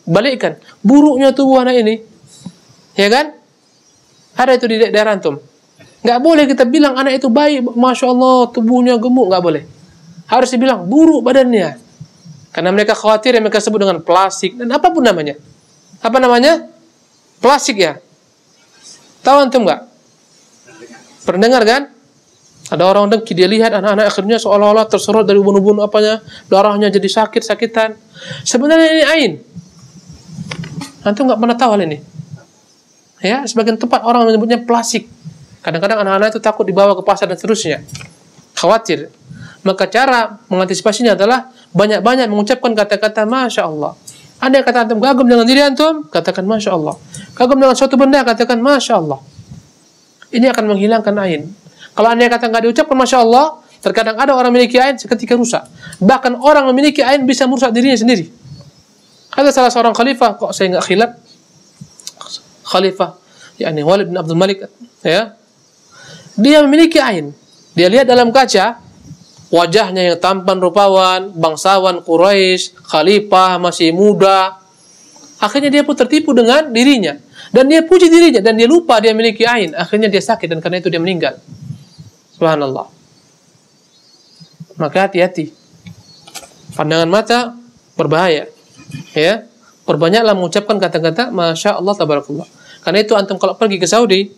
balikkan buruknya tubuh anak ini, ya kan? Ada itu di daerah antum. Nggak boleh kita bilang anak itu baik, Masya Allah tubuhnya gemuk, nggak boleh. Harus dibilang buruk badannya, karena mereka khawatir yang mereka sebut dengan plastik dan apapun namanya. Apa namanya? Plastik ya. Tahu antum nggak? Pernah dengar kan? Ada orang dengki, dia lihat anak-anak akhirnya seolah-olah terserot dari ubun-ubun apanya, darahnya jadi sakit-sakitan. Sebenarnya ini ain. Antum nggak pernah tahu hal ini. Ya, sebagian tempat orang menyebutnya plastik. Kadang-kadang anak-anak itu takut dibawa ke pasar dan seterusnya. Khawatir. Maka cara mengantisipasinya adalah banyak-banyak mengucapkan kata-kata Masya Allah. Ada yang kata antum kagum dengan diri antum, katakan Masya Allah. Kagum dengan suatu benda, katakan Masya Allah. Ini akan menghilangkan ain. Kalau anda kata nggak diucapkan Masya Allah, terkadang ada orang memiliki ain seketika rusak. Bahkan orang memiliki ain bisa merusak dirinya sendiri. Ada salah seorang khalifah, kok saya nggak khilaf, khalifah, yakni Walid bin Abdul Malik, ya, dia memiliki ain. Dia lihat dalam kaca, wajahnya yang tampan rupawan, bangsawan Quraisy, khalifah, masih muda. Akhirnya dia pun tertipu dengan dirinya. Dan dia puji dirinya. Dan dia lupa dia memiliki ain. Akhirnya dia sakit dan karena itu dia meninggal. Subhanallah. Maka hati-hati. Pandangan mata berbahaya. Ya, perbanyaklah mengucapkan kata-kata Masya Allah Tabarakallah. Karena itu antum kalau pergi ke Saudi,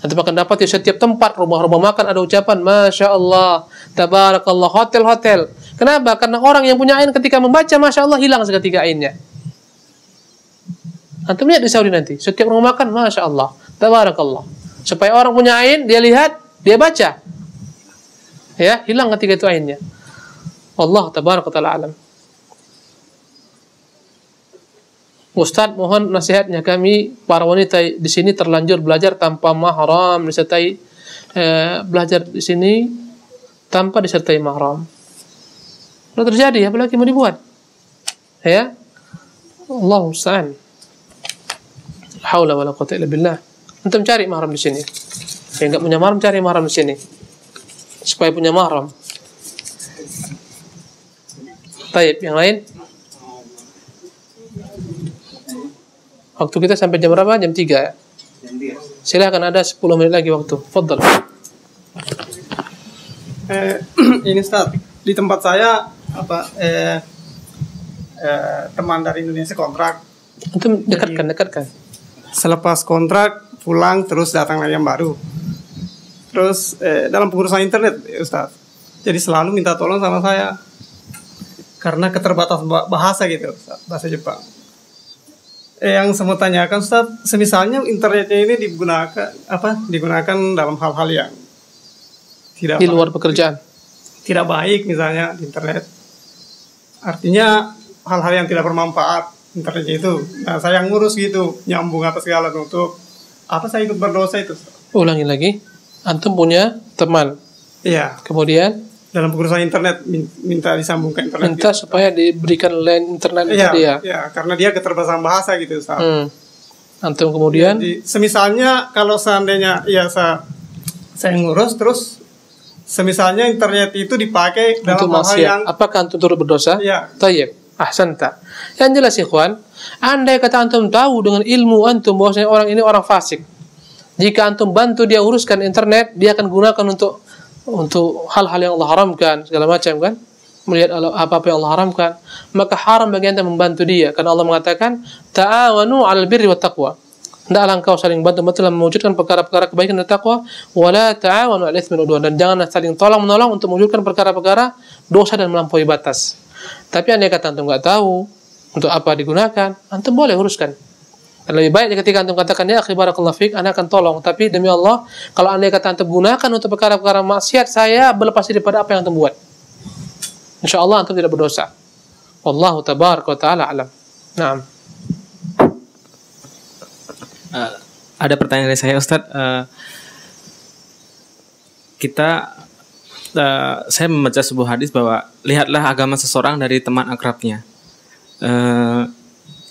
antum akan dapat di setiap tempat rumah-rumah makan ada ucapan Masya Allah Tabarakallah, hotel-hotel. Kenapa? Karena orang yang punya ain ketika membaca Masya Allah hilang seketika ainnya. Antum lihat di Saudi nanti, setiap rumah makan Masya Allah Tabarakallah. Supaya orang punya ain, dia lihat, dia baca, ya, hilang ketika itu ainnya. Allah Tabarakallah alam. Ustadz, mohon nasihatnya, kami para wanita di sini terlanjur belajar tanpa mahram, disertai belajar di sini tanpa disertai mahram. Sudah terjadi, apalagi mau dibuat? Ya, Allah musta'an. Haula wala quwwata illa billah. Antum cari mahram di sini. Yang enggak punya mahram cari mahram di sini. Supaya punya mahram. Baik, yang lain? Waktu kita sampai jam berapa? Jam 3 ya? Silakan, ada 10 menit lagi waktu. Fadhal. Ini Ustaz, di tempat saya teman dari Indonesia kontrak. Antum dekatkan. Selepas kontrak pulang terus datang lagi yang baru. Terus dalam pengurusan internet Ustaz, jadi selalu minta tolong sama saya karena keterbatasan bahasa gitu Ustaz, bahasa Jepang. Yang saya mau tanyakan Ustaz, semisalnya internetnya ini digunakan dalam hal-hal yang tidak di luar pekerjaan, tidak baik, misalnya di internet, artinya hal-hal yang tidak bermanfaat internetnya itu. Nah, saya ngurus gitu, nyambung apa segala untuk apa saya ikut berdosa itu? Ulangi lagi. Antum punya teman. Iya. Kemudian dalam pengurusan internet minta disambungkan internet. Minta gitu, supaya diberikan line internet itu dia. Iya, karena dia keterbatasan bahasa gitu, Ustaz. Antum kemudian jadi, semisalnya kalau seandainya ya saya ngurus terus semisalnya internet itu dipakai dalam hal yang apakah antum turut berdosa? Iya. Tayyib. Ahsanta. Yang jelas ikhwan, andai kata antum tahu dengan ilmu antum bahwasanya orang ini orang fasik, jika antum bantu dia uruskan internet, dia akan gunakan untuk hal-hal yang Allah haramkan segala macam kan, melihat apa-apa yang Allah haramkan, maka haram bagi anda membantu dia, karena Allah mengatakan ta'awanu 'alal birri wat taqwa. Hendaklah engkau saling bantu-bantu dalam mewujudkan perkara-perkara kebaikan dan takwa, wala ta'awanu 'alal itsmi wal 'udwan, dan janganlah saling tolong-menolong untuk mewujudkan perkara-perkara dosa dan melampaui batas. Tapi andai kata antum nggak tahu untuk apa digunakan, antum boleh uruskan. Dan lebih baik ketika antum katakan ya akhi barakallahu fik, anda akan tolong. Tapi demi Allah, kalau andai kata antum gunakan untuk perkara-perkara maksiat, saya berlepas diri pada apa yang antum buat. Insya Allah antum tidak berdosa. Wallahu tabaraka wa ta'ala alam. Naam. Ada pertanyaan dari saya, Ustadz. Saya membaca sebuah hadis bahwa lihatlah agama seseorang dari teman akrabnya.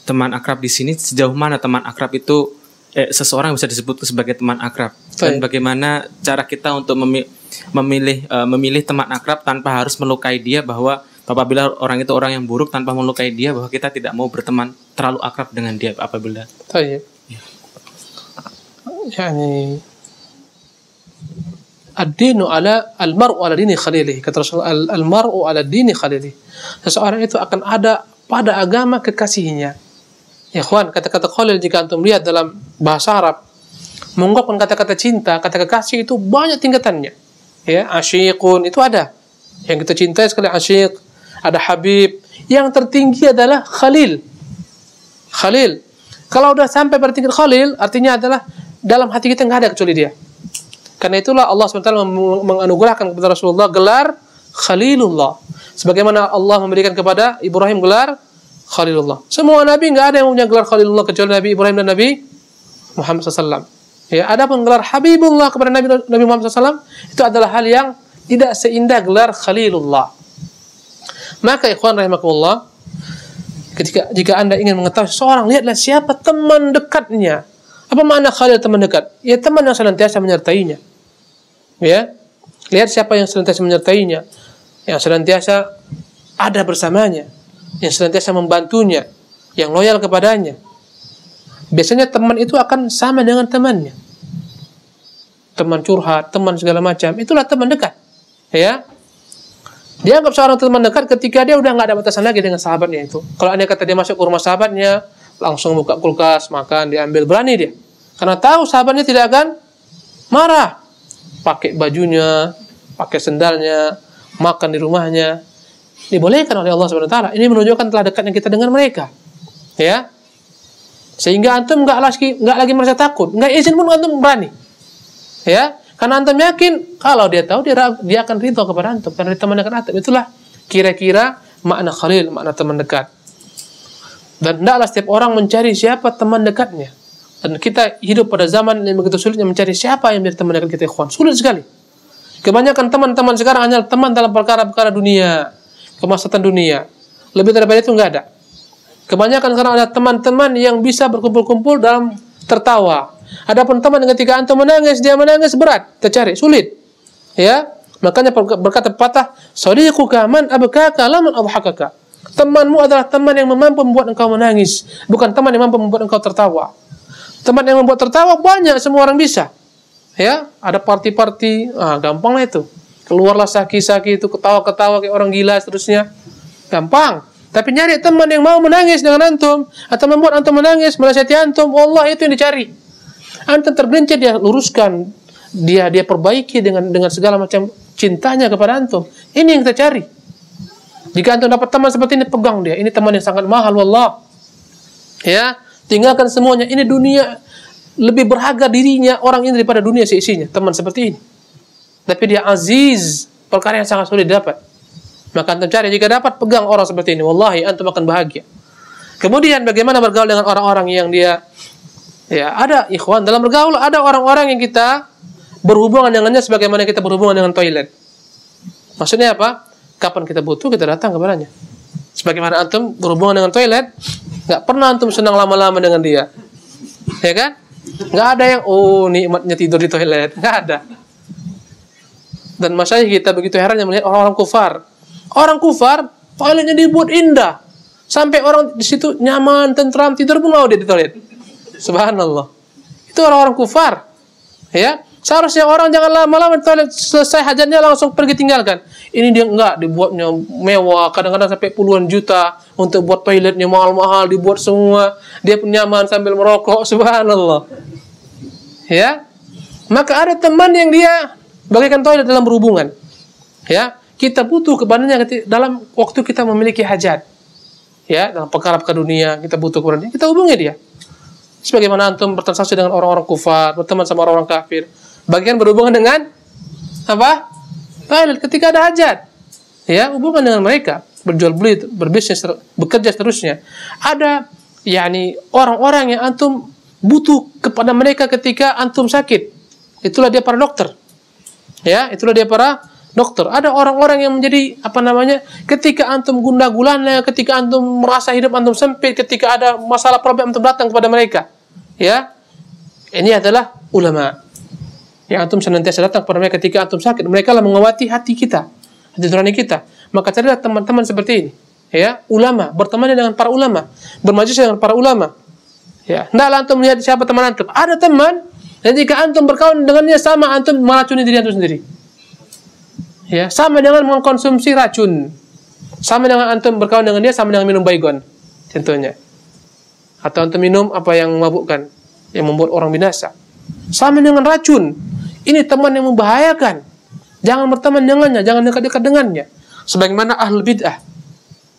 Teman akrab di sini, sejauh mana teman akrab itu seseorang bisa disebut sebagai teman akrab, dan bagaimana cara kita untuk memilih teman akrab tanpa harus melukai dia, bahwa apabila orang itu orang yang buruk tanpa melukai dia, bahwa kita tidak mau berteman terlalu akrab dengan dia apabila. Baik. Yani ad-dinu ala al-mar'u ala dini khalilih. Kata Rasul, al-mar'u ala dini khalilih. Seseorang itu akan ada pada agama kekasihnya. Ya kawan, kata-kata khalil jika antum lihat dalam bahasa Arab mengungkapkan kata-kata cinta, kata kekasih itu banyak tingkatannya. Ya, asyiqun itu ada. Yang kita cintai sekali asyiq, ada habib. Yang tertinggi adalah khalil. Khalil. Kalau udah sampai pada tingkat khalil, artinya adalah dalam hati kita nggak ada kecuali dia. Karena itulah Allah SWT menganugerahkan kepada Rasulullah gelar Khalilullah. Sebagaimana Allah memberikan kepada Ibrahim gelar Khalilullah. Semua nabi nggak ada yang punya gelar Khalilullah kecuali Nabi Ibrahim dan Nabi Muhammad SAW. Ya, ada pun gelar Habibullah kepada Nabi Muhammad SAW itu adalah hal yang tidak seindah gelar Khalilullah. Maka ikhwan rahimakumullah, jika Anda ingin mengetahui seorang, lihatlah siapa teman dekatnya. Apa makna Khalil, teman dekat? Ya, teman yang senantiasa menyertainya. Ya, lihat siapa yang senantiasa menyertainya, yang senantiasa ada bersamanya, yang senantiasa membantunya, yang loyal kepadanya. Biasanya teman itu akan sama dengan temannya. Teman curhat, teman segala macam, itulah teman dekat. Ya, dianggap seorang teman dekat ketika dia udah nggak ada batasan lagi dengan sahabatnya itu. Kalau anda kata dia masuk ke rumah sahabatnya, langsung buka kulkas, makan, diambil, berani dia. Karena tahu sahabatnya tidak akan marah. Pakai bajunya, pakai sendalnya, makan di rumahnya. Dibolehkan oleh Allah SWT. Ini menunjukkan telah dekatnya kita dengan mereka. Ya. Sehingga antum nggak lagi merasa takut, nggak izin pun antum berani. Ya. Karena antum yakin kalau dia tahu dia akan ridho kepada antum karena dia teman dekat antum. Itulah kira-kira makna khalil, makna teman dekat. Dan hendaklah setiap orang mencari siapa teman dekatnya. Dan kita hidup pada zaman yang begitu sulitnya mencari siapa yang menjadi teman dekat kita, ikhwan. Sulit sekali. Kebanyakan teman-teman sekarang hanya teman dalam perkara-perkara dunia, kemaslahatan dunia. Lebih daripada itu enggak ada. Kebanyakan sekarang ada teman-teman yang bisa berkumpul-kumpul dalam tertawa. Adapun teman ketika antum menangis, dia menangis berat, tercari, sulit. Ya, makanya berkata pepatah, "Shadiquka man abkaka la man adhakaka." Temanmu adalah teman yang mampu membuat engkau menangis, bukan teman yang mampu membuat engkau tertawa. Teman yang membuat tertawa banyak, semua orang bisa. Ya, ada party-party, gampang lah itu. Keluarlah saki-saki itu, ketawa-ketawa kayak orang gila seterusnya. Gampang. Tapi nyari teman yang mau menangis dengan antum atau membuat antum menangis, menasihati antum, wallah itu yang dicari. Antum tergelincir, dia luruskan, dia perbaiki dengan segala macam cintanya kepada antum. Ini yang kita cari. Jika antum dapat teman seperti ini, pegang dia. Ini teman yang sangat mahal, wallah. Ya, tinggalkan semuanya. Ini dunia, lebih berharga dirinya orang ini daripada dunia seisinya. Teman seperti ini. Tapi dia aziz, perkara yang sangat sulit dapat. Maka antum cari, jika dapat, pegang orang seperti ini. Wallahi, antum akan bahagia. Kemudian bagaimana bergaul dengan orang-orang yang dia, ya ada ikhwan, dalam bergaul ada orang-orang yang kita berhubungan dengannya sebagaimana kita berhubungan dengan toilet. Maksudnya apa? Kapan kita butuh, kita datang kepadanya. Sebagaimana antum berhubungan dengan toilet, nggak pernah antum senang lama-lama dengan dia. Ya kan? Nggak ada yang, nikmatnya tidur di toilet. Nggak ada. Dan masyarakat kita begitu herannya melihat orang-orang kufar. Orang kufar, toiletnya dibuat indah. Sampai orang di situ nyaman, tentram, tidur pun mau dia di toilet. Subhanallah. Itu orang-orang kufar. Ya. Seharusnya orang jangan lama-lama di toilet, selesai hajatnya langsung pergi tinggalkan. Ini dia enggak, dibuatnya mewah, kadang-kadang sampai puluhan juta untuk buat toiletnya mahal-mahal, dibuat semua. Dia pun nyaman sambil merokok, subhanallah. Ya. Maka ada teman yang dia bagaikan toilet dalam berhubungan. Ya, kita butuh kepadanya dalam waktu kita memiliki hajat. Ya, dalam perkara-perkara dunia kita butuh kepadanya, kita hubungi dia. Sebagaimana antum bertransaksi dengan orang-orang kufar, berteman sama orang-orang kafir. Bagian berhubungan dengan apa? Toilet ketika ada hajat. Ya, hubungan dengan mereka. berjual beli, berbisnis, bekerja seterusnya. Ada orang-orang yang antum butuh kepada mereka ketika antum sakit. Itulah dia para dokter. Ya, itulah dia para dokter. Ada orang-orang yang menjadi ketika antum gundah gulana, ketika antum merasa hidup antum sempit, ketika ada masalah problem antum datang kepada mereka. Ya. Ini adalah ulama. Yang antum senantiasa datang kepada mereka ketika antum sakit. Mereka lah mengawati hati kita, hati nurani kita. Maka carilah teman-teman seperti ini. Ya, ulama, berteman dengan para ulama, bermajlis dengan para ulama. Ya, hendaklah antum melihat siapa teman antum. Ada teman, dan jika antum berkawan dengannya sama antum meracuni diri antum sendiri. Ya, sama dengan mengkonsumsi racun. Sama dengan antum berkawan dengan dia, sama dengan minum baygon, contohnya. Atau antum minum apa yang memabukkan, yang membuat orang binasa. Sama dengan racun. Ini teman yang membahayakan. Jangan berteman dengannya, jangan dekat-dekat dengannya. Sebagaimana ahlul bid'ah.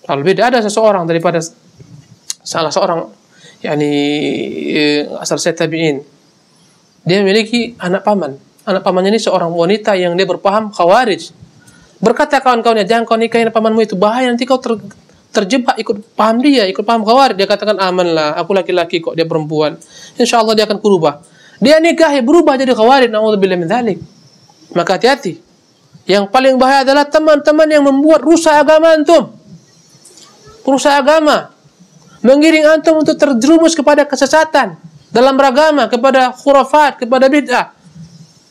Ahlul bid'ah ada seseorang daripada salah seorang asal tabi'in. Dia memiliki anak paman. Anak pamannya ini seorang wanita yang dia berpaham khawarij. Berkata kawan-kawannya, jangan kau nikahin pamanmu, itu bahaya, nanti kau terjebak ikut paham dia, ikut paham khawarij. Dia katakan, amanlah, aku laki-laki kok, dia perempuan. Insya Allah dia akan berubah. Dia nikahi, berubah jadi khawarij. Na'udzubillah min dzalik. Maka hati-hati. Yang paling bahaya adalah teman-teman yang membuat rusak agama antum. Rusak agama. Menggiring antum untuk terjerumus kepada kesesatan dalam beragama, kepada khurafat, kepada bid'ah,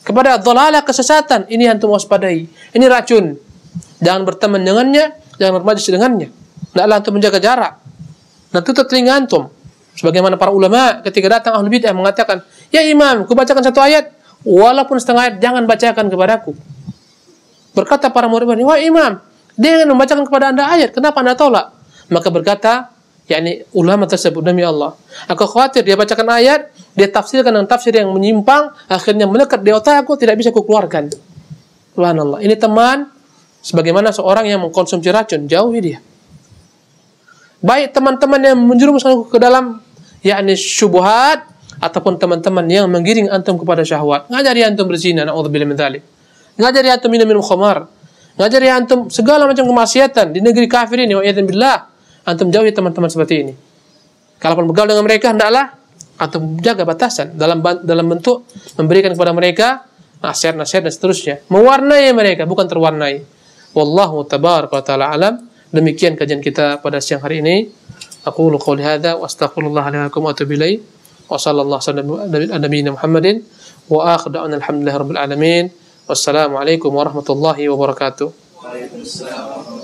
kepada dhalalah, kesesatan. Ini antum waspadai. Ini racun. Jangan berteman dengannya, jangan bermajlis dengannya. Hendaklah antum menjaga jarak. Dan tutup telinga antum. Sebagaimana para ulama ketika datang ahlul bid'ah mengatakan, ya imam, kubacakan satu ayat, walaupun setengah ayat, jangan bacakan kepadaku. Berkata para murid, wah imam, dia ingin membacakan kepada anda ayat, kenapa anda tolak? Maka berkata, ulama tersebut, demi Allah, aku khawatir dia bacakan ayat, dia tafsirkan dengan tafsir yang menyimpang, akhirnya melekat di otak aku, tidak bisa aku keluarkan. Subhanallah. Ini teman sebagaimana seorang yang mengkonsumsi racun, jauhi dia. Baik teman-teman yang menjerumuskan ke dalam syubhat, ataupun teman-teman yang menggiring antum kepada syahwat. Ngajari antum berzina, na'udzubillah min dzalik. Ngajari antum minum khamar. Ngajari antum segala macam kemaksiatan di negeri kafir ini, wa'iyadzbillah. Antum jauhi teman-teman seperti ini. Kalaupun bergaul dengan mereka, hendaklah antum jaga batasan dalam bentuk memberikan kepada mereka nasihat-nasihat dan seterusnya. Mewarnai mereka, bukan terwarnai. Wallahu tabaraka wa ta'ala alam. Demikian kajian kita pada siang hari ini. Aqulu qouli hadza wa astaghfirullah li wa lakum wa atubu ilaih. Wa sallallahu ala nabiyyina Muhammadin wa akhiru da'wana alhamdulillahi rabbil alamin. Wassalamualaikum warahmatullahi wabarakatuh. Waalaikumsalam.